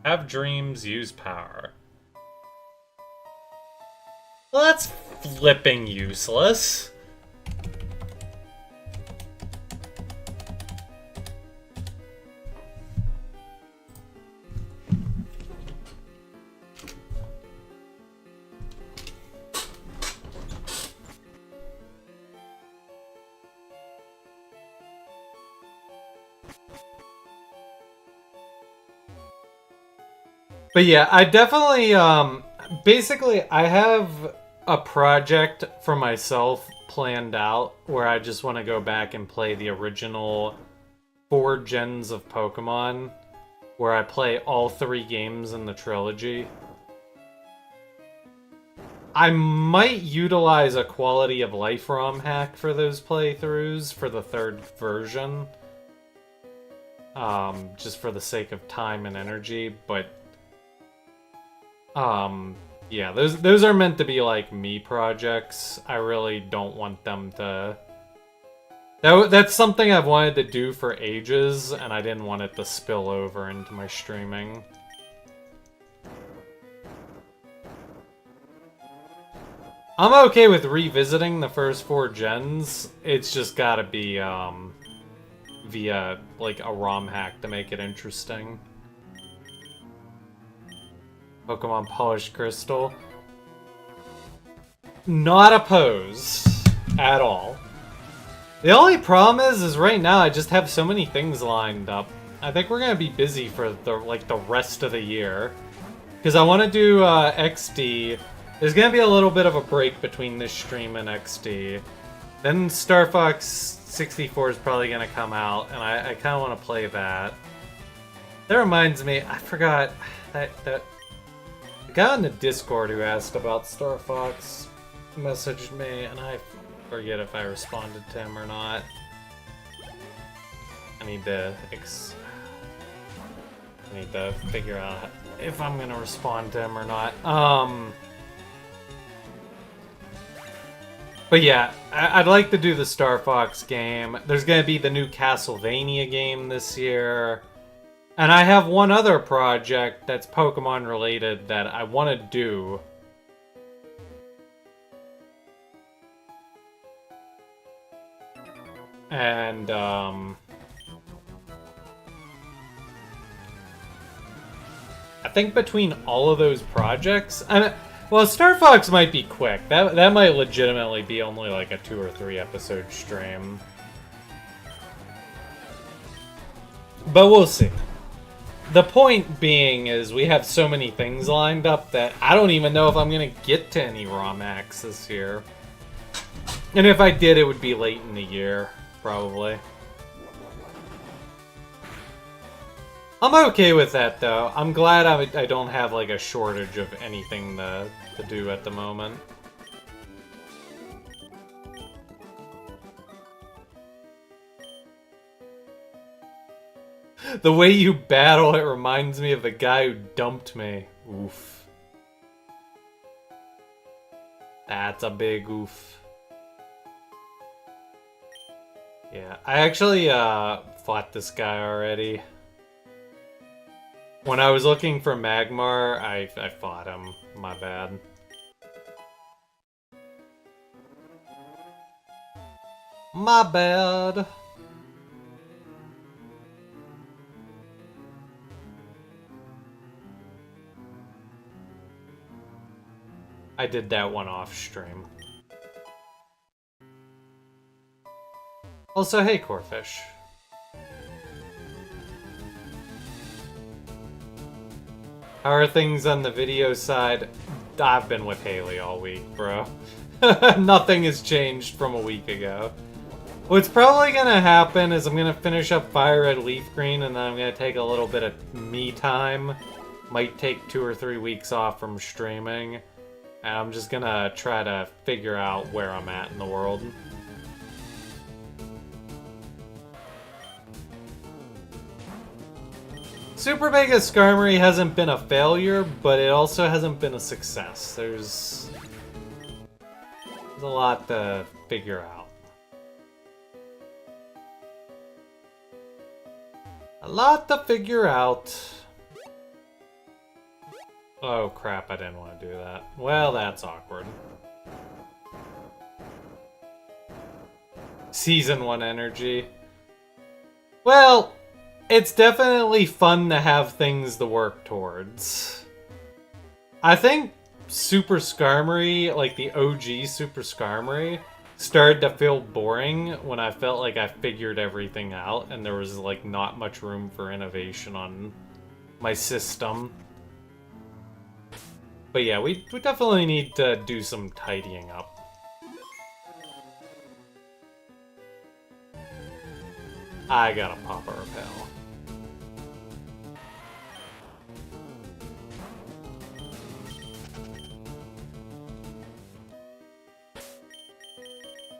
S1: Have dreams, use power. Well, that's flipping useless. But yeah, I definitely, basically, I have a project for myself planned out where I just want to go back and play the original 4 gens of Pokemon, where I play all 3 games in the trilogy. I might utilize a quality of life ROM hack for those playthroughs for the third version. Just for the sake of time and energy, but yeah, those are meant to be like me projects. I really don't want them to. That's something I've wanted to do for ages, and I didn't want it to spill over into my streaming. I'm okay with revisiting the first 4 gens. It's just gotta be via like a ROM hack to make it interesting. Pokemon Polished Crystal. Not opposed at all. The only problem is right now I just have so many things lined up. I think we're gonna be busy for the rest of the year. Because I want to do XD. There's gonna be a little bit of a break between this stream and XD. Then Star Fox 64 is probably gonna come out, and I kind of want to play that. That reminds me, I forgot that the guy on the Discord who asked about Star Fox messaged me, and I forget if I responded to him or not. I need to figure out if I'm gonna respond to him or not. But yeah, I'd like to do the Star Fox game. There's gonna be the new Castlevania game this year. And I have one other project that's Pokemon related that I want to do. And, I think between all of those projects... well, Star Fox might be quick. That might legitimately be only like a 2 or 3 episode stream. But we'll see. The point being is we have so many things lined up that I don't even know if I'm going to get to any ROM hacks this year. And if I did, it would be late in the year, probably. I'm okay with that, though. I'm glad I don't have, like, a shortage of anything to do at the moment. The way you battle, it reminds me of the guy who dumped me. Oof. That's a big oof. Yeah, I actually fought this guy already. When I was looking for Magmar, I fought him. My bad. My bad. I did that one off stream. Also, hey, Corfish. How are things on the video side? I've been with Haley all week, bro. Nothing has changed from a week ago. What's probably gonna happen is I'm gonna finish up Fire Red Leaf Green, and then I'm gonna take a little bit of me time. Might take 2 or 3 weeks off from streaming. And I'm just gonna try to figure out where I'm at in the world. Super Mega Skarmory hasn't been a failure, but it also hasn't been a success. There's a lot to figure out. A lot to figure out. Oh crap, I didn't want to do that. Well, that's awkward. Season 1 energy. Well, it's definitely fun to have things to work towards. I think Super Skarmory, like the OG Super Skarmory, started to feel boring when I felt like I figured everything out and there was like not much room for innovation on my system. But yeah, we definitely need to do some tidying up. I gotta pop a repel.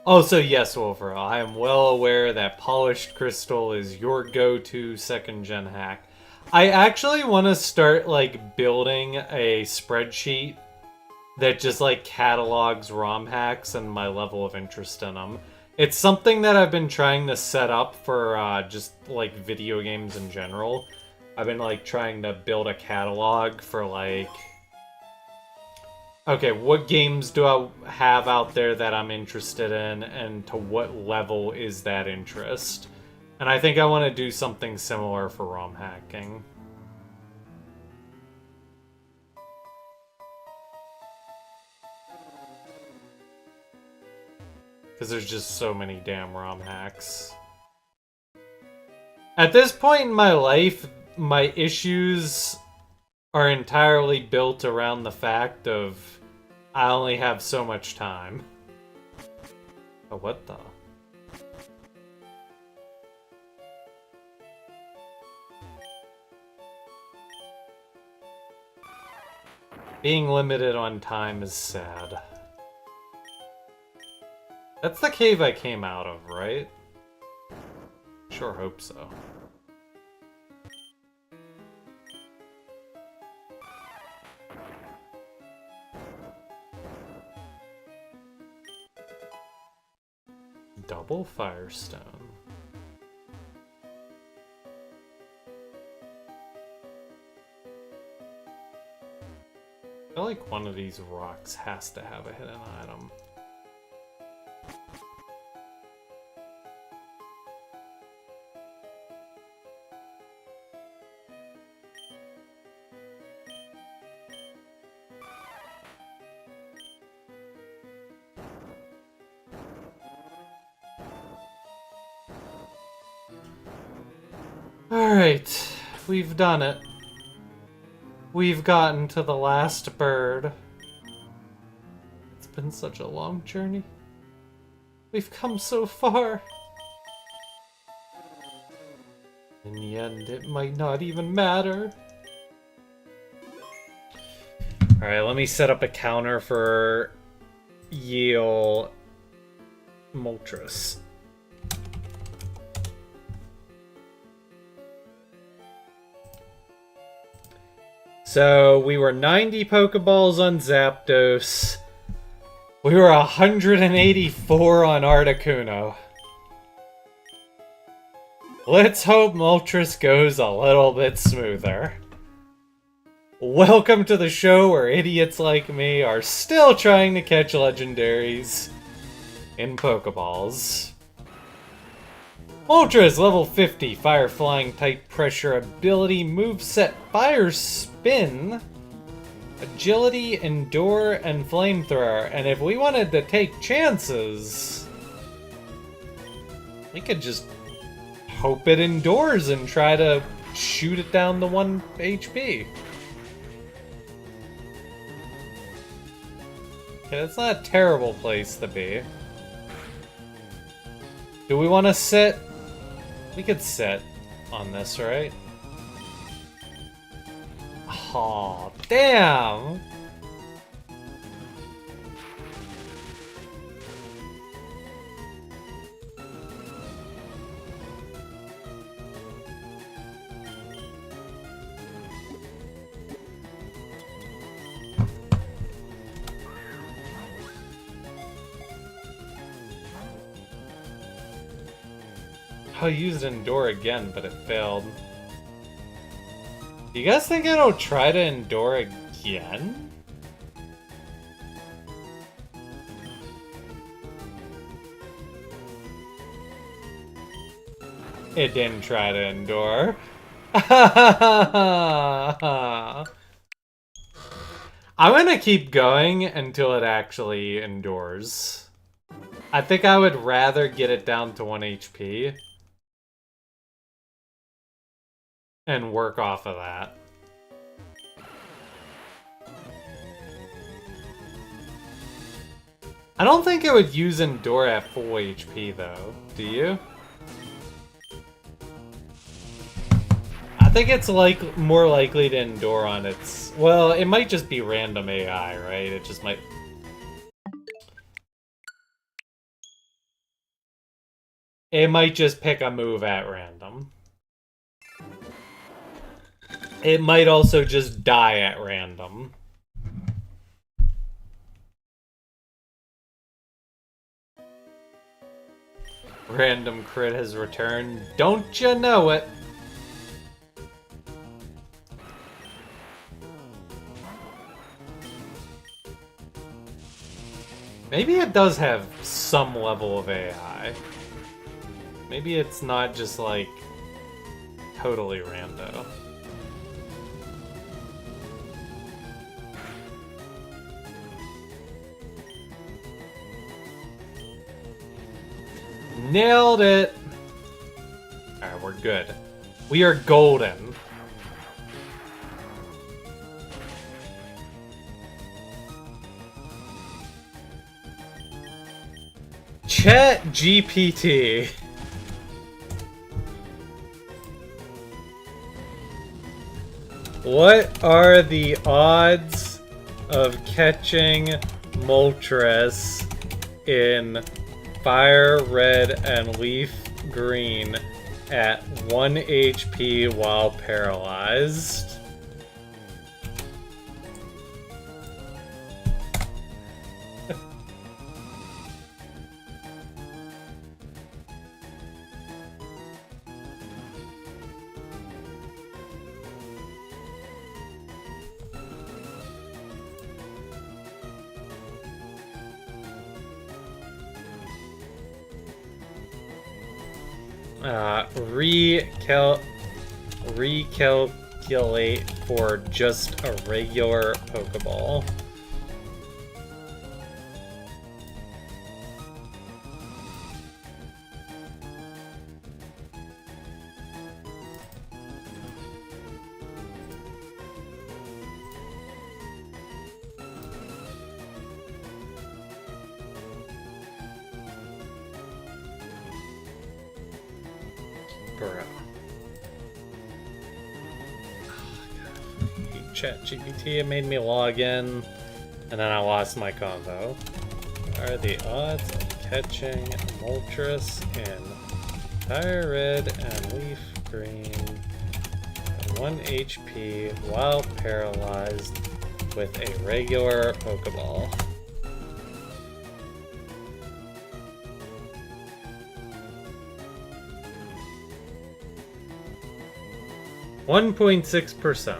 S1: Also, yes, Wolfero, I am well aware that Polished Crystal is your go-to second-gen hack. I actually want to start, like, building a spreadsheet that just, like, catalogs ROM hacks and my level of interest in them. It's something that I've been trying to set up for, just, like, video games in general. I've been, like, trying to build a catalog for, like... Okay, what games do I have out there that I'm interested in, and to what level is that interest? And I think I want to do something similar for ROM hacking. Because there's just so many damn ROM hacks. At this point in my life, my issues are entirely built around the fact of I only have so much time. Oh, what the? Being limited on time is sad. That's the cave I came out of, right? Sure hope so. Double Firestone. I feel like one of these rocks has to have a hidden item. Alright, we've done it. We've gotten to the last bird. It's been such a long journey. We've come so far. In the end, it might not even matter. Alright, let me set up a counter for Yale Moltres. So, we were 90 Pokeballs on Zapdos. We were 184 on Articuno. Let's hope Moltres goes a little bit smoother. Welcome to the show where idiots like me are still trying to catch legendaries in Pokeballs. Moltres, level 50, Fire Flying type pressure ability, moveset Fire Spin, Agility, Endure, and Flamethrower. And if we wanted to take chances, we could just hope it endures and try to shoot it down to 1 HP. Okay, that's not a terrible place to be. Do we want to sit? We could sit on this, right? Aw, damn! I used Endure again, but it failed. Do you guys think it'll try to Endure again? It didn't try to Endure. I'm gonna keep going until it actually endures. I think I would rather get it down to 1 HP. And work off of that. I don't think it would use Endure at full HP though, do you? I think it's like more likely to Endure on its... Well, it might just be random AI, right? It just might... It might just pick a move at random. It might also just die at random. Random crit has returned. Don't you know it? Maybe it does have some level of AI. Maybe it's not just like totally rando. Nailed it! Alright, we're good. We are golden. Chat GPT. What are the odds of catching Moltres in Fire Red and Leaf Green at 1 HP while paralyzed? Recalculate for just a regular Pokeball. Chat GPT, it made me log in, and then I lost my convo. What are the odds of catching Moltres in Fire Red and Leaf Green at 1 HP while paralyzed with a regular Pokeball? .6%.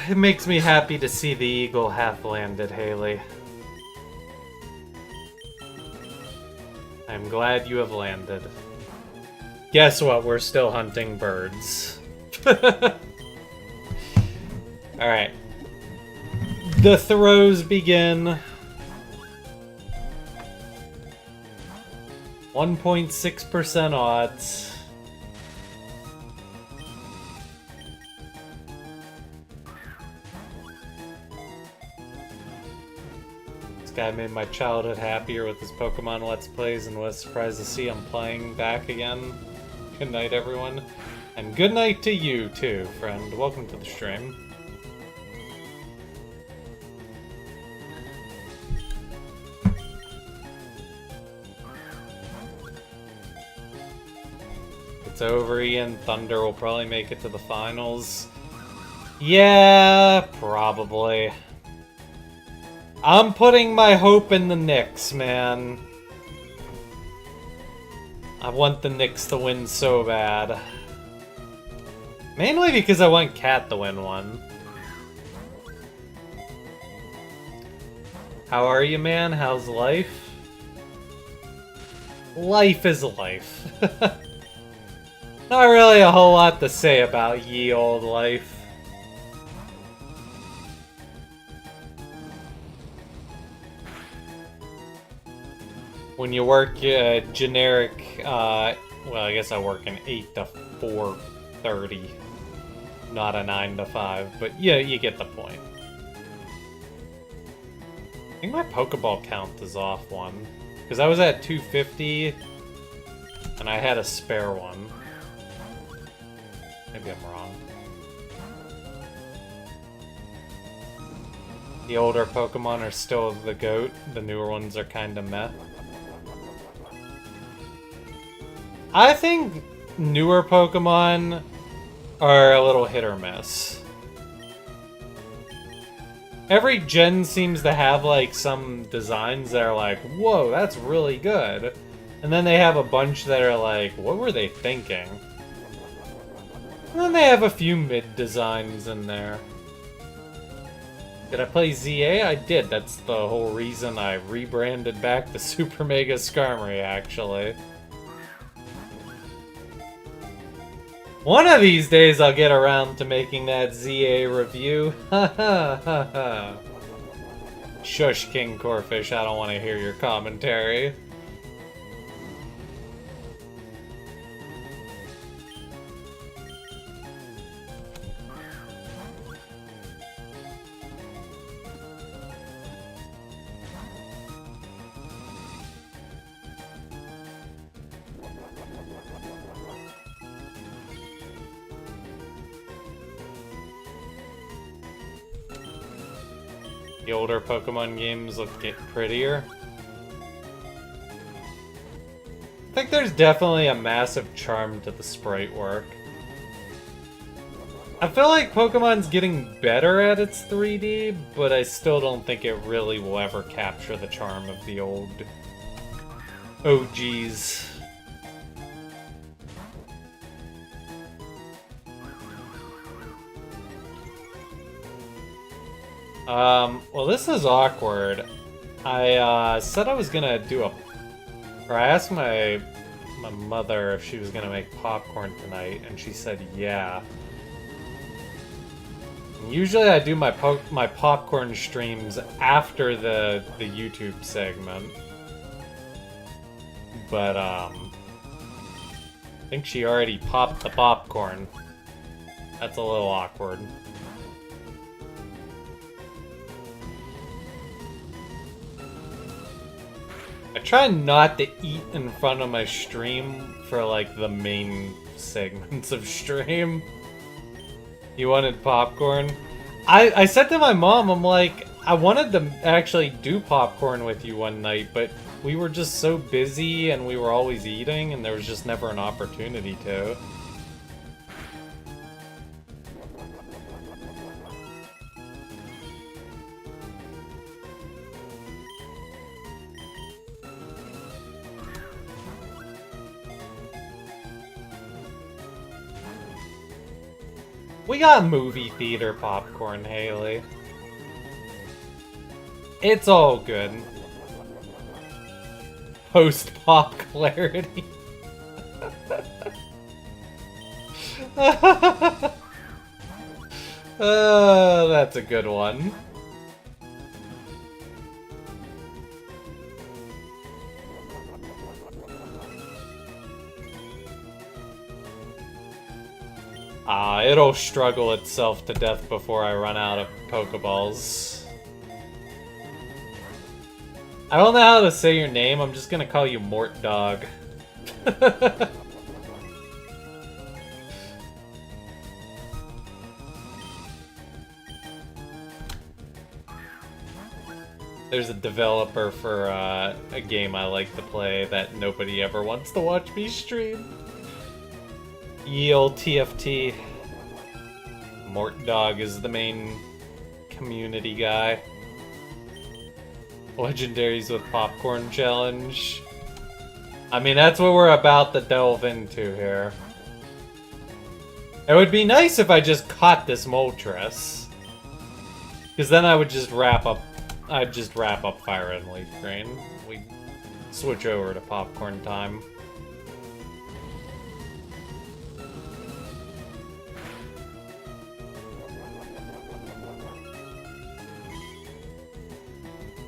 S1: It makes me happy to see the eagle half landed, Haley. I'm glad you have landed. Guess what? We're still hunting birds. Alright. The throws begin. 1.6% odds. Guy made my childhood happier with his Pokemon Let's Plays and was surprised to see him playing back again. Good night, everyone. And good night to you, too, friend. Welcome to the stream. It's over, Ian. Thunder will probably make it to the finals. Yeah, probably. I'm putting my hope in the Knicks, man. I want the Knicks to win so bad. Mainly because I want Cat to win one. How are you, man? How's life? Life is life. Not really a whole lot to say about ye old life. When you work generic, well, I guess I work an 8 to 4:30, not a 9 to 5, but yeah, you get the point. I think my Pokeball count is off one, because I was at 250, And I had a spare one. Maybe I'm wrong. The older Pokemon are still the GOAT. The newer ones are kinda meh. I think newer Pokemon are a little hit or miss. Every gen seems to have like some designs that are like, whoa, that's really good. And then they have a bunch that are like, what were they thinking? And then they have a few mid designs in there. Did I play ZA? I did. That's the whole reason I rebranded back to Super Mega Skarmory, actually. One of these days I'll get around to making that ZA review. Ha ha ha ha. Shush, King Corfish, I don't want to hear your commentary. The older Pokemon games look prettier. I think there's definitely a massive charm to the sprite work. I feel like Pokemon's getting better at its 3D, but I still don't think it really will ever capture the charm of the old OGs. Well, this is awkward. I said I was gonna do or I asked my mother if she was gonna make popcorn tonight, and she said yeah. And usually I do my popcorn streams after the YouTube segment, but I think she already popped the popcorn. That's a little awkward. I try not to eat in front of my stream for, like, the main segments of stream. You wanted popcorn? I said to my mom, I'm like, I wanted to actually do popcorn with you one night, but we were just so busy and we were always eating and there was just never an opportunity to. We got movie theater popcorn, Haley. It's all good. Post-pop clarity. That's a good one. It'll struggle itself to death before I run out of Pokeballs. I don't know how to say your name, I'm just gonna call you Mort Dog. There's a developer for a game I like to play that nobody ever wants to watch me stream. Ye old TFT. Mort Dog is the main community guy. Legendaries with popcorn challenge. I mean, that's what we're about to delve into here. It would be nice if I just caught this Moltres. Because then I would just I'd just wrap up Fire and Leaf Green. We'd switch over to popcorn time.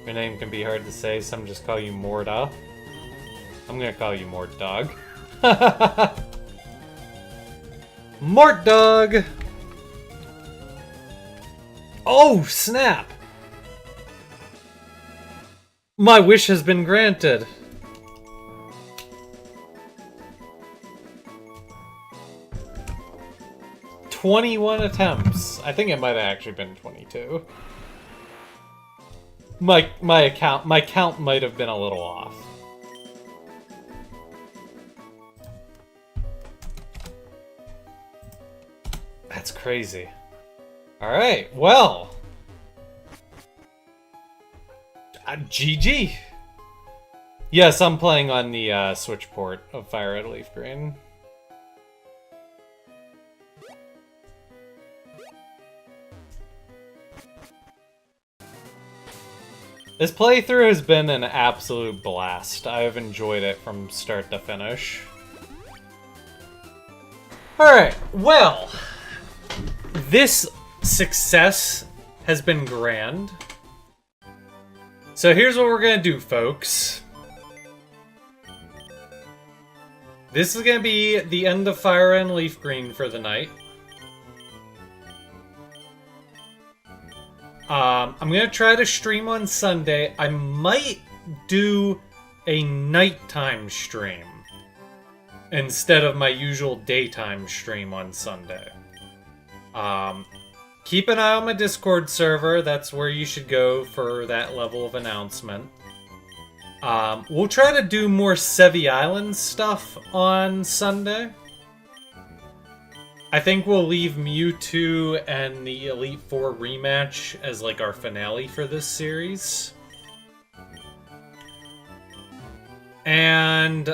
S1: Your name can be hard to say, some just call you Morta. I'm gonna call you Mort Dog. Mort Dog! Oh, snap! My wish has been granted. 21 attempts. I think it might have actually been 22. My count might have been a little off. That's crazy. Alright, well. GG. Yes, I'm playing on the Switch port of Fire Red Leaf Green. This playthrough has been an absolute blast. I have enjoyed it from start to finish. Alright, well, this success has been grand. So here's what we're gonna do, folks. This is gonna be the end of Fire and Leaf Green for the night. I'm gonna try to stream on Sunday. I might do a nighttime stream instead of my usual daytime stream on Sunday. Keep an eye on my Discord server. That's where you should go for that level of announcement. We'll try to do more Sevi Island stuff on Sunday. I think we'll leave Mewtwo and the Elite Four rematch as like our finale for this series. And,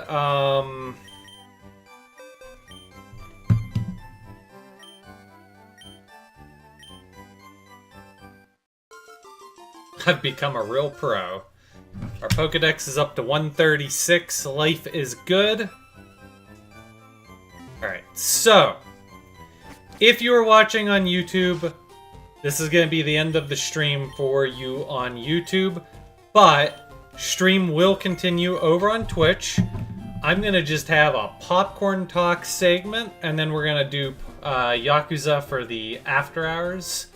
S1: I've become a real pro. Our Pokedex is up to 136. Life is good. Alright, so if you are watching on YouTube, this is going to be the end of the stream for you on YouTube, but stream will continue over on Twitch. I'm going to just have a popcorn talk segment, and then we're going to do Yakuza for the after hours.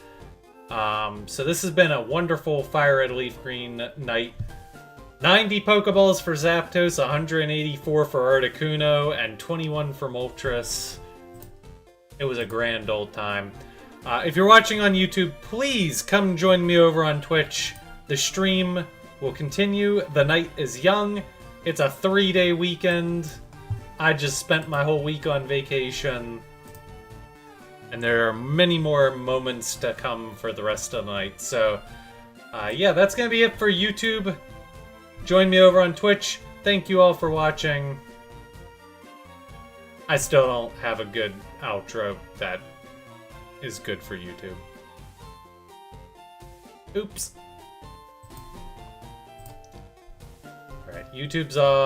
S1: So this has been a wonderful Fire Red Leaf Green night. 90 Pokeballs for Zapdos, 184 for Articuno, and 21 for Moltres. It was a grand old time. If you're watching on YouTube, please come join me over on Twitch. The stream will continue. The night is young. It's a 3-day weekend. I just spent my whole week on vacation. And there are many more moments to come for the rest of the night. So, yeah, that's going to be it for YouTube. Join me over on Twitch. Thank you all for watching. I still don't have a good outro that is good for YouTube. Oops. Alright, YouTube's off.